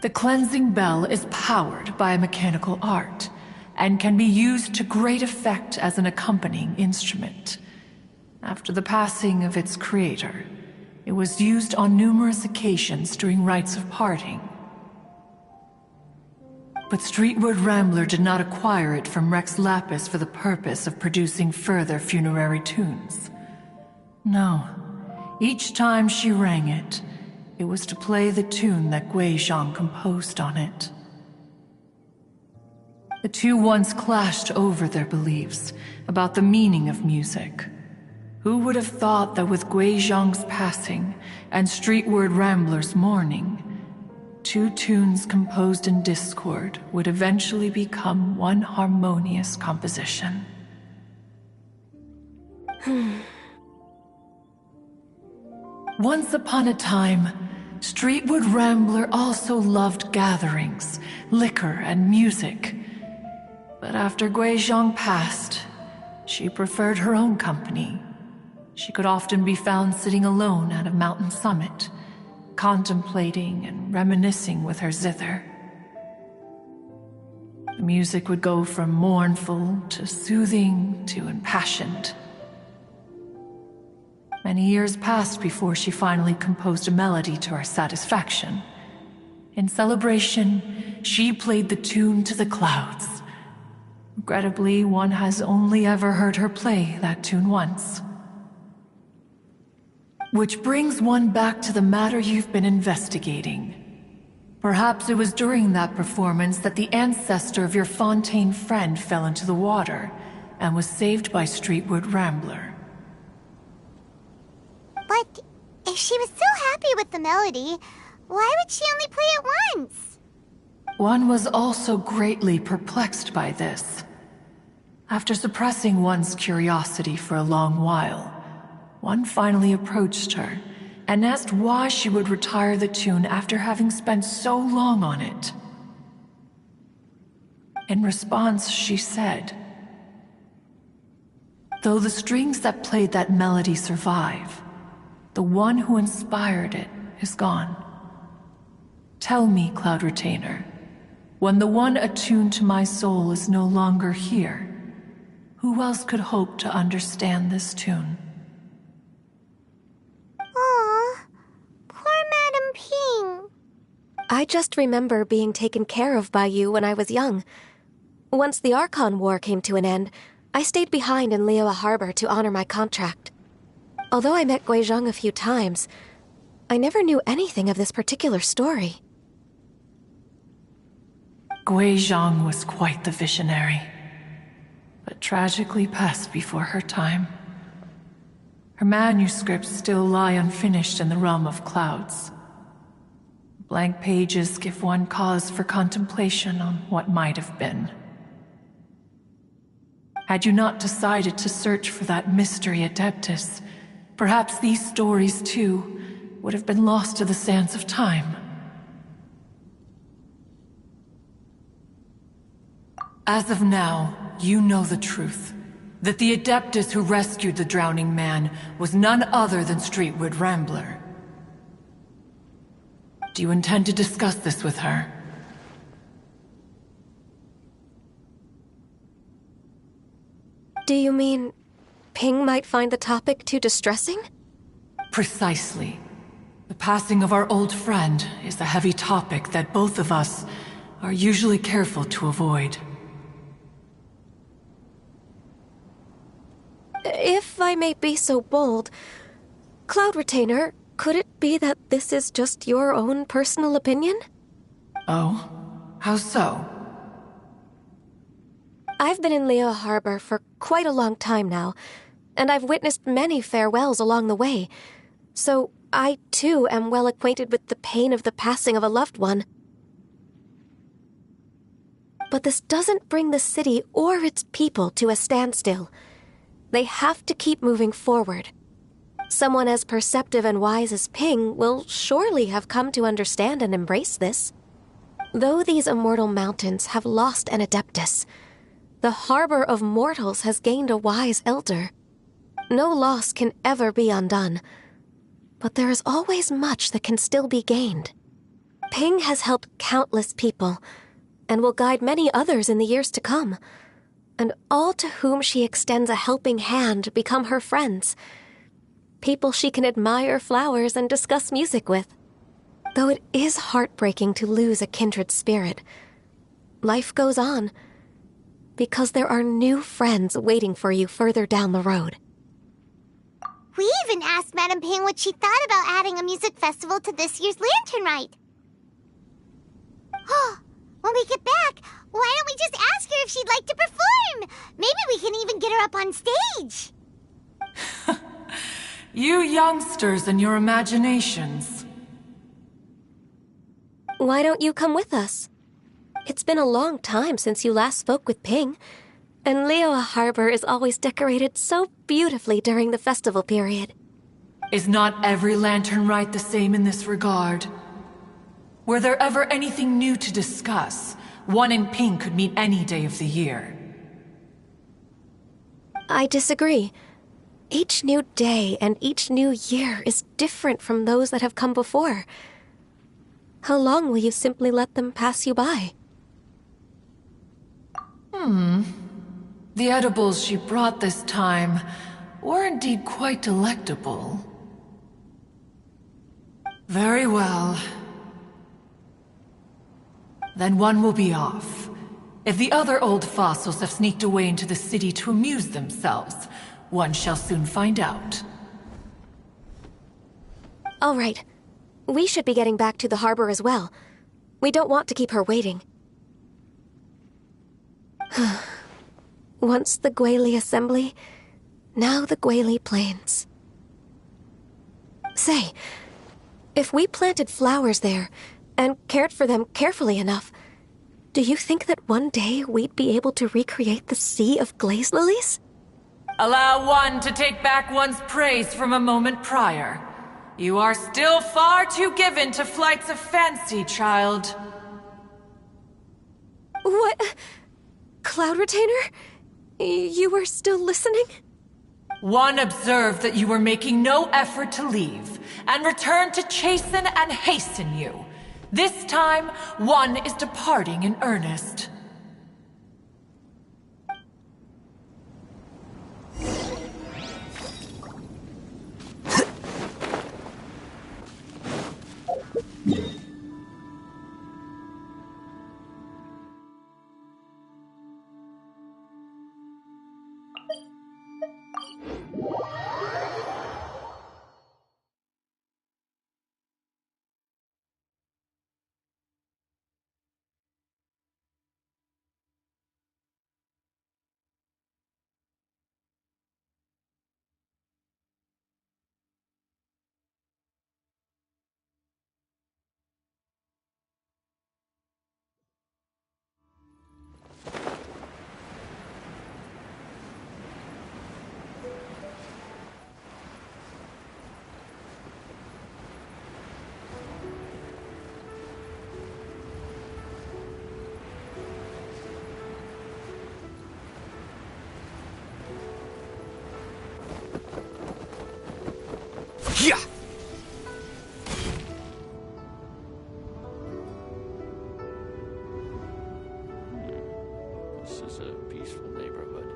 [SPEAKER 17] The cleansing bell is powered by a mechanical art, and can be used to great effect as an accompanying instrument. After the passing of its creator, it was used on numerous occasions during rites of parting. But Streetwood Rambler did not acquire it from Rex Lapis for the purpose of producing further funerary tunes. No. Each time she rang it, it was to play the tune that Gui Zhang composed on it. The two once clashed over their beliefs about the meaning of music. Who would have thought that with Gui Zhang's passing and Streetward Rambler's mourning, two tunes composed in discord would eventually become one harmonious composition? Once upon a time, Streetwood Rambler also loved gatherings, liquor, and music. But after Gui Zhang passed, she preferred her own company. She could often be found sitting alone at a mountain summit, contemplating and reminiscing with her zither. The music would go from mournful to soothing to impassioned. Many years passed before she finally composed a melody to her satisfaction. In celebration, she played the tune to the clouds. Regrettably, one has only ever heard her play that tune once. Which brings one back to the matter you've been investigating. Perhaps it was during that performance that the ancestor of your Fontaine friend fell into the water and was saved by Streetwood Rambler.
[SPEAKER 5] But if she was so happy with the melody, why would she only play it once?
[SPEAKER 17] One was also greatly perplexed by this. After suppressing one's curiosity for a long while, one finally approached her and asked why she would retire the tune after having spent so long on it. In response, she said, "Though the strings that played that melody survive, the one who inspired it is gone. Tell me, Cloud Retainer, when the one attuned to my soul is no longer here, who else could hope to understand this tune?"
[SPEAKER 5] Aw, poor Madam Ping.
[SPEAKER 8] I just remember being taken care of by you when I was young. Once the Archon War came to an end, I stayed behind in Liyue Harbor to honor my contract. Although I met Gui Zhang a few times, I never knew anything of this particular story.
[SPEAKER 17] Gui Zhang was quite the visionary, but tragically passed before her time. Her manuscripts still lie unfinished in the realm of clouds. Blank pages give one cause for contemplation on what might have been. Had you not decided to search for that mystery Adeptus, perhaps these stories, too, would have been lost to the sands of time. As of now, you know the truth. That the Adeptus who rescued the drowning man was none other than Streetwood Rambler. Do you intend to discuss this with her?
[SPEAKER 8] Do you mean Ping might find the topic too distressing?
[SPEAKER 17] Precisely. The passing of our old friend is a heavy topic that both of us are usually careful to avoid.
[SPEAKER 8] If I may be so bold, Cloud Retainer, could it be that this is just your own personal opinion?
[SPEAKER 17] Oh? How so?
[SPEAKER 8] I've been in Liyue Harbor for quite a long time now, and I've witnessed many farewells along the way, so I too am well acquainted with the pain of the passing of a loved one. But this doesn't bring the city or its people to a standstill. They have to keep moving forward. Someone as perceptive and wise as Ping will surely have come to understand and embrace this. Though these immortal mountains have lost an Adeptus, the harbor of mortals has gained a wise elder. No loss can ever be undone, but there is always much that can still be gained. Ping has helped countless people, and will guide many others in the years to come. And all to whom she extends a helping hand become her friends. People she can admire flowers and discuss music with. Though it is heartbreaking to lose a kindred spirit, life goes on, because there are new friends waiting for you further down the road.
[SPEAKER 5] We even asked Madam Ping what she thought about adding a music festival to this year's Lantern Rite. When we get back, why don't we just ask her if she'd like to perform? Maybe we can even get her up on stage.
[SPEAKER 17] You youngsters and your imaginations.
[SPEAKER 8] Why don't you come with us? It's been a long time since you last spoke with Ping, and Liyue Harbor is always decorated so beautifully during the festival period.
[SPEAKER 17] Is not every lantern rite the same in this regard? Were there ever anything new to discuss? One in Ping could meet any day of the year.
[SPEAKER 8] I disagree. Each new day and each new year is different from those that have come before. How long will you simply let them pass you by?
[SPEAKER 17] The edibles she brought this time were indeed quite delectable. Very well. Then one will be off. If the other old fossils have sneaked away into the city to amuse themselves, one shall soon find out.
[SPEAKER 8] All right. We should be getting back to the harbor as well. We don't want to keep her waiting. Once the Guili Assembly, now the Guili Plains. Say, if we planted flowers there and cared for them carefully enough, do you think that one day we'd be able to recreate the sea of glaze lilies?
[SPEAKER 17] Allow one to take back one's praise from a moment prior. You are still far too given to flights of fancy, child.
[SPEAKER 8] What? Cloud Retainer? You were still listening?
[SPEAKER 17] One observed that you were making no effort to leave, and returned to chasten and hasten you. This time, one is departing in earnest.
[SPEAKER 12] Yeah!
[SPEAKER 13] This is a peaceful neighborhood.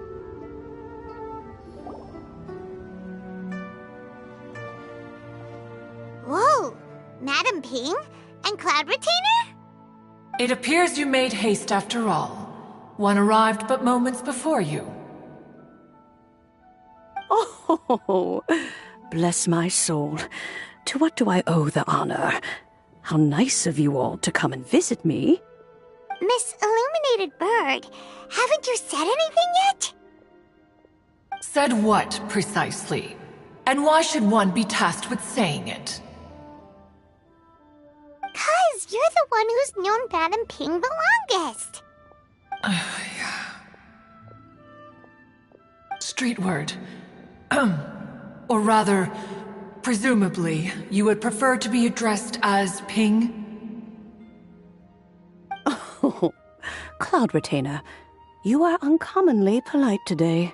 [SPEAKER 2] Whoa! Madam Ping? And Cloud Retainer?
[SPEAKER 17] It appears you made haste after all. One arrived but moments before you.
[SPEAKER 7] Oh, bless my soul. To what do I owe the honor? How nice of you all to come and visit me.
[SPEAKER 2] Miss Illuminated Bird, haven't you said anything yet?
[SPEAKER 17] Said what, precisely? And why should one be tasked with saying it?
[SPEAKER 2] 'Cause you're the one who's known Madam Ping the longest.
[SPEAKER 17] Street word. Or rather, presumably, you would prefer to be addressed as Ping?
[SPEAKER 7] Oh, Cloud Retainer, you are uncommonly polite today.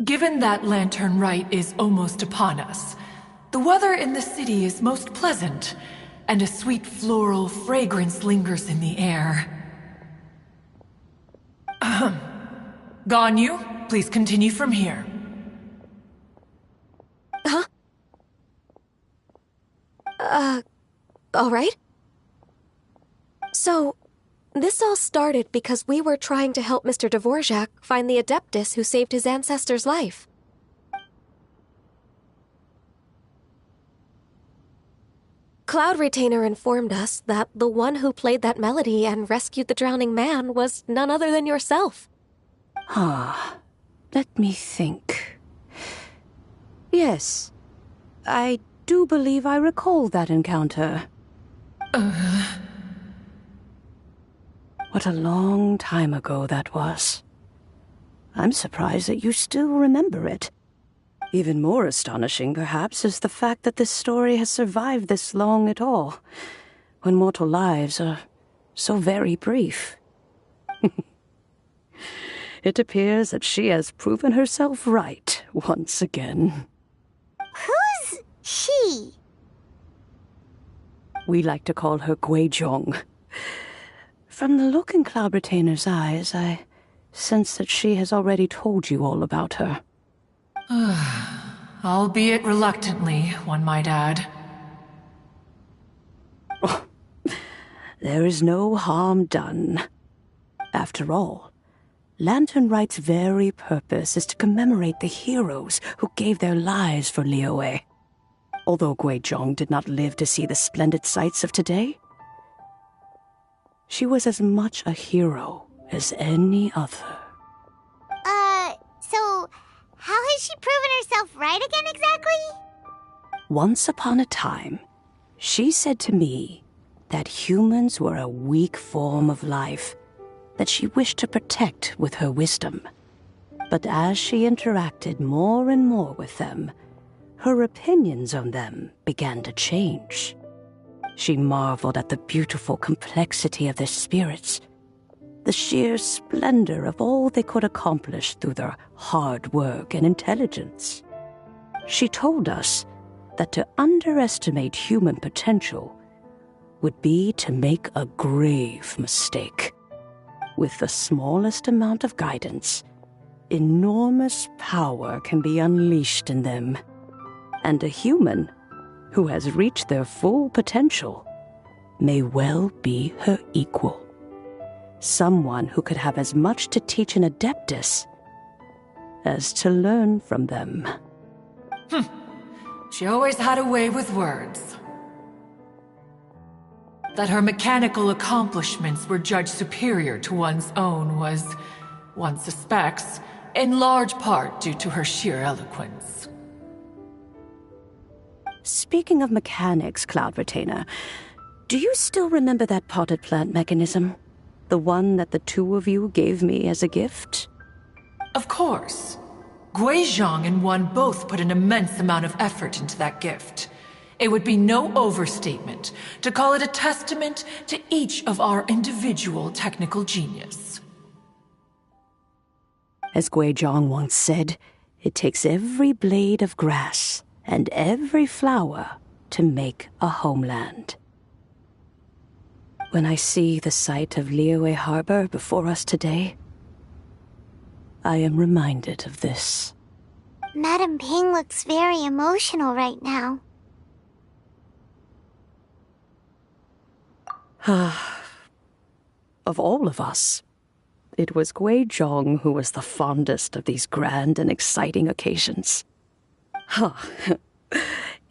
[SPEAKER 17] Given that Lantern Rite is almost upon us, the weather in the city is most pleasant, and a sweet floral fragrance lingers in the air. Ganyu, please continue from here.
[SPEAKER 8] Huh? All right. So, this all started because we were trying to help Mr. Dvorak find the Adeptus who saved his ancestor's life. Cloud Retainer informed us that the one who played that melody and rescued the drowning man was none other than yourself.
[SPEAKER 7] Let me think. Yes, I do believe I recall that encounter. What a long time ago that was. I'm surprised that you still remember it. Even more astonishing, perhaps, is the fact that this story has survived this long at all, when mortal lives are so very brief. It appears that she has proven herself right once again.
[SPEAKER 2] Who's she?
[SPEAKER 7] We like to call her Guizhong. From the look in Cloud Retainer's eyes, I sense that she has already told you all about her.
[SPEAKER 17] Albeit reluctantly, one might add.
[SPEAKER 7] There is no harm done. After all, Lantern Rite's very purpose is to commemorate the heroes who gave their lives for Liyue. Although Guizhong did not live to see the splendid sights of today, she was as much a hero as any other.
[SPEAKER 2] So how has she proven herself right again exactly?
[SPEAKER 7] Once upon a time, she said to me that humans were a weak form of life that she wished to protect with her wisdom. But as she interacted more and more with them, her opinions on them began to change. She marveled at the beautiful complexity of their spirits, the sheer splendor of all they could accomplish through their hard work and intelligence. She told us that to underestimate human potential would be to make a grave mistake. With the smallest amount of guidance, enormous power can be unleashed in them. And a human who has reached their full potential may well be her equal. Someone who could have as much to teach an adeptus as to learn from them.
[SPEAKER 17] She always had a way with words. That her mechanical accomplishments were judged superior to one's own was, one suspects, in large part due to her sheer eloquence.
[SPEAKER 7] Speaking of mechanics, Cloud Retainer, do you still remember that potted plant mechanism? The one that the two of you gave me as a gift?
[SPEAKER 17] Of course. Guizhong and one both put an immense amount of effort into that gift. It would be no overstatement to call it a testament to each of our individual technical genius.
[SPEAKER 7] As Guizhong once said, it takes every blade of grass and every flower to make a homeland. When I see the sight of Liyue Harbor before us today, I am reminded of this.
[SPEAKER 2] Madame Ping looks very emotional right now.
[SPEAKER 7] Of all of us, it was Guizhong who was the fondest of these grand and exciting occasions.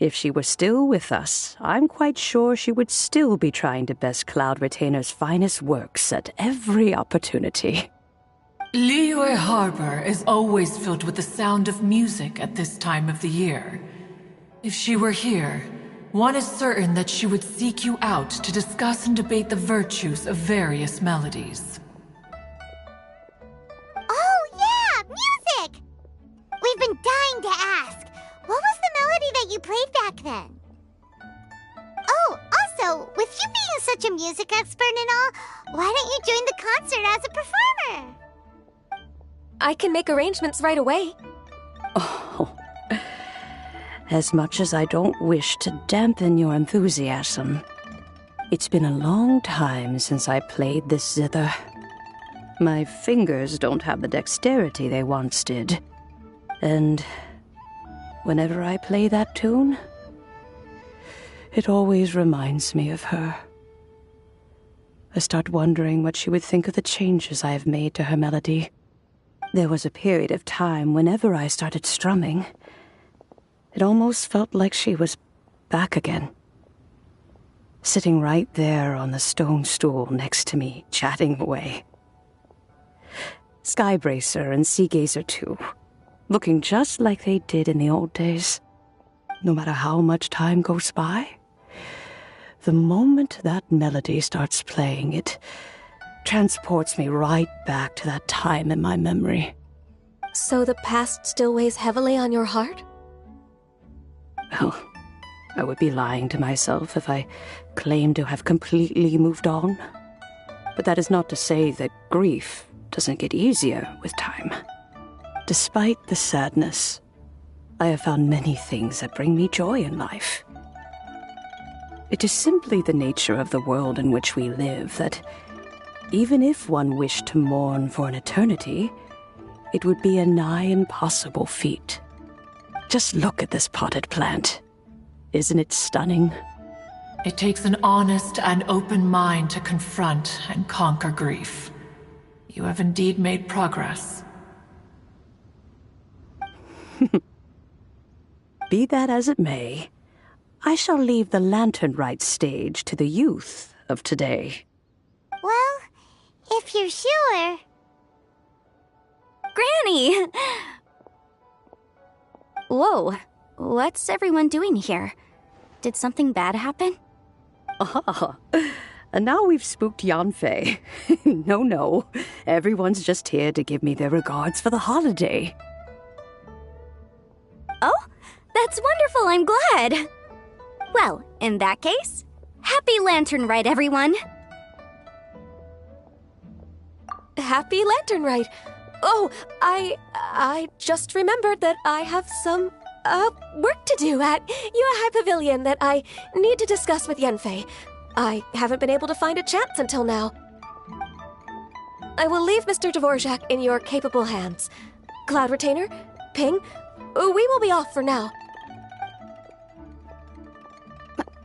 [SPEAKER 7] If she were still with us, I'm quite sure she would still be trying to best Cloud Retainer's finest works at every opportunity.
[SPEAKER 17] Liyue Harbor is always filled with the sound of music at this time of the year. If she were here, one is certain that she would seek you out to discuss and debate the virtues of various melodies.
[SPEAKER 2] Oh yeah, music! We've been dying to ask. What was the melody that you played back then? Oh, also, with you being such a music expert and all, why don't you join the concert as a performer?
[SPEAKER 8] I can make arrangements right away.
[SPEAKER 7] Oh, as much as I don't wish to dampen your enthusiasm, it's been a long time since I played this zither. My fingers don't have the dexterity they once did. And whenever I play that tune, it always reminds me of her. I start wondering what she would think of the changes I have made to her melody. There was a period of time whenever I started strumming, it almost felt like she was back again. sitting right there on the stone stool next to me, chatting away. Skybracer and Seagazer too, looking just like they did in the old days. No matter how much time goes by, the moment that melody starts playing, it transports me right back to that time in my memory.
[SPEAKER 8] So the past still weighs heavily on your heart?
[SPEAKER 7] Well, I would be lying to myself if I claimed to have completely moved on. But that is not to say that grief doesn't get easier with time. Despite the sadness, I have found many things that bring me joy in life. It is simply the nature of the world in which we live that, even if one wished to mourn for an eternity, it would be a nigh impossible feat. Just look at this potted plant. Isn't it stunning?
[SPEAKER 17] It takes an honest and open mind to confront and conquer grief. You have indeed made progress.
[SPEAKER 7] Be that as it may, I shall leave the Lantern Rite stage to the youth of today.
[SPEAKER 5] Well, if you're sure.
[SPEAKER 18] Granny! Whoa, what's everyone doing here? Did something bad happen?
[SPEAKER 7] Ah, and now we've spooked Yanfei. No, everyone's just here to give me their regards for the holiday.
[SPEAKER 18] Oh, that's wonderful, I'm glad. Well, in that case, happy Lantern Rite, everyone.
[SPEAKER 8] Happy Lantern Rite. Oh, I just remembered that I have some, work to do at Yuehai Pavilion that I need to discuss with Yanfei. I haven't been able to find a chance until now. I will leave Mr. Dvorak in your capable hands. Cloud Retainer, Ping, we will be off for now.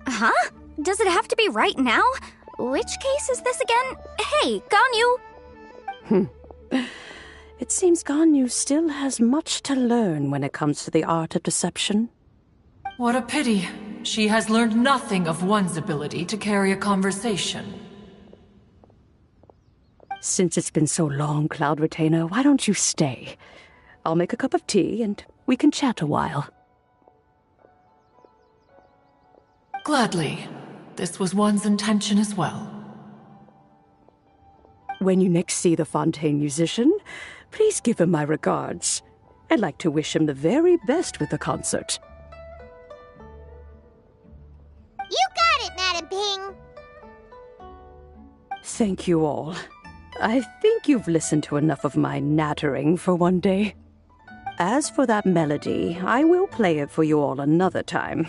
[SPEAKER 18] Huh? Does it have to be right now? Which case is this again? Hey, Ganyu!
[SPEAKER 7] It seems Ganyu still has much to learn when it comes to the art of deception.
[SPEAKER 17] What a pity. She has learned nothing of one's ability to carry a conversation.
[SPEAKER 7] Since it's been so long, Cloud Retainer, why don't you stay? I'll make a cup of tea and we can chat a while.
[SPEAKER 17] Gladly. This was one's intention as well.
[SPEAKER 7] When you next see the Fontaine musician, please give him my regards. I'd like to wish him the very best with the concert.
[SPEAKER 5] You got it, Madam Ping.
[SPEAKER 7] Thank you all. I think you've listened to enough of my nattering for one day. As for that melody, I will play it for you all another time.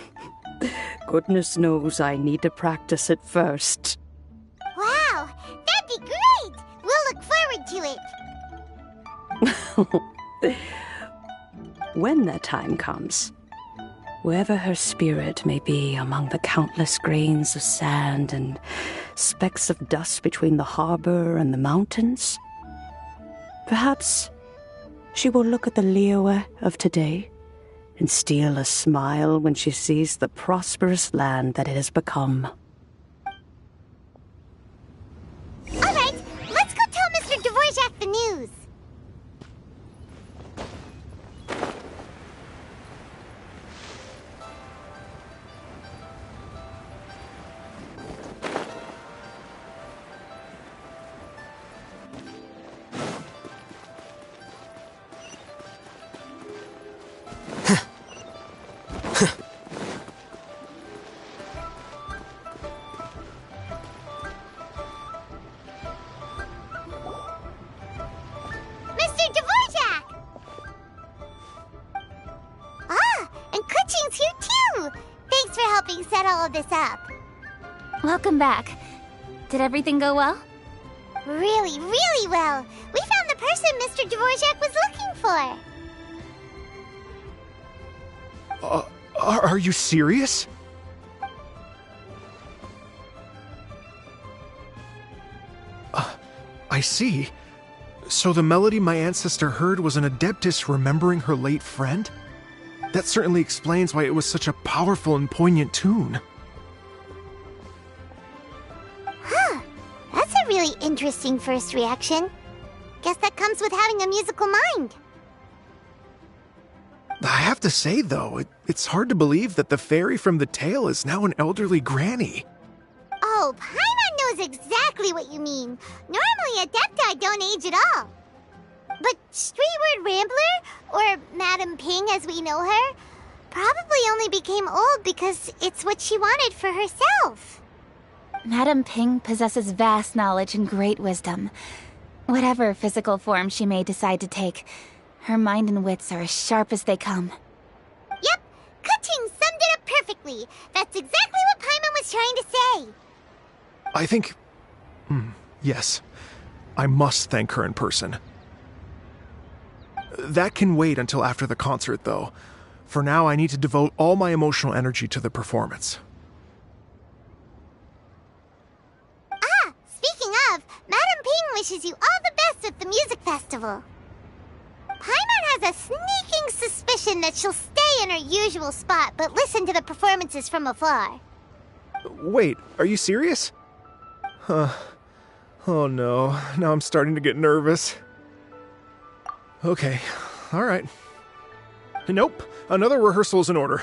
[SPEAKER 7] Goodness knows I need to practice it first.
[SPEAKER 5] Wow, that'd be great! We'll look forward to it.
[SPEAKER 7] When that time comes, wherever her spirit may be among the countless grains of sand and specks of dust between the harbor and the mountains, perhaps she will look at the Liyue of today and steal a smile when she sees the prosperous land that it has become.
[SPEAKER 5] All right, let's go tell Mr. Dvorak the news. This up.
[SPEAKER 10] Welcome back. Did everything go well?
[SPEAKER 5] Really, really well. We found the person Mr. Dvorak was looking for.
[SPEAKER 1] Are you serious? I see. So the melody my ancestor heard was an adeptus remembering her late friend? That certainly explains why it was such a powerful and poignant tune.
[SPEAKER 2] really interesting first reaction. Guess that comes with having a musical mind.
[SPEAKER 1] I have to say, though, it's hard to believe that the fairy from the tale is now an elderly granny.
[SPEAKER 2] Oh, Paimon knows exactly what you mean. Normally, Adepti don't age at all. But Streetward Rambler, or Madam Ping as we know her, probably only became old because it's what she wanted for herself.
[SPEAKER 10] Madam Ping possesses vast knowledge and great wisdom. Whatever physical form she may decide to take, her mind and wits are as sharp as they come.
[SPEAKER 2] Yep, Kuching summed it up perfectly. That's exactly what Paimon was trying to say.
[SPEAKER 1] I think... yes. I must thank her in person. That can wait until after the concert, though. For now, I need to devote all my emotional energy to the performance.
[SPEAKER 2] Ah, speaking of, Madam Ping wishes you all the best at the music festival. Paimon has a sneaking suspicion that she'll stay in her usual spot, but listen to the performances from afar.
[SPEAKER 1] Wait, are you serious? Huh. Oh no, now I'm starting to get nervous. Okay, alright. Nope, another rehearsal is in order.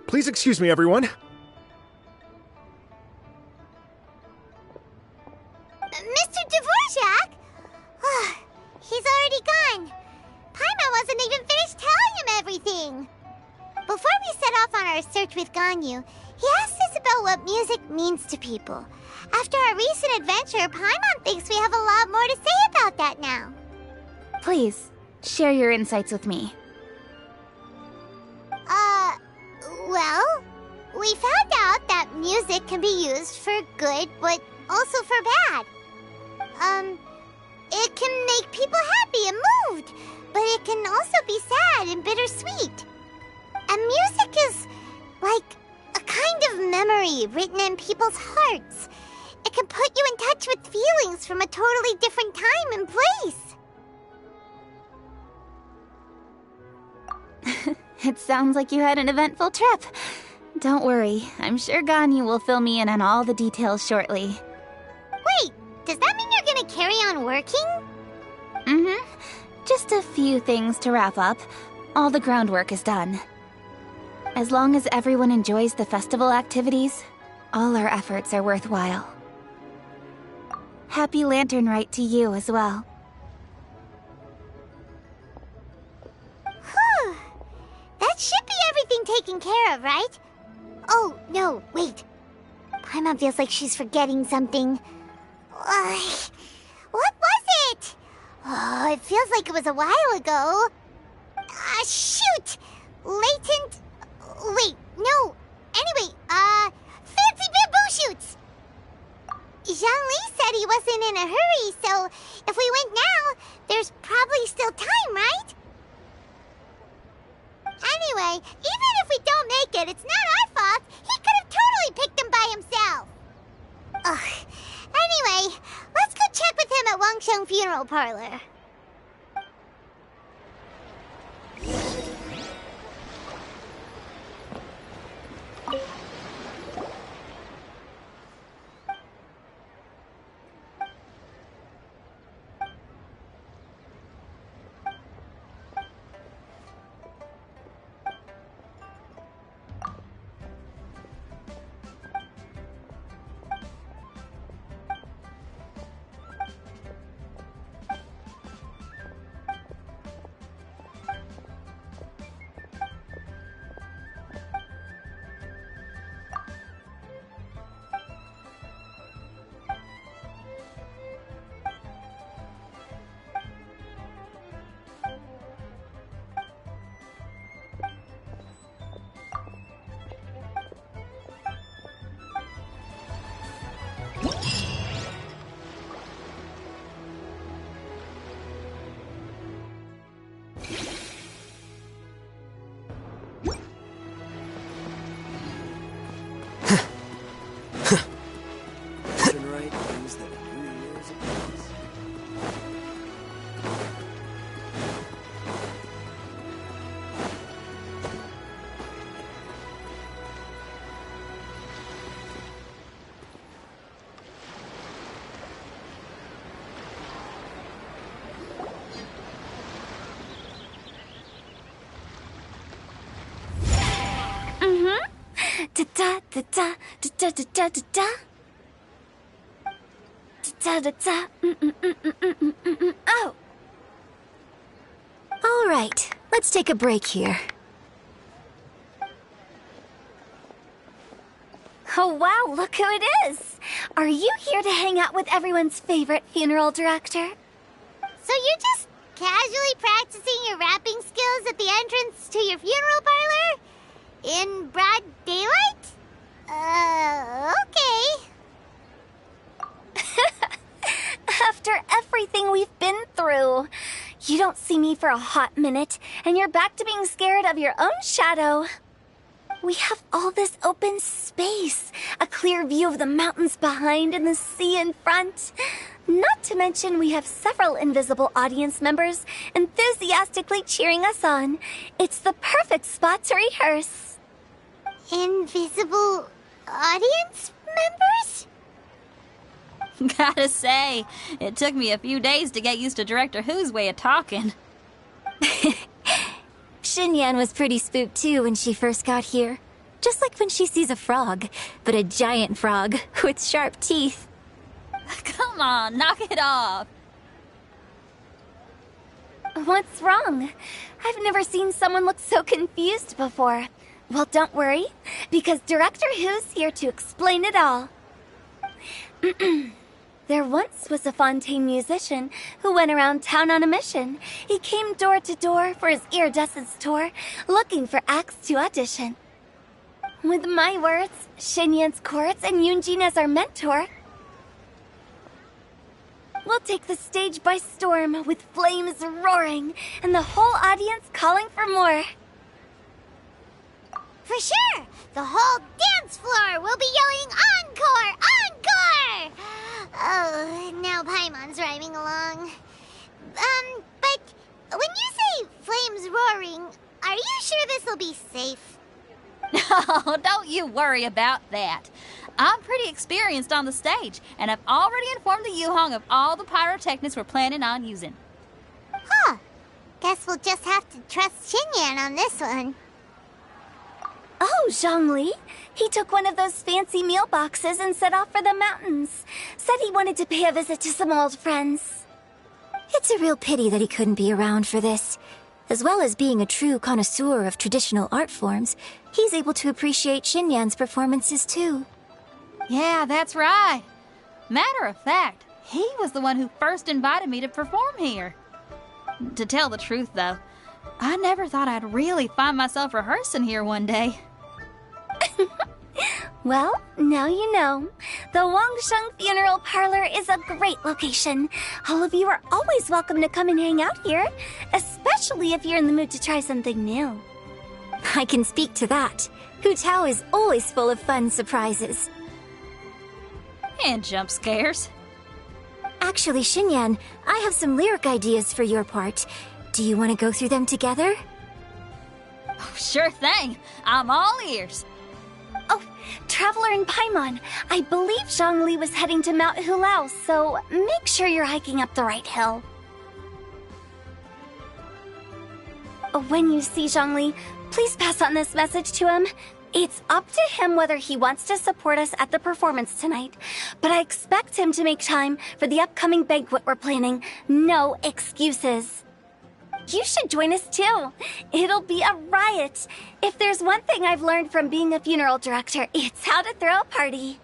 [SPEAKER 1] Please excuse me, everyone.
[SPEAKER 2] Mr. Dvorak? He's already gone. Paimon wasn't even finished telling him everything. Before we set off on our search with Ganyu, he asked us about what music means to people. After our recent adventure, Paimon thinks we have a lot more to say about that now.
[SPEAKER 10] Please, share your insights with me.
[SPEAKER 2] Well, we found out that music can be used for good, but also for bad. It can make people happy and moved, but it can also be sad and bittersweet. And music is like a kind of memory written in people's hearts. It can put you in touch with feelings from a totally different time and place.
[SPEAKER 10] It sounds like you had an eventful trip. Don't worry, I'm sure Ganyu will fill me in on all the details shortly.
[SPEAKER 2] Wait, does that mean you're gonna carry on working?
[SPEAKER 10] Just a few things to wrap up. All the groundwork is done. As long as everyone enjoys the festival activities, all our efforts are worthwhile. Happy Lantern Rite to you as well.
[SPEAKER 2] Whew. That should be everything taken care of, right? Oh, no, wait. Paimon feels like she's forgetting something. What was it? Oh, it feels like it was a while ago. Shoot! Latent... Wait, no. Anyway, fancy bamboo shoots! Zhang-Li said he wasn't in a hurry, so if we went now, there's probably still time, right? Anyway, even if we don't make it, it's not our fault. He could have totally picked them by himself. Ugh. Anyway, let's go check with him at Wangsheng Funeral Parlor.
[SPEAKER 18] da da da da da da da da. Da da da. Oh. All right, let's take a break here. Oh wow, look who it is! Are you here to hang out with everyone's favorite funeral director?
[SPEAKER 2] So you're just casually practicing your rapping skills at the entrance to your funeral parlor? In broad daylight? Okay.
[SPEAKER 18] After everything we've been through, you don't see me for a hot minute, and you're back to being scared of your own shadow. We have all this open space, a clear view of the mountains behind and the sea in front. Not to mention we have several invisible audience members enthusiastically cheering us on. It's the perfect spot to rehearse.
[SPEAKER 2] Invisible audience members?
[SPEAKER 6] Gotta say, it took me a few days to get used to Director Who's way of talking.
[SPEAKER 18] Xinyan was pretty spooked too when she first got here. Just like when she sees a frog, but a giant frog with sharp teeth.
[SPEAKER 6] Come on, knock it off.
[SPEAKER 18] What's wrong? I've never seen someone look so confused before. Well, don't worry, because Director Who's here to explain it all. There once was a Fontaine musician who went around town on a mission. He came door to door for his iridescence tour, looking for acts to audition. With my words, Xinyan's chords, and Yunjin as our mentor, we'll take the stage by storm with flames roaring and the whole audience calling for more.
[SPEAKER 2] For sure! The whole dance floor will be yelling encore! Encore! Oh, now Paimon's rhyming along. But when you say flames roaring, are you sure this'll be safe?
[SPEAKER 6] No, don't you worry about that. I'm pretty experienced on the stage, and I've already informed the Yuhong of all the pyrotechnics we're planning on using.
[SPEAKER 2] Huh. Guess we'll just have to trust Xinyan on this one.
[SPEAKER 18] Oh, Zhongli. He took one of those fancy meal boxes and set off for the mountains. Said he wanted to pay a visit to some old friends. It's a real pity that he couldn't be around for this. As well as being a true connoisseur of traditional art forms, he's able to appreciate Xinyan's performances too.
[SPEAKER 6] Yeah, that's right. Matter of fact, he was the one who first invited me to perform here. To tell the truth, though, I never thought I'd really find myself rehearsing here one day.
[SPEAKER 18] Well, now you know. The Wangsheng Funeral Parlor is a great location. All of you are always welcome to come and hang out here, especially if you're in the mood to try something new. I can speak to that. Hu Tao is always full of fun surprises.
[SPEAKER 6] And jump scares.
[SPEAKER 18] Actually, Xinyan, I have some lyric ideas for your part. Do you want to go through them together?
[SPEAKER 6] Oh, sure thing. I'm all ears.
[SPEAKER 18] Oh, Traveler and Paimon, I believe Zhongli was heading to Mount Hulao, so make sure you're hiking up the right hill. When you see Zhongli, please pass on this message to him. It's up to him whether he wants to support us at the performance tonight, but I expect him to make time for the upcoming banquet we're planning. No excuses. You should join us too. It'll be a riot. If there's one thing I've learned from being a funeral director, it's how to throw a party.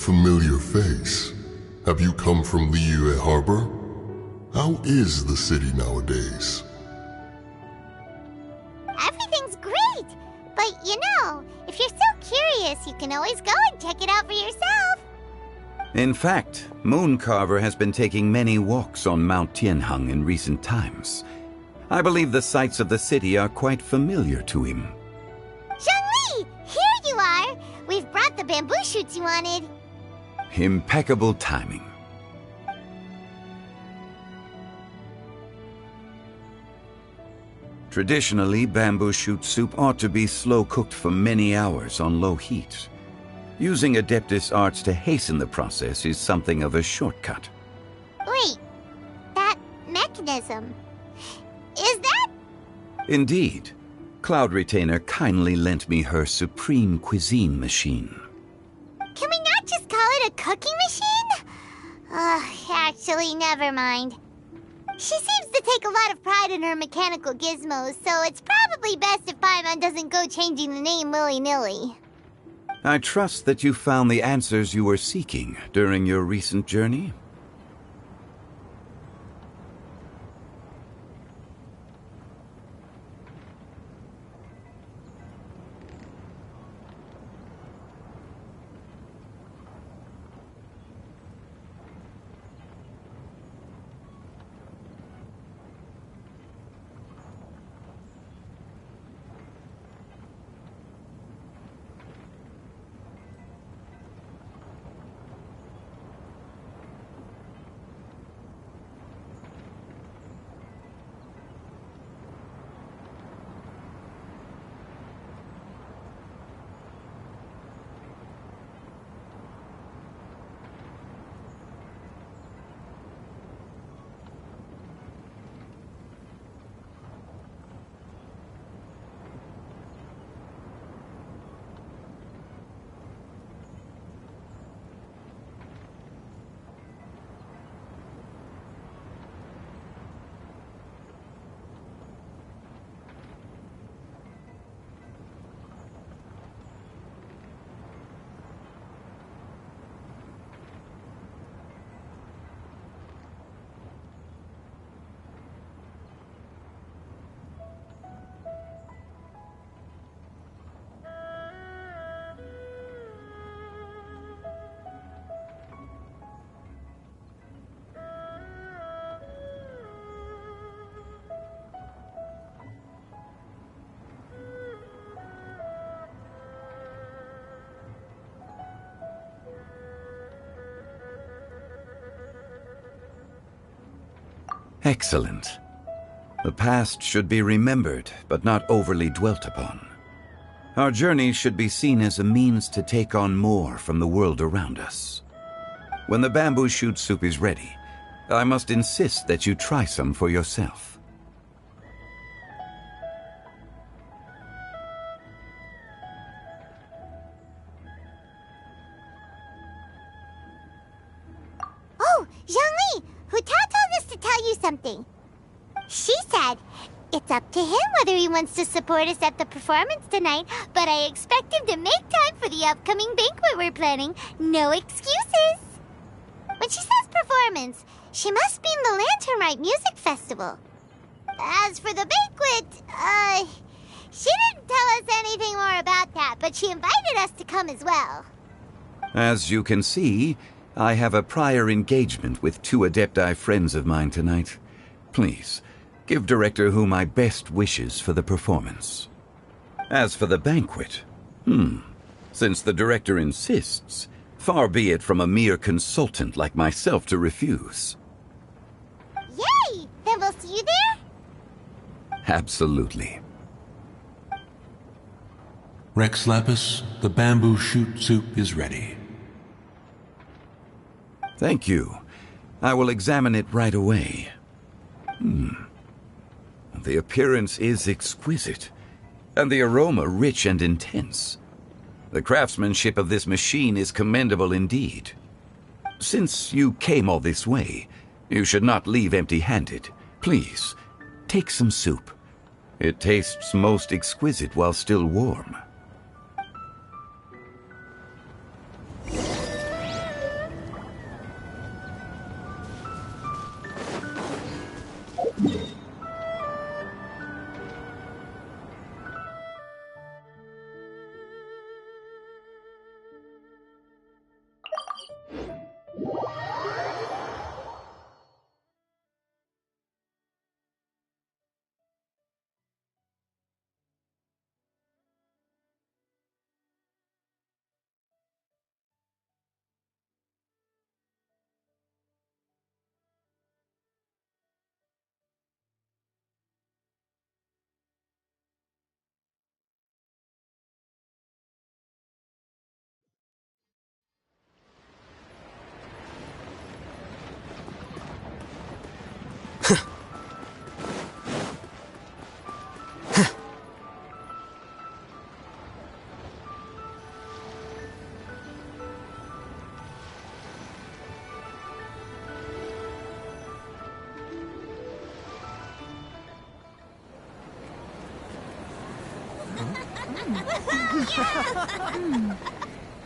[SPEAKER 19] familiar face. Have you come from Liyue Harbor? How is the city nowadays?
[SPEAKER 2] Everything's great! But if you're so curious, you can always go and check it out for yourself.
[SPEAKER 3] In fact, Mooncarver has been taking many walks on Mount Tianheng in recent times. I believe the sights of the city are quite familiar to him.
[SPEAKER 2] Zhongli! Here you are! We've brought the bamboo shoots you wanted.
[SPEAKER 3] Impeccable timing. Traditionally, bamboo shoot soup ought to be slow-cooked for many hours on low heat. Using Adeptus arts to hasten the process is something of a shortcut.
[SPEAKER 2] Wait, that mechanism... is that...
[SPEAKER 3] Indeed. Cloud Retainer kindly lent me her supreme cuisine machine.
[SPEAKER 2] Can we not just call it a cooking machine? Actually, never mind. She seems to take a lot of pride in her mechanical gizmos, so it's probably best if Paimon doesn't go changing the name willy-nilly.
[SPEAKER 3] I trust that you found the answers you were seeking during your recent journey. Excellent. The past should be remembered, but not overly dwelt upon. Our journey should be seen as a means to take on more from the world around us. When the bamboo shoot soup is ready, I must insist that you try some for yourself.
[SPEAKER 2] Oh, Zhongli! Huta told us to tell you something. She said, it's up to him whether he wants to support us at the performance tonight, but I expect him to make time for the upcoming banquet we're planning. No excuses. When she says performance, she must mean the Lantern Rite Music Festival. As for the banquet, she didn't tell us anything more about that, but she invited us to come as well.
[SPEAKER 3] As you can see, I have a prior engagement with 2 Adepti friends of mine tonight. Please, give Director Hu my best wishes for the performance. As for the banquet, since the Director insists, far be it from a mere consultant like myself to refuse.
[SPEAKER 2] Yay! Then we'll see you there?
[SPEAKER 3] Absolutely.
[SPEAKER 20] Rex Lapis, the bamboo shoot soup is ready.
[SPEAKER 3] Thank you. I will examine it right away. The appearance is exquisite, and the aroma rich and intense. The craftsmanship of this machine is commendable indeed. Since you came all this way, you should not leave empty-handed. Please, take some soup. It tastes most exquisite while still warm.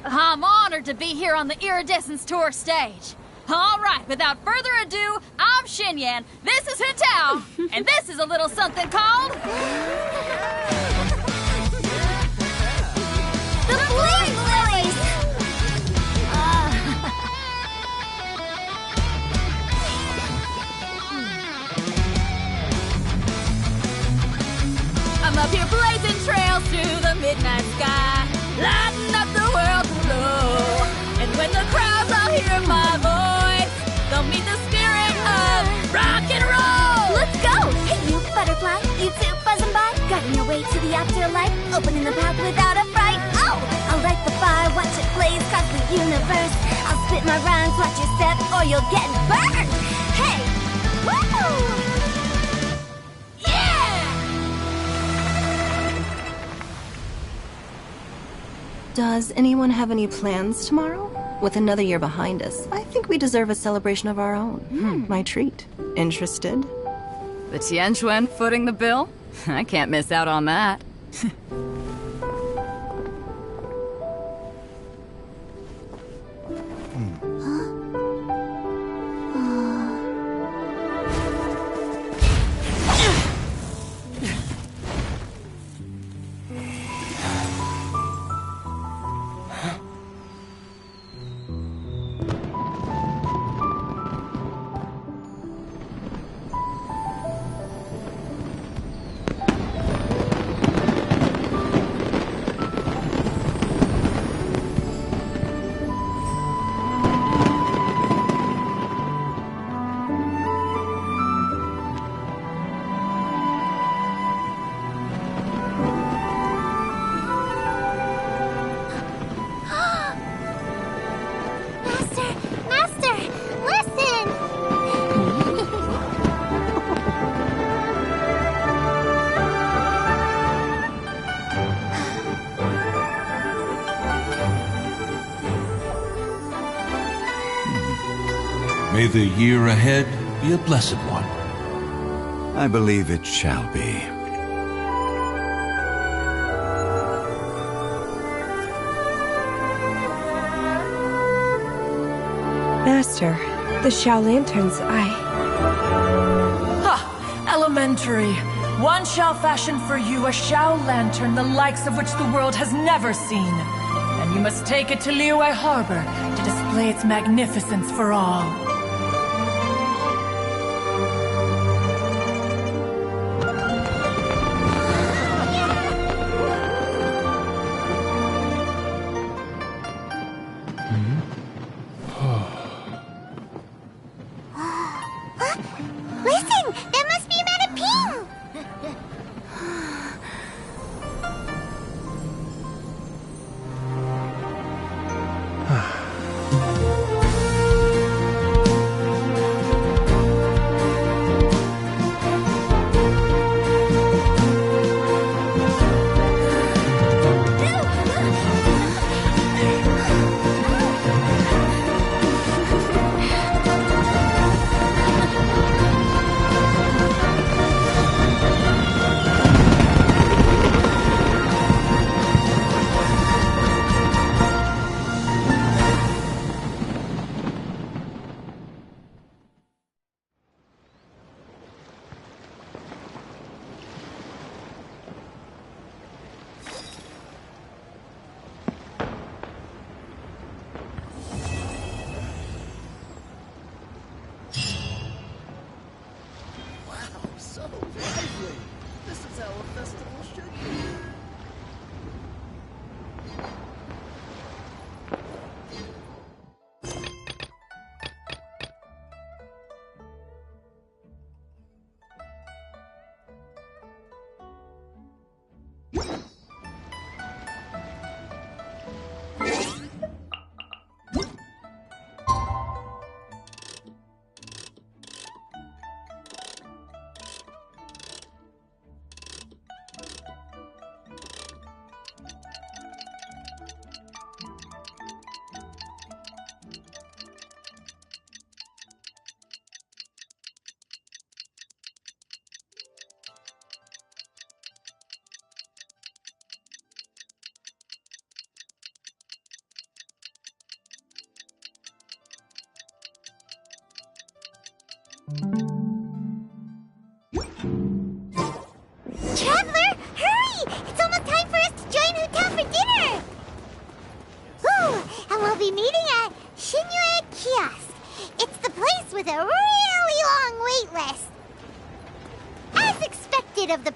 [SPEAKER 6] I'm honored to be here on the Iridescence Tour stage. All right, without further ado, I'm Xinyan, this is Hintao, and this is a little something called...
[SPEAKER 18] The Flame Lilies!
[SPEAKER 6] I'm up here blazing trails through the midnight sky, lighting up the world below. And when the crowds all hear my voice, they'll meet the spirit of rock and roll.
[SPEAKER 18] Let's go! Hey, you butterfly, you too buzzing by, guiding your way to the afterlife, opening the path without a fright. Oh, I'll light the fire, watch it blaze across the universe. I'll spit my rhymes, watch your step, or you'll get burned. Hey, woo!
[SPEAKER 14] Does anyone have any plans tomorrow? With another year behind us, I think we deserve a celebration of our own. My treat. Interested?
[SPEAKER 21] The Tianquan footing the bill? I can't miss out on that.
[SPEAKER 20] May the year ahead be a blessed one.
[SPEAKER 3] I believe it shall be.
[SPEAKER 22] Master, the Xiao Lanterns,
[SPEAKER 17] Ha! Elementary. One shall fashion for you a Xiao Lantern the likes of which the world has never seen. And you must take it to Liyue Harbor to display its magnificence for all.
[SPEAKER 2] Listen! That must be Mataping!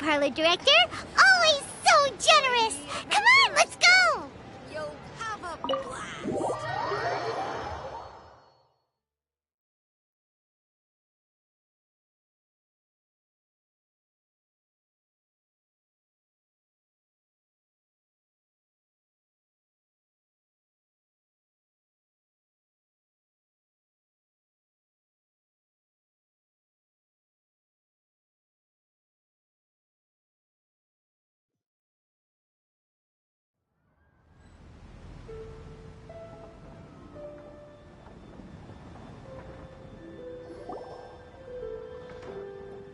[SPEAKER 2] parlor director. Always so generous. Come on, let's go.
[SPEAKER 5] You'll have a blast.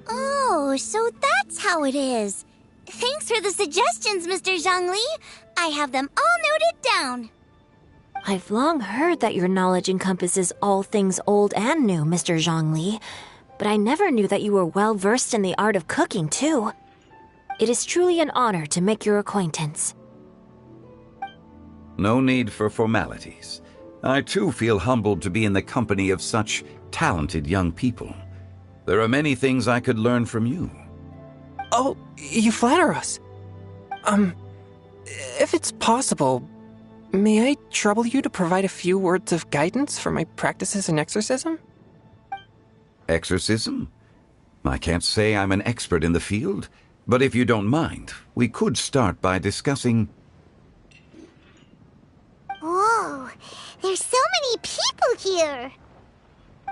[SPEAKER 18] Oh, so that's how it is. Thanks for the suggestions, Mr. Zhongli. I have them all noted down.
[SPEAKER 8] I've long heard that your knowledge encompasses all things old and new, Mr. Zhongli, but I never knew that you were well versed in the art of cooking, too. It is truly an honor to make your acquaintance.
[SPEAKER 3] No need for formalities. I too feel humbled to be in the company of such talented young people. There are many things I could learn from you.
[SPEAKER 4] Oh, you flatter us. If it's possible, may I trouble you to provide a few words of guidance for my practices in exorcism?
[SPEAKER 3] Exorcism? I can't say I'm an expert in the field, but if you don't mind, we could start by discussing...
[SPEAKER 2] Whoa, there's so many people here.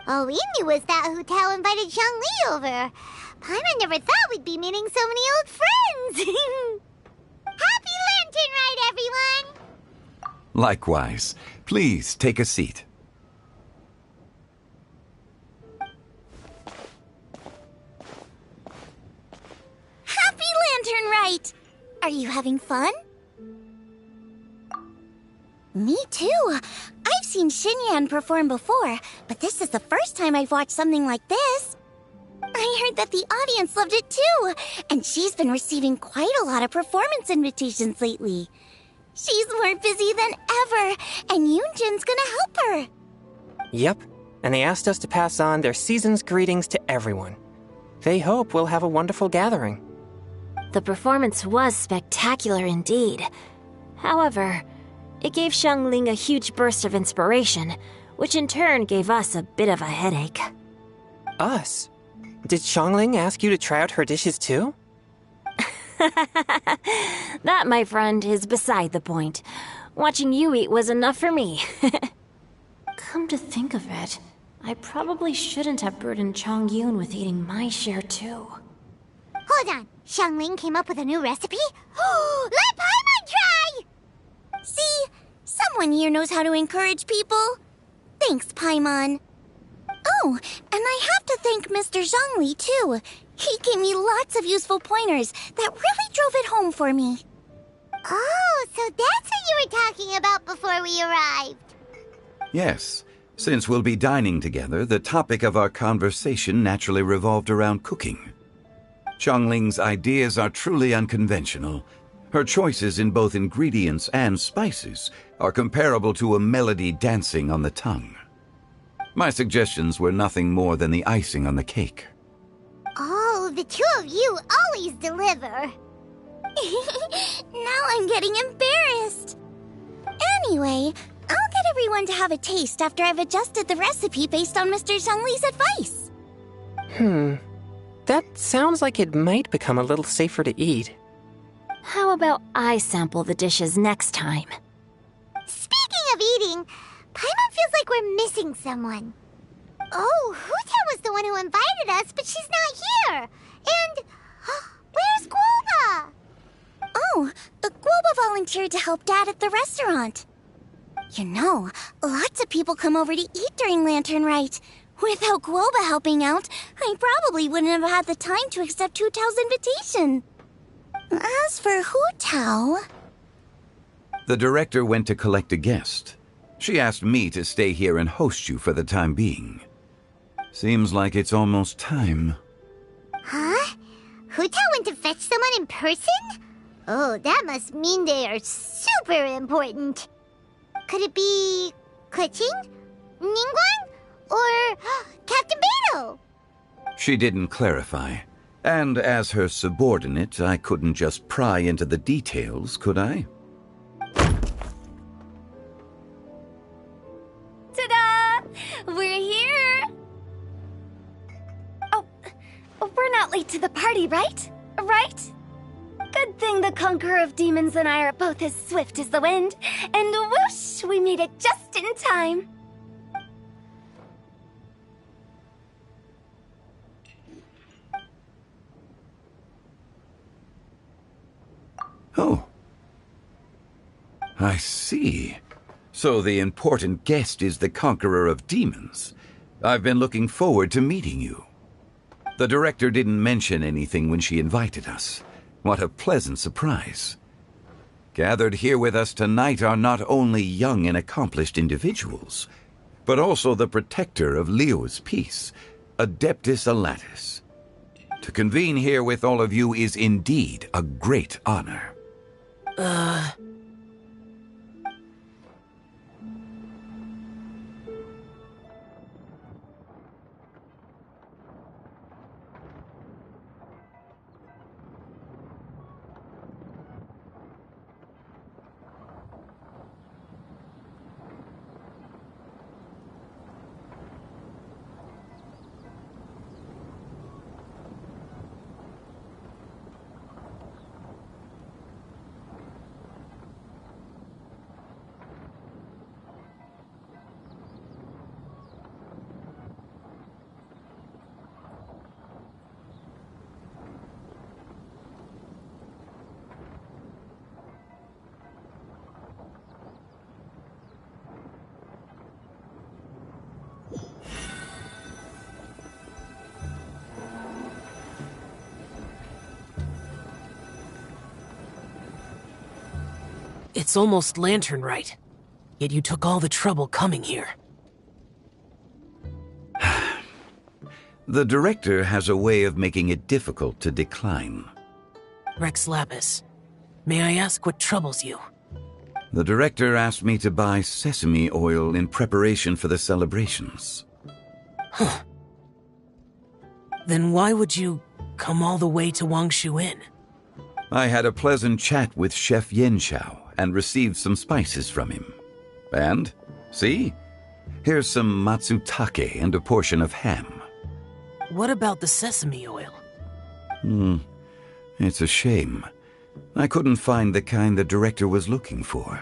[SPEAKER 2] All we knew was that Hu Tao invited Zhongli over. Paimon never thought we'd be meeting so many old friends. Happy Lantern Rite, everyone!
[SPEAKER 3] Likewise. Please take a seat.
[SPEAKER 18] Happy Lantern Rite! Are you having fun? Me too. I've seen Xinyan perform before, but this is the first time I've watched something like this. I heard that the audience loved it too, and she's been receiving quite a lot of performance invitations lately. She's more busy than ever, and Yoonjin's gonna help her.
[SPEAKER 4] Yep, and they asked us to pass on their season's greetings to everyone. They hope we'll have a wonderful gathering.
[SPEAKER 8] The performance was spectacular indeed. However, it gave Xiangling a huge burst of inspiration, which in turn gave us a bit of a headache.
[SPEAKER 4] Us? Did Xiangling ask you to try out her dishes too?
[SPEAKER 8] That, my friend, is beside the point. Watching you eat was enough for me. Come to think of it, I probably shouldn't have burdened Chongyun with eating my share too.
[SPEAKER 2] Hold on, Xiangling came up with a new recipe? Let Paimon try!
[SPEAKER 18] See? Someone here knows how to encourage people. Thanks, Paimon. Oh, and I have to thank Mr. Zhongli, too. He gave me lots of useful pointers that really drove it home for me.
[SPEAKER 2] Oh, so that's what you were talking about before we arrived.
[SPEAKER 3] Yes. Since we'll be dining together, the topic of our conversation naturally revolved around cooking. Xiangling's ideas are truly unconventional. Her choices in both ingredients and spices are comparable to a melody dancing on the tongue. My suggestions were nothing more than the icing on the cake.
[SPEAKER 2] Oh, the two of you always deliver.
[SPEAKER 18] Now I'm getting embarrassed. Anyway, I'll get everyone to have a taste after I've adjusted the recipe based on Mr. Zhongli's advice.
[SPEAKER 4] That sounds like it might become a little safer to eat.
[SPEAKER 8] How about I sample the dishes next time?
[SPEAKER 2] Speaking of eating, Paimon feels like we're missing someone. Oh, Hu-Tao was the one who invited us, but she's not here. And where's Guoba?
[SPEAKER 18] Oh, Guoba volunteered to help Dad at the restaurant. You know, lots of people come over to eat during Lantern Rite. Without Guoba helping out, I probably wouldn't have had the time to accept Hu Tao's invitation. As for Hu Tao...
[SPEAKER 3] The director went to collect a guest. She asked me to stay here and host you for the time being. Seems like it's almost time.
[SPEAKER 2] Huh? Hu Tao went to fetch someone in person? Oh, that must mean they are super important. Could it be Kuching? Ningguang? Or Captain Beidou?
[SPEAKER 3] She didn't clarify. And as her subordinate, I couldn't just pry into the details, could I?
[SPEAKER 18] Ta-da! We're here! Oh, we're not late to the party, right? Right? Good thing the Conqueror of Demons and I are both as swift as the wind, and whoosh, we made it just in time.
[SPEAKER 3] Oh. I see. So the important guest is the Conqueror of Demons. I've been looking forward to meeting you. The director didn't mention anything when she invited us. What a pleasant surprise. Gathered here with us tonight are not only young and accomplished individuals, but also the protector of Leo's peace, Adeptus Alatus. To convene here with all of you is indeed a great honor.
[SPEAKER 16] It's almost lantern right. Yet you took all the trouble coming here.
[SPEAKER 3] The director has a way of making it difficult to decline.
[SPEAKER 16] Rex Lapis, may I ask what troubles you?
[SPEAKER 3] The director asked me to buy sesame oil in preparation for the celebrations.
[SPEAKER 16] Huh. Then why would you come all the way to Wangshu Inn?
[SPEAKER 3] I had a pleasant chat with Chef Yenshao and received some spices from him. And, see? Here's some matsutake and a portion of ham.
[SPEAKER 16] What about the sesame oil?
[SPEAKER 3] It's a shame. I couldn't find the kind the director was looking for.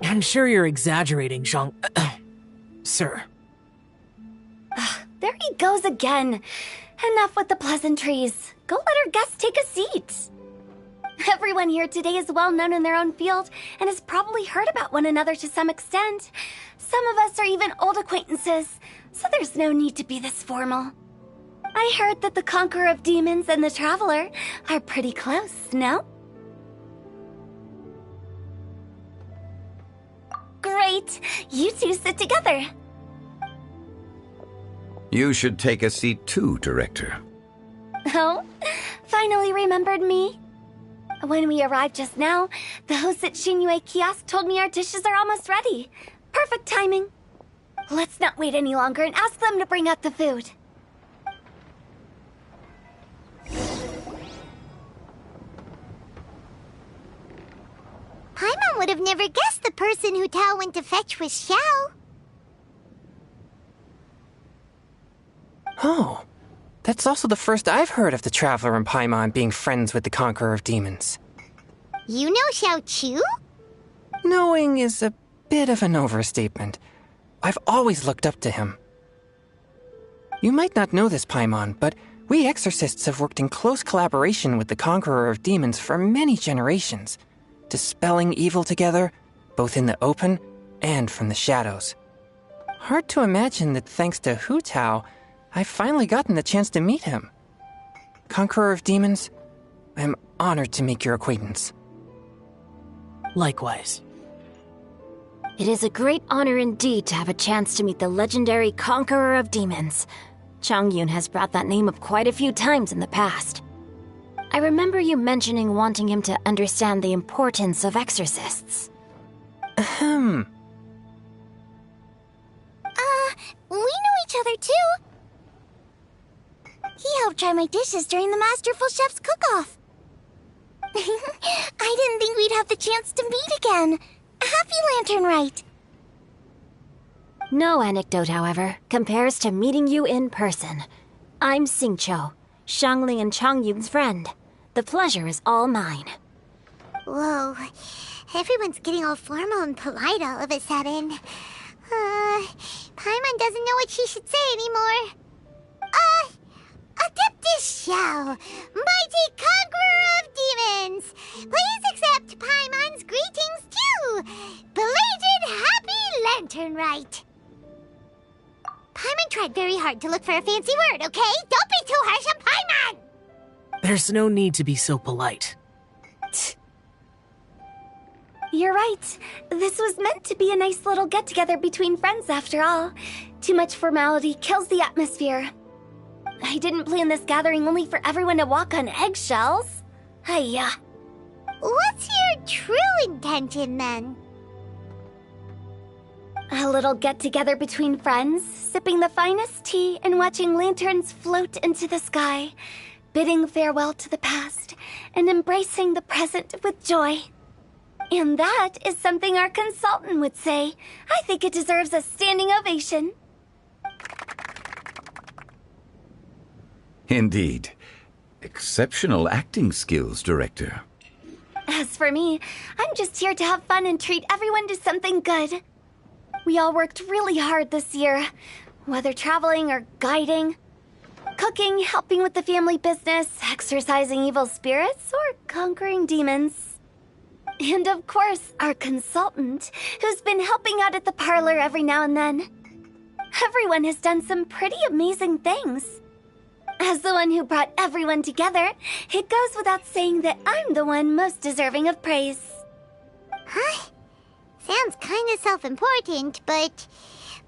[SPEAKER 16] I'm sure you're exaggerating, Zhang... Sir.
[SPEAKER 18] There he goes again. Enough with the pleasantries. Go let our guests take a seat. Everyone here today is well known in their own field and has probably heard about one another to some extent. Some of us are even old acquaintances, so there's no need to be this formal. I heard that the Conqueror of Demons and the Traveler are pretty close, no? Great! You two sit together.
[SPEAKER 3] You should take a seat too, Director.
[SPEAKER 18] Oh? Finally remembered me? When we arrived just now, the host at Shinue Kiosk told me our dishes are almost ready. Perfect timing. Let's not wait any longer and ask them to bring out the food.
[SPEAKER 2] Paimon would have never guessed the person who Tao went to fetch was Xiao.
[SPEAKER 4] Oh, that's also the first I've heard of the Traveler and Paimon being friends with the Conqueror of Demons.
[SPEAKER 2] You know Xiao Chu?
[SPEAKER 4] Knowing is a bit of an overstatement. I've always looked up to him. You might not know this, Paimon, but we exorcists have worked in close collaboration with the Conqueror of Demons for many generations, dispelling evil together, both in the open and from the shadows. Hard to imagine that thanks to Hu Tao, I've finally gotten the chance to meet him. Conqueror of Demons, I am honored to make your acquaintance.
[SPEAKER 16] Likewise.
[SPEAKER 18] It is a great honor indeed to have a chance to meet the legendary Conqueror of Demons. Changyun has brought that name up quite a few times in the past. I remember you mentioning wanting him to understand the importance of exorcists.
[SPEAKER 4] Ahem.
[SPEAKER 5] We know each other too. He helped try my dishes during the Masterful Chef's cook-off. I didn't think we'd have the chance to meet again. Happy Lantern Rite.
[SPEAKER 18] No anecdote, however, compares to meeting you in person. I'm Xingqiu, Shangling and Changyun's friend. The pleasure is all mine.
[SPEAKER 2] Whoa, everyone's getting all formal and polite all of a sudden. Paimon doesn't know what she should say anymore. Adeptus Shao, mighty conqueror of demons, please accept Paimon's greetings too. Belated Happy Lantern Rite. Paimon tried very hard to look for a fancy word, okay? Don't be too harsh on Paimon!
[SPEAKER 16] There's no need to be so polite.
[SPEAKER 10] You're right. This was meant to be a nice little get-together between friends after all. Too much formality kills the atmosphere. I didn't plan this gathering only for everyone to walk on eggshells. Hiya.
[SPEAKER 2] What's your true intention then?
[SPEAKER 10] A little get-together between friends, sipping the finest tea and watching lanterns float into the sky, bidding farewell to the past and embracing the present with joy. And that is something our consultant would say. I think it deserves a standing ovation.
[SPEAKER 3] Indeed. Exceptional acting skills, Director.
[SPEAKER 10] As for me, I'm just here to have fun and treat everyone to something good. We all worked really hard this year, whether traveling or guiding, cooking, helping with the family business, exorcising evil spirits, or conquering demons. And of course, our consultant, who's been helping out at the parlor every now and then. Everyone has done some pretty amazing things. As the one who brought everyone together, it goes without saying that I'm the one most deserving of praise.
[SPEAKER 2] Huh? Sounds kinda self-important, but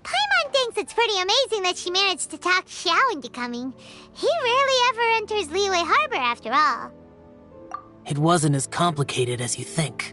[SPEAKER 2] Paimon thinks it's pretty amazing that she managed to talk Xiao into coming. He rarely ever enters Liyue Harbor after all.
[SPEAKER 16] It wasn't as complicated as you think.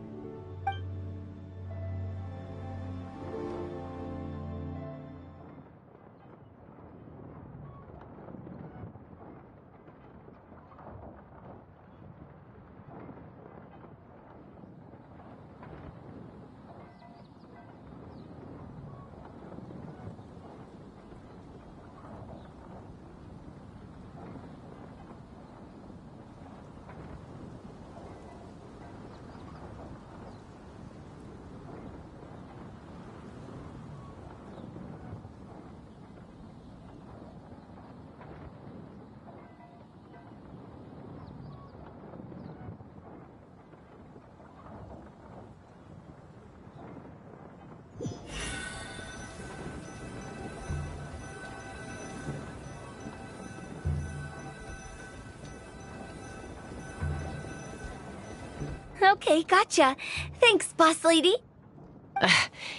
[SPEAKER 10] Okay, gotcha. Thanks, boss lady.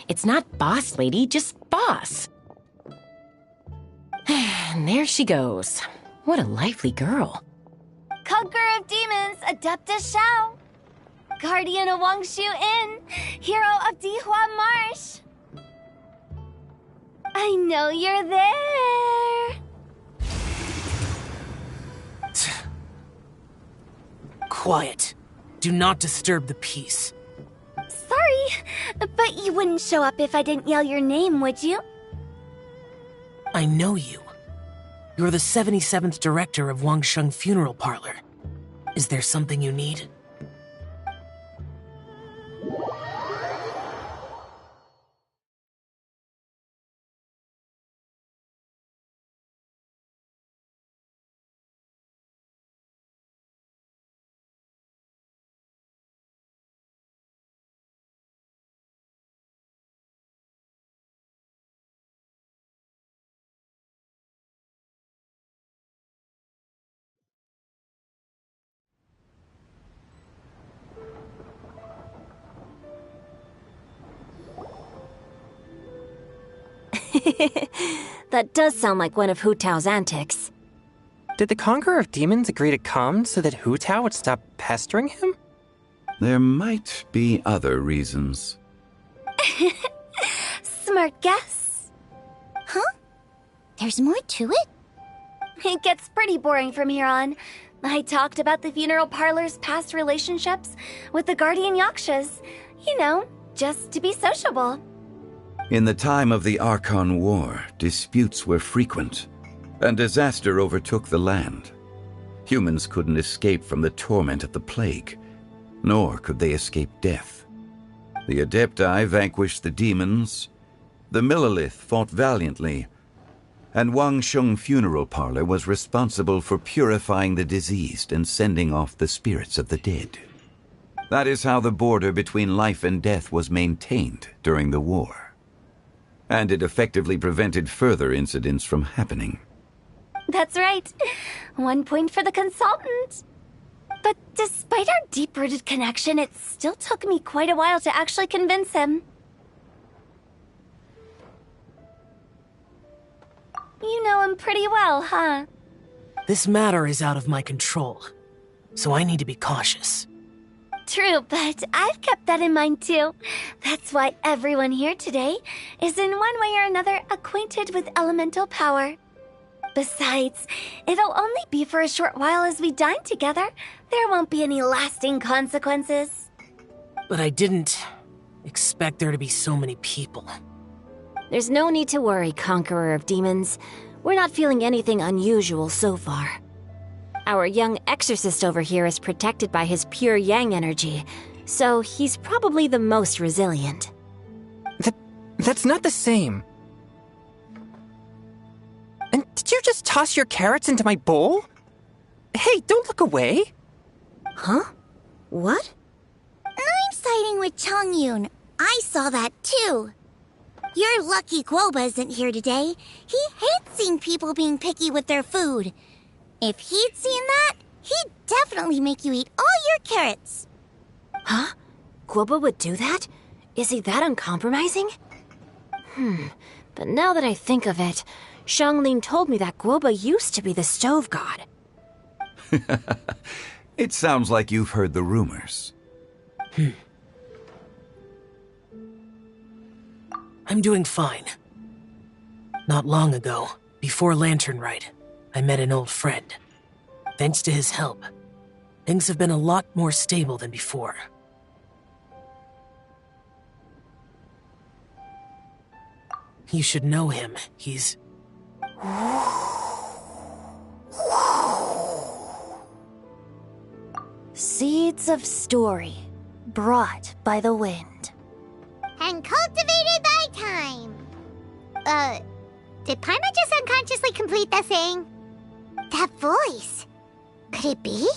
[SPEAKER 9] It's not boss lady, just boss. And there she goes. What a lively girl.
[SPEAKER 10] Conqueror of Demons, Adeptus Shao. Guardian of Wangshu Inn, hero of Dihua Marsh. I know you're there.
[SPEAKER 16] Quiet. Do not disturb the peace.
[SPEAKER 10] Sorry, but you wouldn't show up if I didn't yell your name, would you?
[SPEAKER 16] I know you. You're the 77th director of Wangsheng Funeral Parlor. Is there something you need?
[SPEAKER 9] That does sound like one of Hu Tao's antics.
[SPEAKER 4] Did the Conqueror of Demons agree to come so that Hu Tao would stop pestering him?
[SPEAKER 3] There might be other reasons.
[SPEAKER 18] Smart guess.
[SPEAKER 2] Huh? There's more to it?
[SPEAKER 18] It gets pretty boring from here on. I talked about the funeral parlor's past relationships with the guardian yakshas. You know, just to be sociable.
[SPEAKER 3] In the time of the Archon War, disputes were frequent, and disaster overtook the land. Humans couldn't escape from the torment of the plague, nor could they escape death. The Adepti vanquished the demons, the Millelith fought valiantly, and Wang Sheng Funeral Parlor was responsible for purifying the diseased and sending off the spirits of the dead. That is how the border between life and death was maintained during the war. And it effectively prevented further incidents from happening.
[SPEAKER 18] That's right. 1 point for the consultant. But despite our deep-rooted connection, it still took me quite a while to actually convince him. You know him pretty well, huh?
[SPEAKER 16] This matter is out of my control, so I need to be cautious.
[SPEAKER 18] True, but I've kept that in mind too. That's why everyone here today is in one way or another acquainted with elemental power. Besides, it'll only be for a short while as we dine together. There won't be any lasting consequences.
[SPEAKER 16] But I didn't expect there to be so many people.
[SPEAKER 9] There's no need to worry, Conqueror of Demons. We're not feeling anything unusual so far. Our young exorcist over here is protected by his pure yang energy, so he's probably the most resilient.
[SPEAKER 4] That's not the same. And did you just toss your carrots into my bowl? Hey, don't look away.
[SPEAKER 9] Huh? What?
[SPEAKER 2] I'm siding with Chongyun. I saw that too. You're lucky Guoba isn't here today. He hates seeing people being picky with their food. If he'd seen that, he'd definitely make you eat all your carrots.
[SPEAKER 9] Huh? Guoba would do that? Is he that uncompromising? But now that I think of it, Xianglin told me that Guoba used to be the stove god.
[SPEAKER 3] It sounds like you've heard the rumors.
[SPEAKER 16] I'm doing fine. Not long ago, before Lantern Rite, I met an old friend. Thanks to his help, things have been a lot more stable than before. You should know him. He's...
[SPEAKER 18] Seeds of story, brought by the wind.
[SPEAKER 2] And cultivated by time. Did Paimon just unconsciously complete the thing? That voice. Could it be?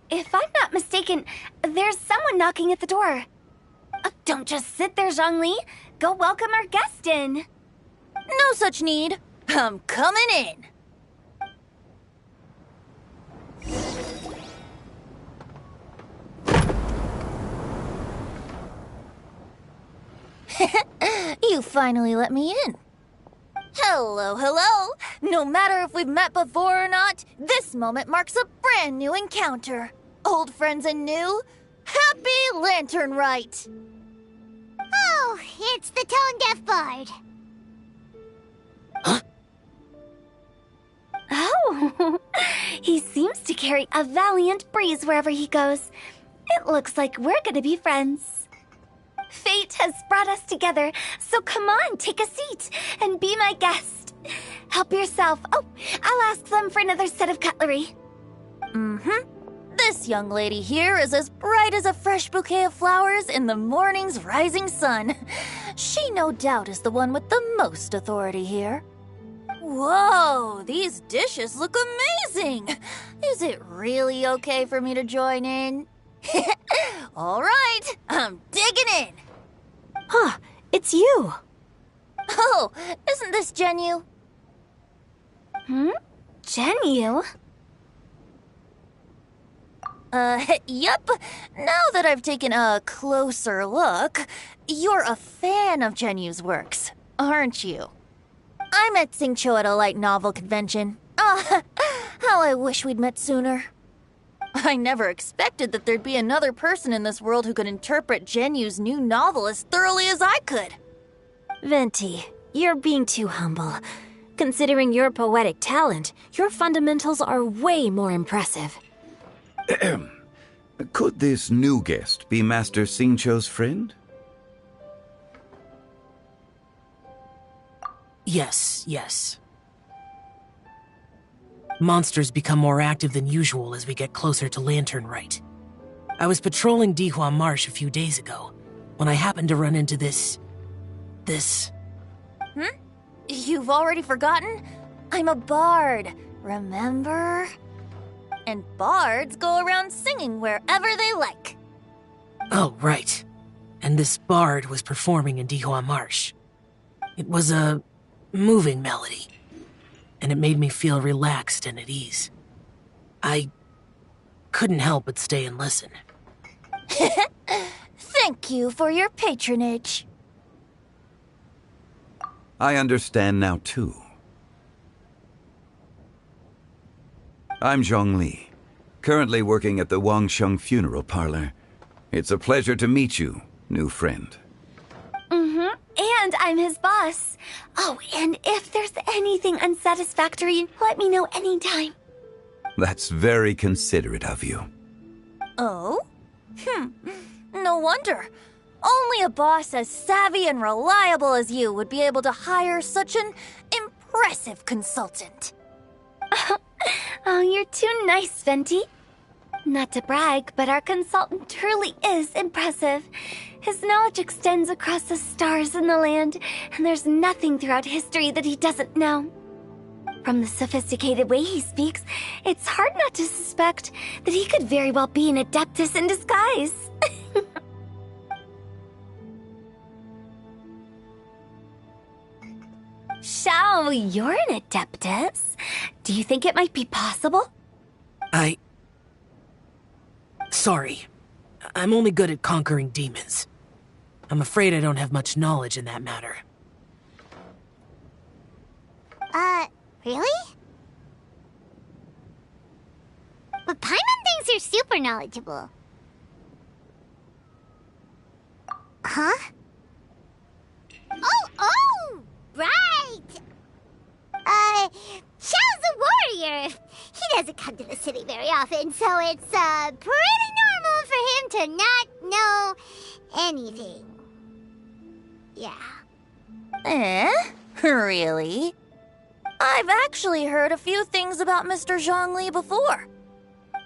[SPEAKER 18] If I'm not mistaken, there's someone knocking at the door. Don't just sit there, Zhongli. Go welcome our guest in.
[SPEAKER 6] No such need. I'm coming in. You finally let me in. Hello, hello. No matter if we've met before or not, this moment marks a brand new encounter. Old friends and new. Happy Lantern Rite.
[SPEAKER 2] Oh, it's the tone-deaf bard.
[SPEAKER 18] Oh, he seems to carry a valiant breeze wherever he goes. It looks like we're gonna be friends. Fate has brought us together, so come on, take a seat and be my guest. Help yourself. Oh, I'll ask them for another set of cutlery.
[SPEAKER 6] This young lady here is as bright as a fresh bouquet of flowers in the morning's rising sun. She no doubt is the one with the most authority here. Whoa, these dishes look amazing! Is it really okay for me to join in? All right, I'm digging in.
[SPEAKER 9] Huh, it's you.
[SPEAKER 6] Oh, isn't this Genyu?
[SPEAKER 18] Genyu?
[SPEAKER 11] Yep. Now that I've taken a closer look, you're a fan of Genyu's works, aren't you? I met Xingqiu at a light novel convention. Ah, how I wish we'd met sooner. I never expected that there'd be another person in this world who could interpret Genyu's new novel as thoroughly as I could.
[SPEAKER 9] Venti, you're being too humble. Considering your poetic talent, your fundamentals are way more impressive.
[SPEAKER 3] Could this new guest be Master Xingqiu's friend?
[SPEAKER 16] Yes. Monsters become more active than usual as we get closer to Lantern Rite. I was patrolling Dihua Marsh a few days ago when I happened to run into this...
[SPEAKER 11] You've already forgotten? I'm a bard, remember? And bards go around singing wherever they like.
[SPEAKER 16] Oh, right. And this bard was performing in Dihua Marsh. It was a moving melody, and it made me feel relaxed and at ease. I couldn't help but stay and listen.
[SPEAKER 11] Thank you for your patronage.
[SPEAKER 3] I understand now, too. I'm Zhongli, currently working at the Wangsheng Funeral Parlor. It's a pleasure to meet you, new friend.
[SPEAKER 18] And I'm his boss. Oh, and if there's anything unsatisfactory, let me know anytime.
[SPEAKER 3] That's very considerate of you.
[SPEAKER 11] Oh? No wonder. Only a boss as savvy and reliable as you would be able to hire such an impressive consultant.
[SPEAKER 18] Oh, you're too nice, Venti. Not to brag, but our consultant truly is impressive. His knowledge extends across the stars and the land, and there's nothing throughout history that he doesn't know. From the sophisticated way he speaks, it's hard not to suspect that he could very well be an adeptus in disguise. Shao, you're an adeptus. Do you think it might be possible?
[SPEAKER 16] Sorry. I'm only good at conquering demons. I'm afraid I don't have much knowledge in that matter.
[SPEAKER 2] Really? But Paimon thinks you're super knowledgeable. Huh? Oh! Right! Xiao's a warrior. He doesn't come to the city very often, so it's, pretty normal for him to not know anything. Yeah.
[SPEAKER 11] Really? I've actually heard a few things about Mr. Zhongli before.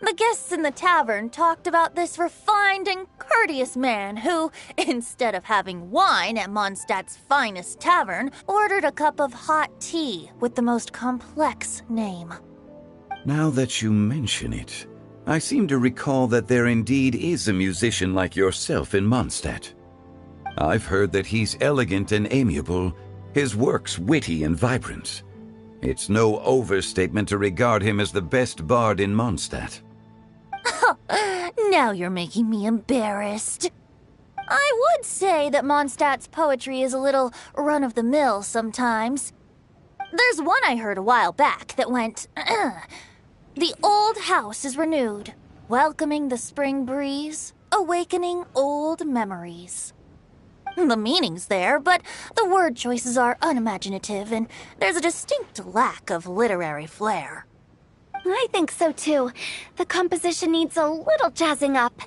[SPEAKER 11] The guests in the tavern talked about this refined and courteous man who, instead of having wine at Mondstadt's finest tavern, ordered a cup of hot tea with the most complex name.
[SPEAKER 3] Now that you mention it, I seem to recall that there indeed is a musician like yourself in Mondstadt. I've heard that he's elegant and amiable, his works witty and vibrant. It's no overstatement to regard him as the best bard in Mondstadt.
[SPEAKER 11] Now you're making me embarrassed. I would say that Mondstadt's poetry is a little run-of-the-mill sometimes. There's one I heard a while back that went, The old house is renewed, welcoming the spring breeze, awakening old memories. The meaning's there, but the word choices are unimaginative, and there's a distinct lack of literary flair.
[SPEAKER 18] I think so too. The composition needs a little jazzing up.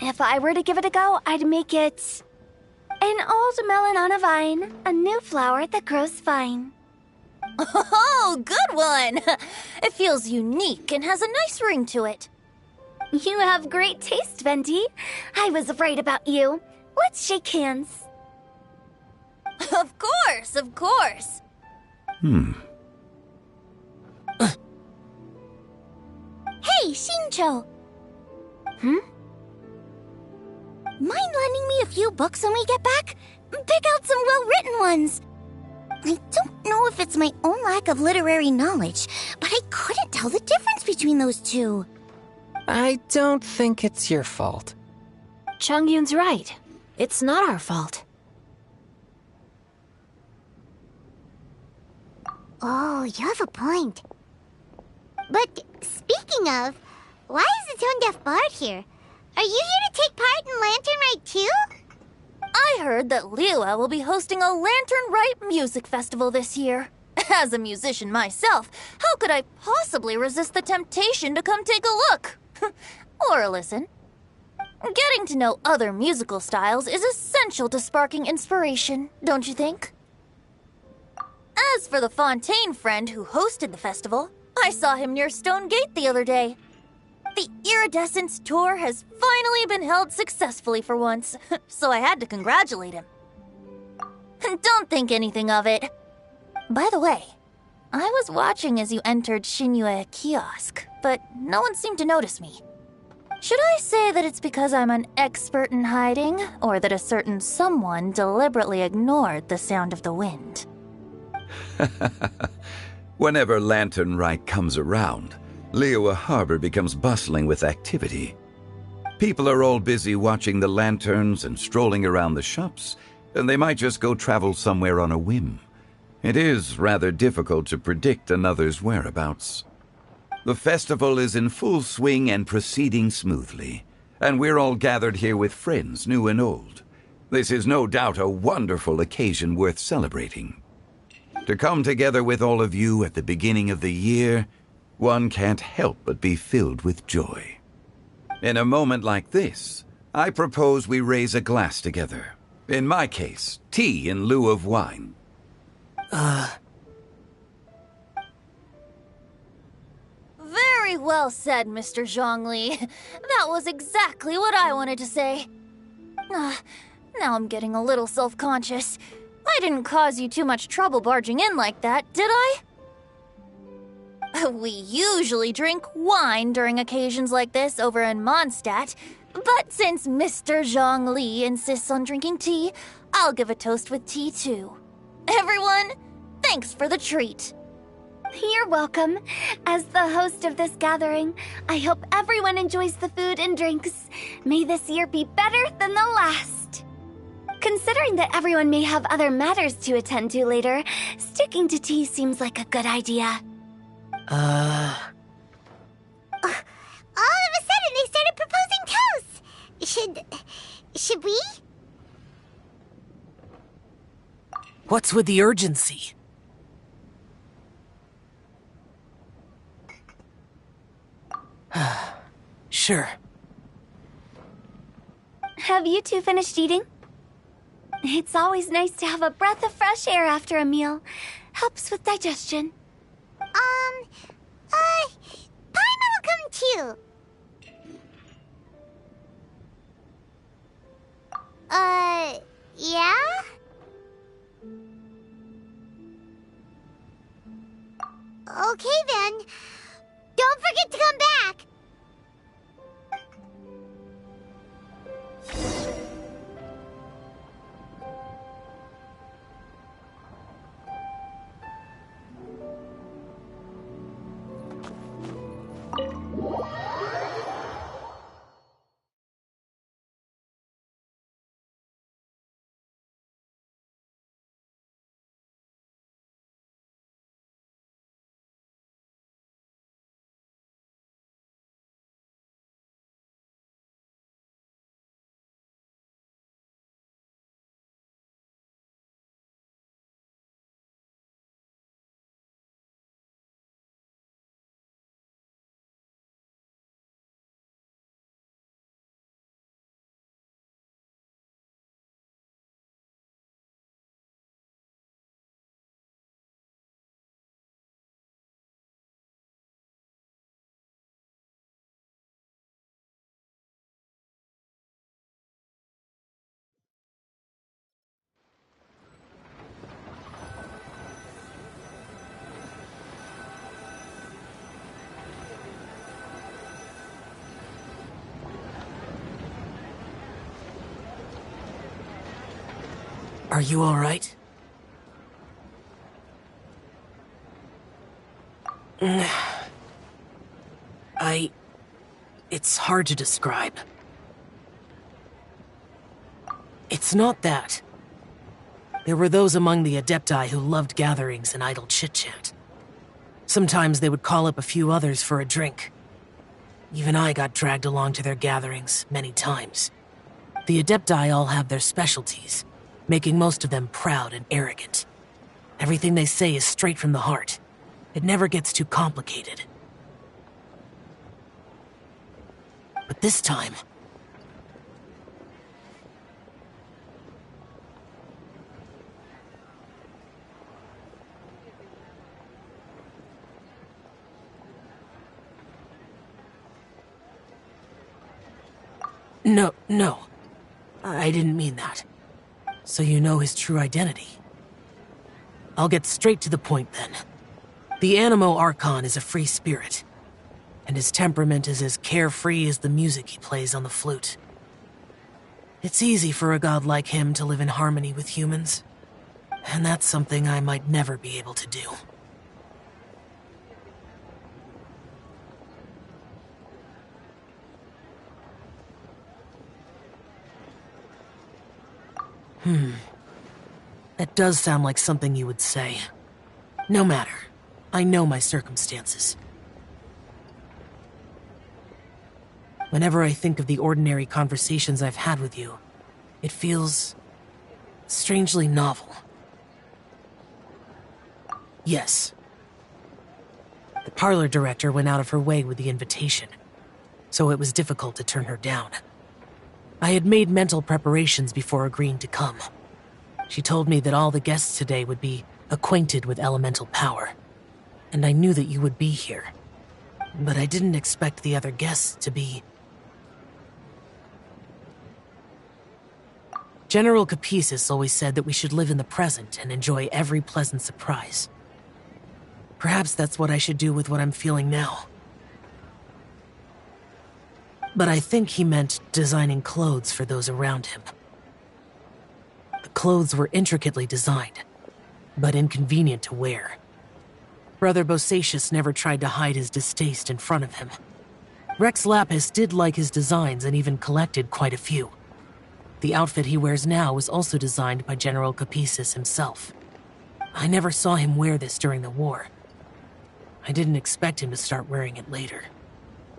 [SPEAKER 18] If I were to give it a go, I'd make it... An old melon on a vine, a new flower that grows fine.
[SPEAKER 11] Oh, good one! It feels unique and has a nice ring to it.
[SPEAKER 18] You have great taste, Venti. I was right about you. Let's shake hands.
[SPEAKER 11] Of course.
[SPEAKER 18] Hey, Xingqiu! Mind lending me a few books when we get back? Pick out some well-written ones. I don't
[SPEAKER 5] know if it's my own lack of literary knowledge, but I couldn't tell the difference between those two.
[SPEAKER 4] I don't think it's your fault.
[SPEAKER 9] Chongyun's right. It's not our fault.
[SPEAKER 2] Oh, you have a point. But speaking of, why is the tone-deaf bard here? Are you here to take part in Lantern Rite too?
[SPEAKER 11] I heard that Liyue will be hosting a Lantern Rite music festival this year. As a musician myself, how could I possibly resist the temptation to come take a look? Or listen. Getting to know other musical styles is essential to sparking inspiration, don't you think? As for the Fontaine friend who hosted the festival, I saw him near Stone Gate the other day. The Iridescence tour has finally been held successfully for once, so I had to congratulate him. Don't think anything of it. By the way, I was watching as you entered Shinyue Kiosk, but no one seemed to notice me. Should I say that it's because I'm an expert in hiding, or that a certain someone deliberately ignored the sound of the wind?
[SPEAKER 3] Whenever Lantern Rite comes around, Liyue Harbor becomes bustling with activity. People are all busy watching the lanterns and strolling around the shops, and they might just go travel somewhere on a whim. It is rather difficult to predict another's whereabouts. The festival is in full swing and proceeding smoothly, and we're all gathered here with friends, new and old. This is no doubt a wonderful occasion worth celebrating. To come together with all of you at the beginning of the year, one can't help but be filled with joy. In a moment like this, I propose we raise a glass together. In my case, tea in lieu of wine.
[SPEAKER 11] Very well said, Mr. Zhongli. That was exactly what I wanted to say. Now I'm getting a little self-conscious. I didn't cause you too much trouble barging in like that, did I? We usually drink wine during occasions like this over in Mondstadt, but since Mr. Zhongli insists on drinking tea, I'll give a toast with tea too. Everyone, thanks for the treat.
[SPEAKER 18] You're welcome. As the host of this gathering, I hope everyone enjoys the food and drinks. May this year be better than the last. Considering that everyone may have other matters to attend to later, sticking to tea seems like a good idea.
[SPEAKER 2] All of a sudden, they started proposing toasts. Should we?
[SPEAKER 16] What's with the urgency? Sure.
[SPEAKER 18] Have you two finished eating? It's always nice to have a breath of fresh air after a meal. Helps with digestion.
[SPEAKER 2] Paimon will come too. Yeah? Okay then. Don't forget to come back.
[SPEAKER 16] Are you all right? It's hard to describe. It's not that. There were those among the Adepti who loved gatherings and idle chit-chat. Sometimes they would call up a few others for a drink. Even I got dragged along to their gatherings many times. The Adepti all have their specialties, making most of them proud and arrogant. Everything they say is straight from the heart. It never gets too complicated. But this time... No. I didn't mean that. So you know his true identity. I'll get straight to the point then. The Animo Archon is a free spirit, and his temperament is as carefree as the music he plays on the flute. It's easy for a god like him to live in harmony with humans, and that's something I might never be able to do. That does sound like something you would say. No matter. I know my circumstances. Whenever I think of the ordinary conversations I've had with you, it feels... strangely novel. Yes. The parlor director went out of her way with the invitation, so it was difficult to turn her down. I had made mental preparations before agreeing to come. She told me that all the guests today would be acquainted with elemental power, and I knew that you would be here. But I didn't expect the other guests to be... General Capisis always said that we should live in the present and enjoy every pleasant surprise. Perhaps that's what I should do with what I'm feeling now. But I think he meant designing clothes for those around him. The clothes were intricately designed, but inconvenient to wear. Brother Bosacius never tried to hide his distaste in front of him. Rex Lapis did like his designs and even collected quite a few. The outfit he wears now was also designed by General Capisis himself. I never saw him wear this during the war. I didn't expect him to start wearing it later.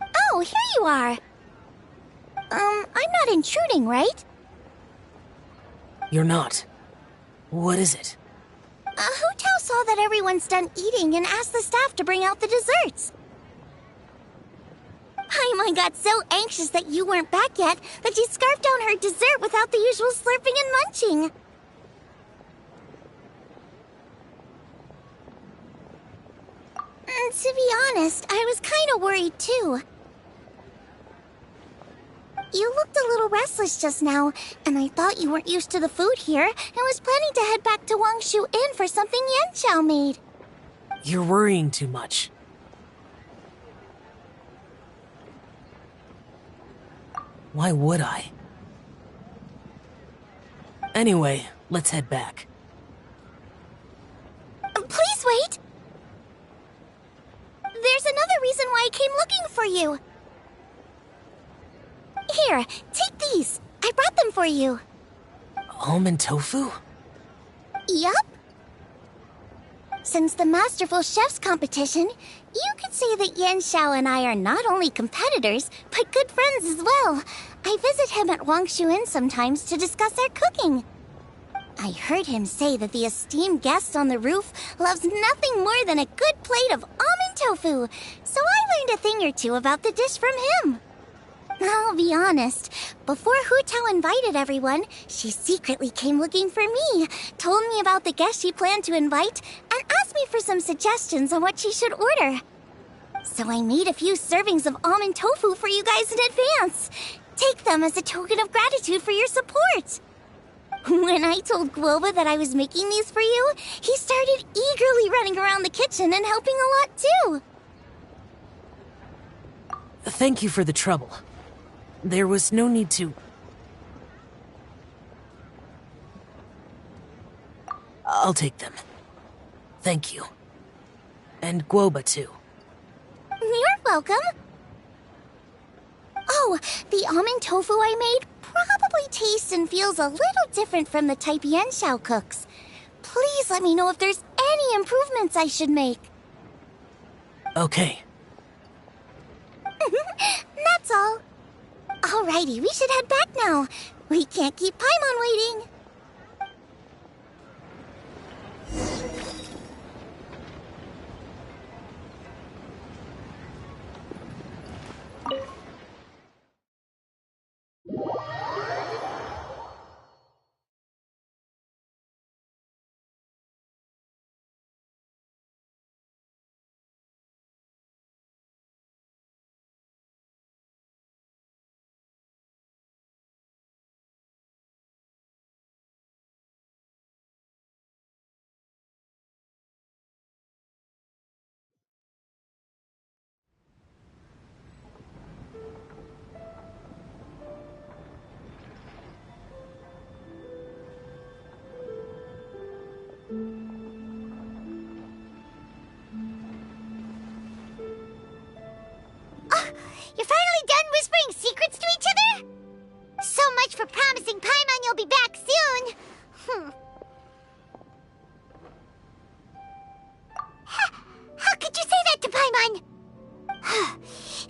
[SPEAKER 11] Oh, here you are. I'm not intruding, right?
[SPEAKER 16] You're not. What is it?
[SPEAKER 11] Hu Tao saw that everyone's done eating and asked the staff to bring out the desserts. Paimon got so anxious that you weren't back yet that she scarfed down her dessert without the usual slurping and munching. To be honest, I was kind of worried too. You looked a little restless just now, and I thought you weren't used to the food here and was planning to head back to Wangshu Inn for something Yanqiao made.
[SPEAKER 16] You're worrying too much. Why would I? Anyway, let's head back.
[SPEAKER 11] Please wait! There's another reason why I came looking for you. Here, take these. I brought them for you.
[SPEAKER 16] Almond tofu?
[SPEAKER 11] Yup. Since the Masterful Chef's competition, you could say that Yanqiao and I are not only competitors, but good friends as well. I visit him at Wangshu Inn sometimes to discuss our cooking. I heard him say that the esteemed guest on the roof loves nothing more than a good plate of almond tofu, so I learned a thing or two about the dish from him. I'll be honest, before Hu Tao invited everyone, she secretly came looking for me, told me about the guests she planned to invite, and asked me for some suggestions on what she should order. So I made a few servings of almond tofu for you guys in advance. Take them as a token of gratitude for your support. When I told Guoba that I was making these for you, he started eagerly running around the kitchen and helping a lot too.
[SPEAKER 16] Thank you for the trouble. There was no need to... I'll take them. Thank you. And Guoba, too.
[SPEAKER 18] welcome. Oh, the almond tofu I made probably tastes and feels a little different from the type Yanxiao cooks. Please let me know if there's any improvements I should make.
[SPEAKER 16] Okay.
[SPEAKER 18] That's all. Alrighty, we should head back now. We can't keep Paimon waiting.
[SPEAKER 2] You're finally done whispering secrets to each other? So much for promising Paimon you'll be back soon. How could you say that to Paimon?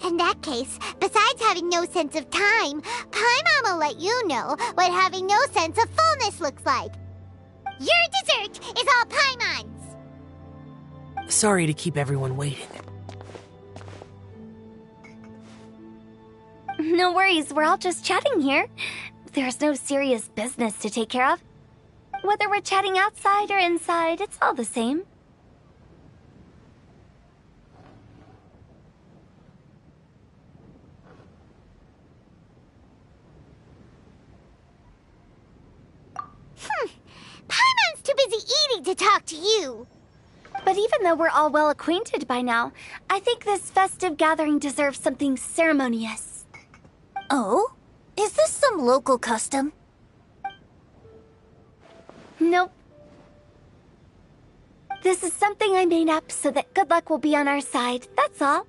[SPEAKER 2] In that case, besides having no sense of time, Paimon will let you know what having no sense of fullness looks like. Your dessert is all Paimon's.
[SPEAKER 16] Sorry to keep everyone waiting.
[SPEAKER 18] No worries, we're all just chatting here. There's no serious business to take care of. Whether we're chatting outside or inside, it's all the same.
[SPEAKER 2] Paimon's too busy eating to talk to you.
[SPEAKER 18] But even though we're all well acquainted by now, I think this festive gathering deserves something ceremonious.
[SPEAKER 11] Oh? Is this some local custom?
[SPEAKER 18] Nope. This is something I made up so that good luck will be on our side, that's all.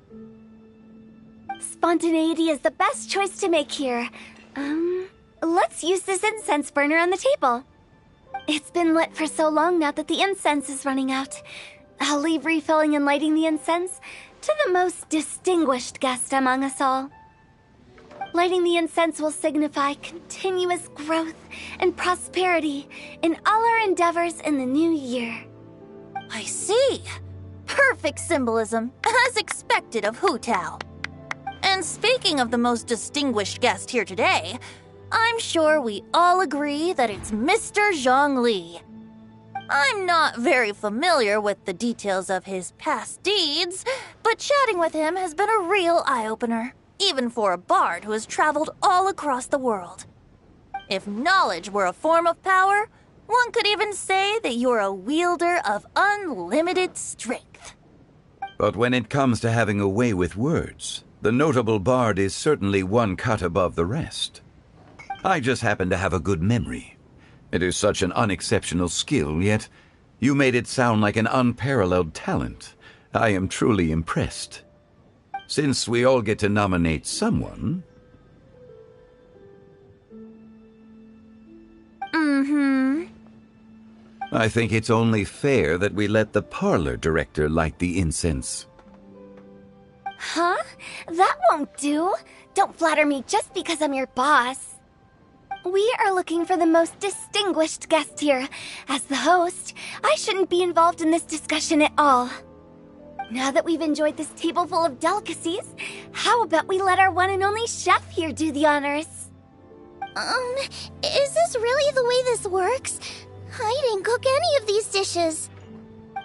[SPEAKER 18] Spontaneity is the best choice to make here. Let's use this incense burner on the table. It's been lit for so long now that the incense is running out. I'll leave refilling and lighting the incense to the most distinguished guest among us all. Lighting the incense will signify continuous growth and prosperity in all our endeavors in the new year.
[SPEAKER 11] I see. Perfect symbolism, as expected of Hu Tao. And speaking of the most distinguished guest here today, I'm sure we all agree that it's Mr. Zhongli. I'm not very familiar with the details of his past deeds, but chatting with him has been a real eye-opener, even for a bard who has traveled all across the world. If knowledge were a form of power, one could even say that you're a wielder of unlimited strength.
[SPEAKER 3] But when it comes to having a way with words, the notable bard is certainly one cut above the rest. I just happen to have a good memory. It is such an unexceptional skill, yet you made it sound like an unparalleled talent. I am truly impressed. Since we all get to nominate someone... I think it's only fair that we let the parlor director light the incense.
[SPEAKER 18] Huh? That won't do. Don't flatter me just because I'm your boss. We are looking for the most distinguished guest here. As the host, I shouldn't be involved in this discussion at all. Now that we've enjoyed this table full of delicacies, how about we let our one and only chef here do the honors?
[SPEAKER 11] Is this really the way this works? I didn't cook any of these dishes.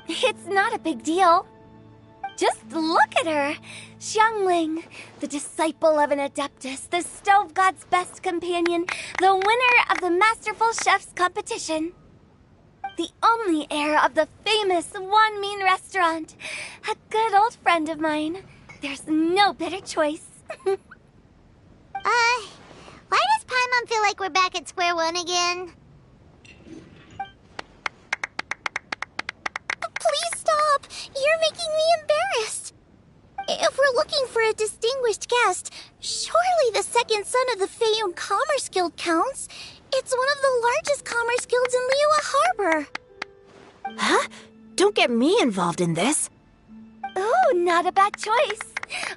[SPEAKER 18] It's not a big deal. Just look at her. Xiangling, the disciple of an adeptus, the stove god's best companion, the winner of the Masterful Chef's competition. The only heir of the famous One Mean restaurant. A good old friend of mine. There's no better choice.
[SPEAKER 2] Why does Paimon feel like we're back at square one again?
[SPEAKER 11] Please stop! You're making me embarrassed. If we're looking for
[SPEAKER 18] guest. Surely the second son of the Feyun Commerce Guild counts. It's one of the largest commerce guilds in Liyue Harbor.
[SPEAKER 9] Huh? Don't get me involved in this.
[SPEAKER 18] Ooh, not a bad choice.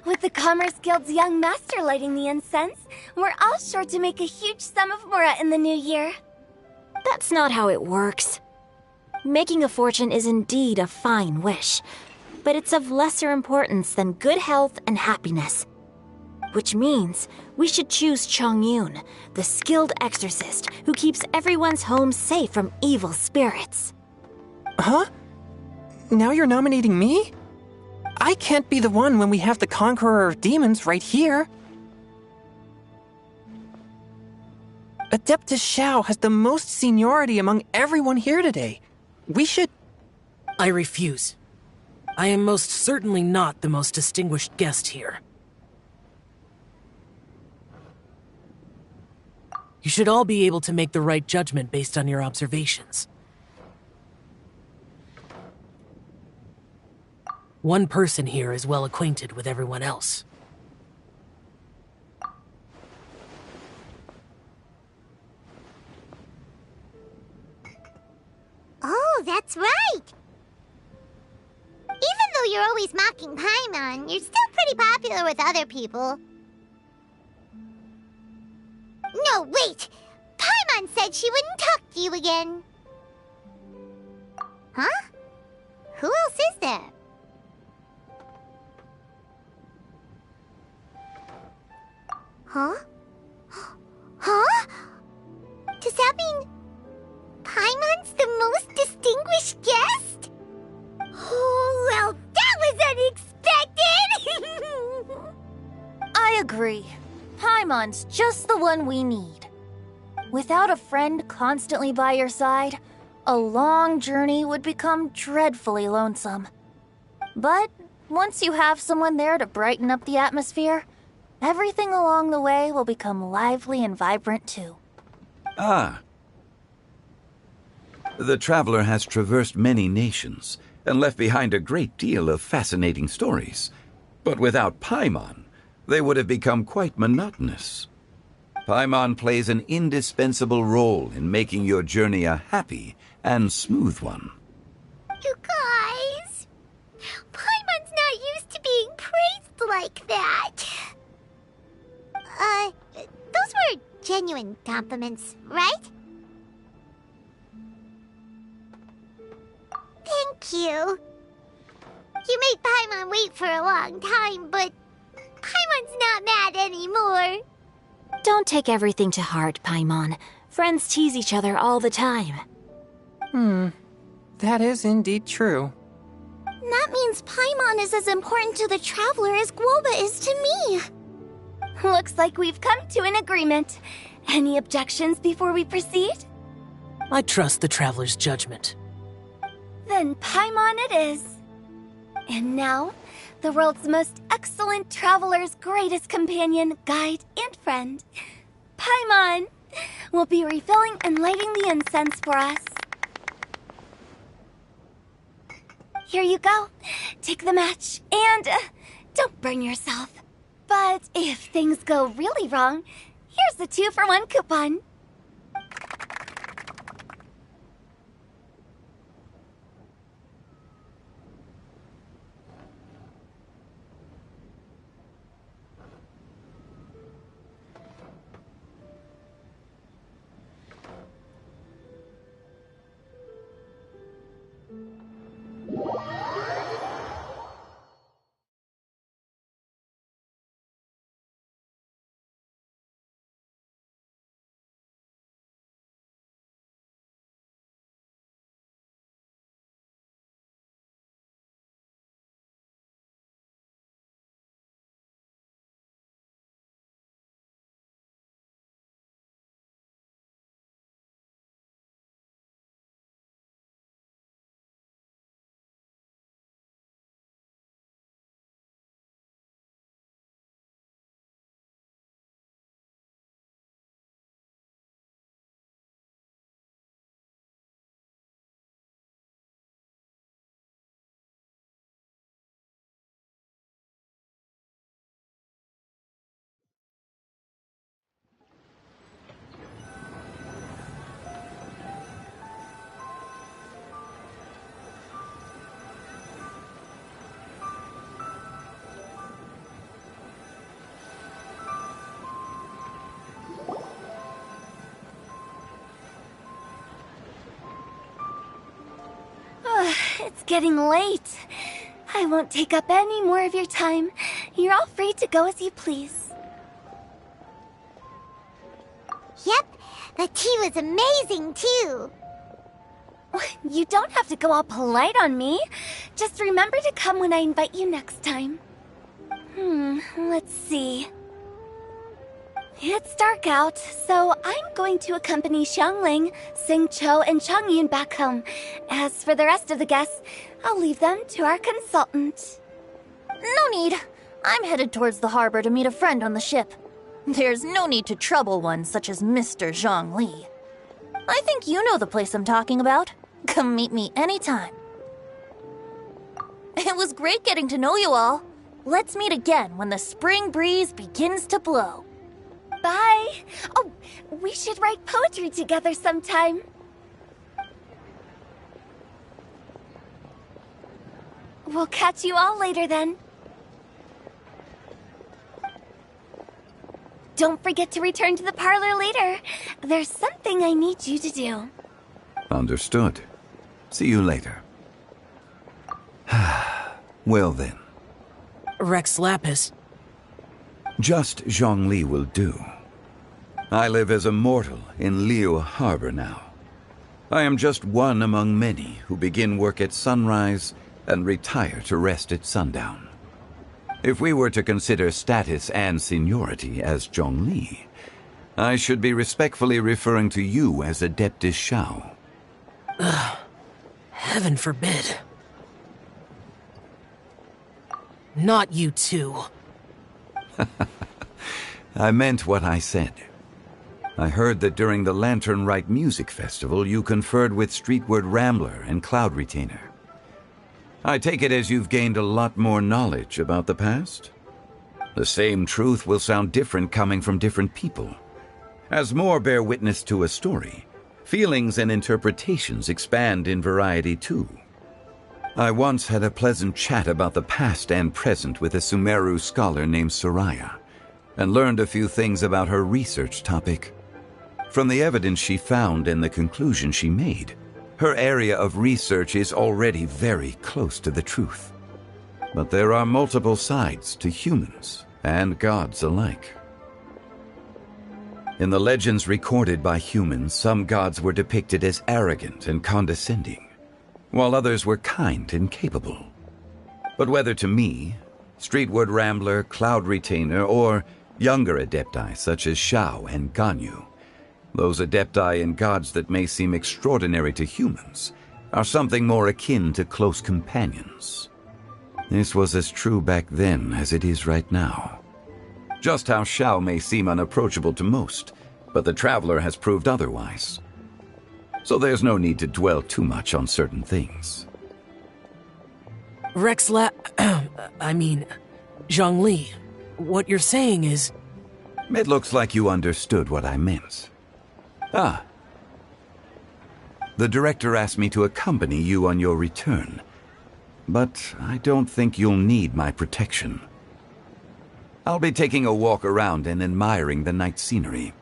[SPEAKER 18] With the Commerce Guild's young master lighting the incense, we're all sure to make a huge sum of mora in the new year.
[SPEAKER 9] That's not how it works. Making a fortune is indeed a fine wish, but it's of lesser importance than good health and happiness. Which means we should choose Chongyun, the skilled exorcist who keeps everyone's home safe from evil spirits.
[SPEAKER 4] Huh? Now you're nominating me? I can't be the one when we have the Conqueror of Demons right here. Adeptus Shao has the most seniority among everyone here today. We should...
[SPEAKER 16] I refuse. I am most certainly not the most distinguished guest here. You should all be able to make the right judgment based on your observations. One person here is well acquainted with everyone else.
[SPEAKER 2] Oh, that's right! Even though you're always mocking Paimon, you're still pretty popular with other people. No, wait! Paimon said she wouldn't talk to you again. Huh? Who else is there? Huh? Huh? Does that mean Paimon's the most distinguished guest? Oh, well, that was unexpected!
[SPEAKER 11] I agree. Paimon's just the one we need. Without a friend constantly by your side, a long journey would become dreadfully lonesome. But once you have someone there to brighten up the atmosphere, everything along the way will become lively and vibrant too.
[SPEAKER 3] Ah. The traveler has traversed many nations and left behind a great deal of fascinating stories. But without Paimon, they would have become quite monotonous. Paimon plays an indispensable role in making your journey a happy and smooth one.
[SPEAKER 2] You guys, Paimon's not used to being praised like that. Those were genuine compliments, right? Thank you. You made Paimon wait for a long time, but Paimon's not mad anymore.
[SPEAKER 9] Don't take everything to heart, Paimon. Friends tease each other all the time.
[SPEAKER 4] That is indeed true.
[SPEAKER 18] That means Paimon is as important to the traveler as Guoba is to me. Looks like we've come to an agreement. Any objections before we proceed?
[SPEAKER 16] I trust the traveler's judgment.
[SPEAKER 18] Then Paimon it is. And now, the world's most excellent traveler's greatest companion, guide, and friend, Paimon, will be refilling and lighting the incense for us. Here you go. Take the match, and don't burn yourself. But if things go really wrong, here's the 2-for-1 coupon. it's getting late. I won't take up any more of your time. You're all free to go as you please.
[SPEAKER 2] Yep, the tea was amazing too.
[SPEAKER 18] You don't have to go all polite on me. Just remember to come when I invite you next time. Let's see. It's dark out, so I'm going to accompany Xiangling, Xingqiu, and Changyun back home. As for the rest of the guests, I'll leave them to our consultant.
[SPEAKER 11] No need. I'm headed towards the harbor to meet a friend on the ship. There's no need to trouble one such as Mr. Zhongli. I think you know the place I'm talking about. Come meet me anytime. It was great getting to know you all. Let's meet again when the spring breeze begins to blow.
[SPEAKER 18] Bye. Oh, we should write poetry together sometime. We'll catch you all later then. Don't forget to return to the parlor later. There's something I need you to do.
[SPEAKER 3] Understood. See you later. Well then.
[SPEAKER 16] Rex Lapis.
[SPEAKER 3] Just Zhongli will do. I live as a mortal in Liu Harbor now. I am just one among many who begin work at sunrise and retire to rest at sundown. If we were to consider status and seniority as Zhongli, I should be respectfully referring to you as Adeptus Shao.
[SPEAKER 16] Heaven forbid. Not you too.
[SPEAKER 3] I meant what I said. I heard that during the Lantern Rite Music Festival, you conferred with Streetward Rambler and Cloud Retainer. I take it as you've gained a lot more knowledge about the past? The same truth will sound different coming from different people. As more bear witness to a story, feelings and interpretations expand in variety too. I once had a pleasant chat about the past and present with a Sumeru scholar named Soraya, and learned a few things about her research topic. From the evidence she found and the conclusion she made, her area of research is already very close to the truth. But there are multiple sides to humans and gods alike. In the legends recorded by humans, some gods were depicted as arrogant and condescending, while others were kind and capable. But whether to me, Streetward Rambler, Cloud Retainer, or younger adepti such as Shao and Ganyu, those adepti and gods that may seem extraordinary to humans are something more akin to close companions. This was as true back then as it is right now. Just how Shao may seem unapproachable to most, but the Traveler has proved otherwise. So there's no need to dwell too much on certain things.
[SPEAKER 16] Zhongli, what you're saying is...
[SPEAKER 3] It looks like you understood what I meant. The director asked me to accompany you on your return, but I don't think you'll need my protection. I'll be taking a walk around and admiring the night scenery.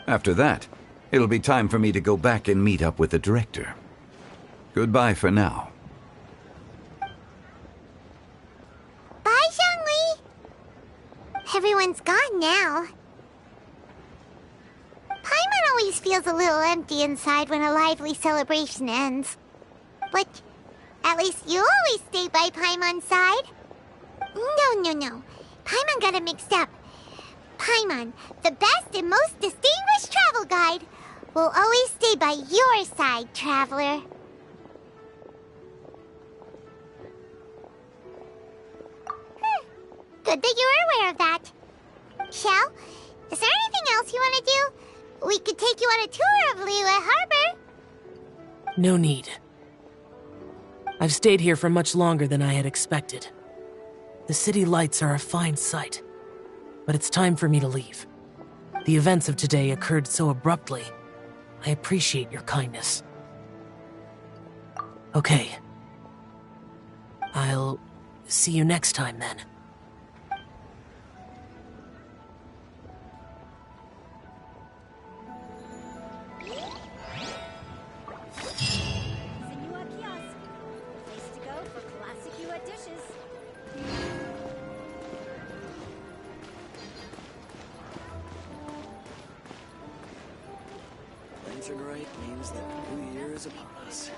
[SPEAKER 3] After that, it'll be time for me to go back and meet up with the director. Goodbye for now.
[SPEAKER 2] Bye, Zhongli. Everyone's gone now. Paimon always feels a little empty inside when a lively celebration ends. But at least you always stay by Paimon's side. No. Paimon got it mixed up. Paimon, the best and most distinguished travel guide, will always stay by your side, Traveler. Good that you're aware of that. Shell, is there anything else you want to do? We could take you on a tour of Liyue Harbor.
[SPEAKER 16] No need. I've stayed here for much longer than I had expected. The city lights are a fine sight, but it's time for me to leave. The events of today occurred so abruptly. I appreciate your kindness. Okay. I'll see you next time then.
[SPEAKER 12] Rite means that the new year is upon us.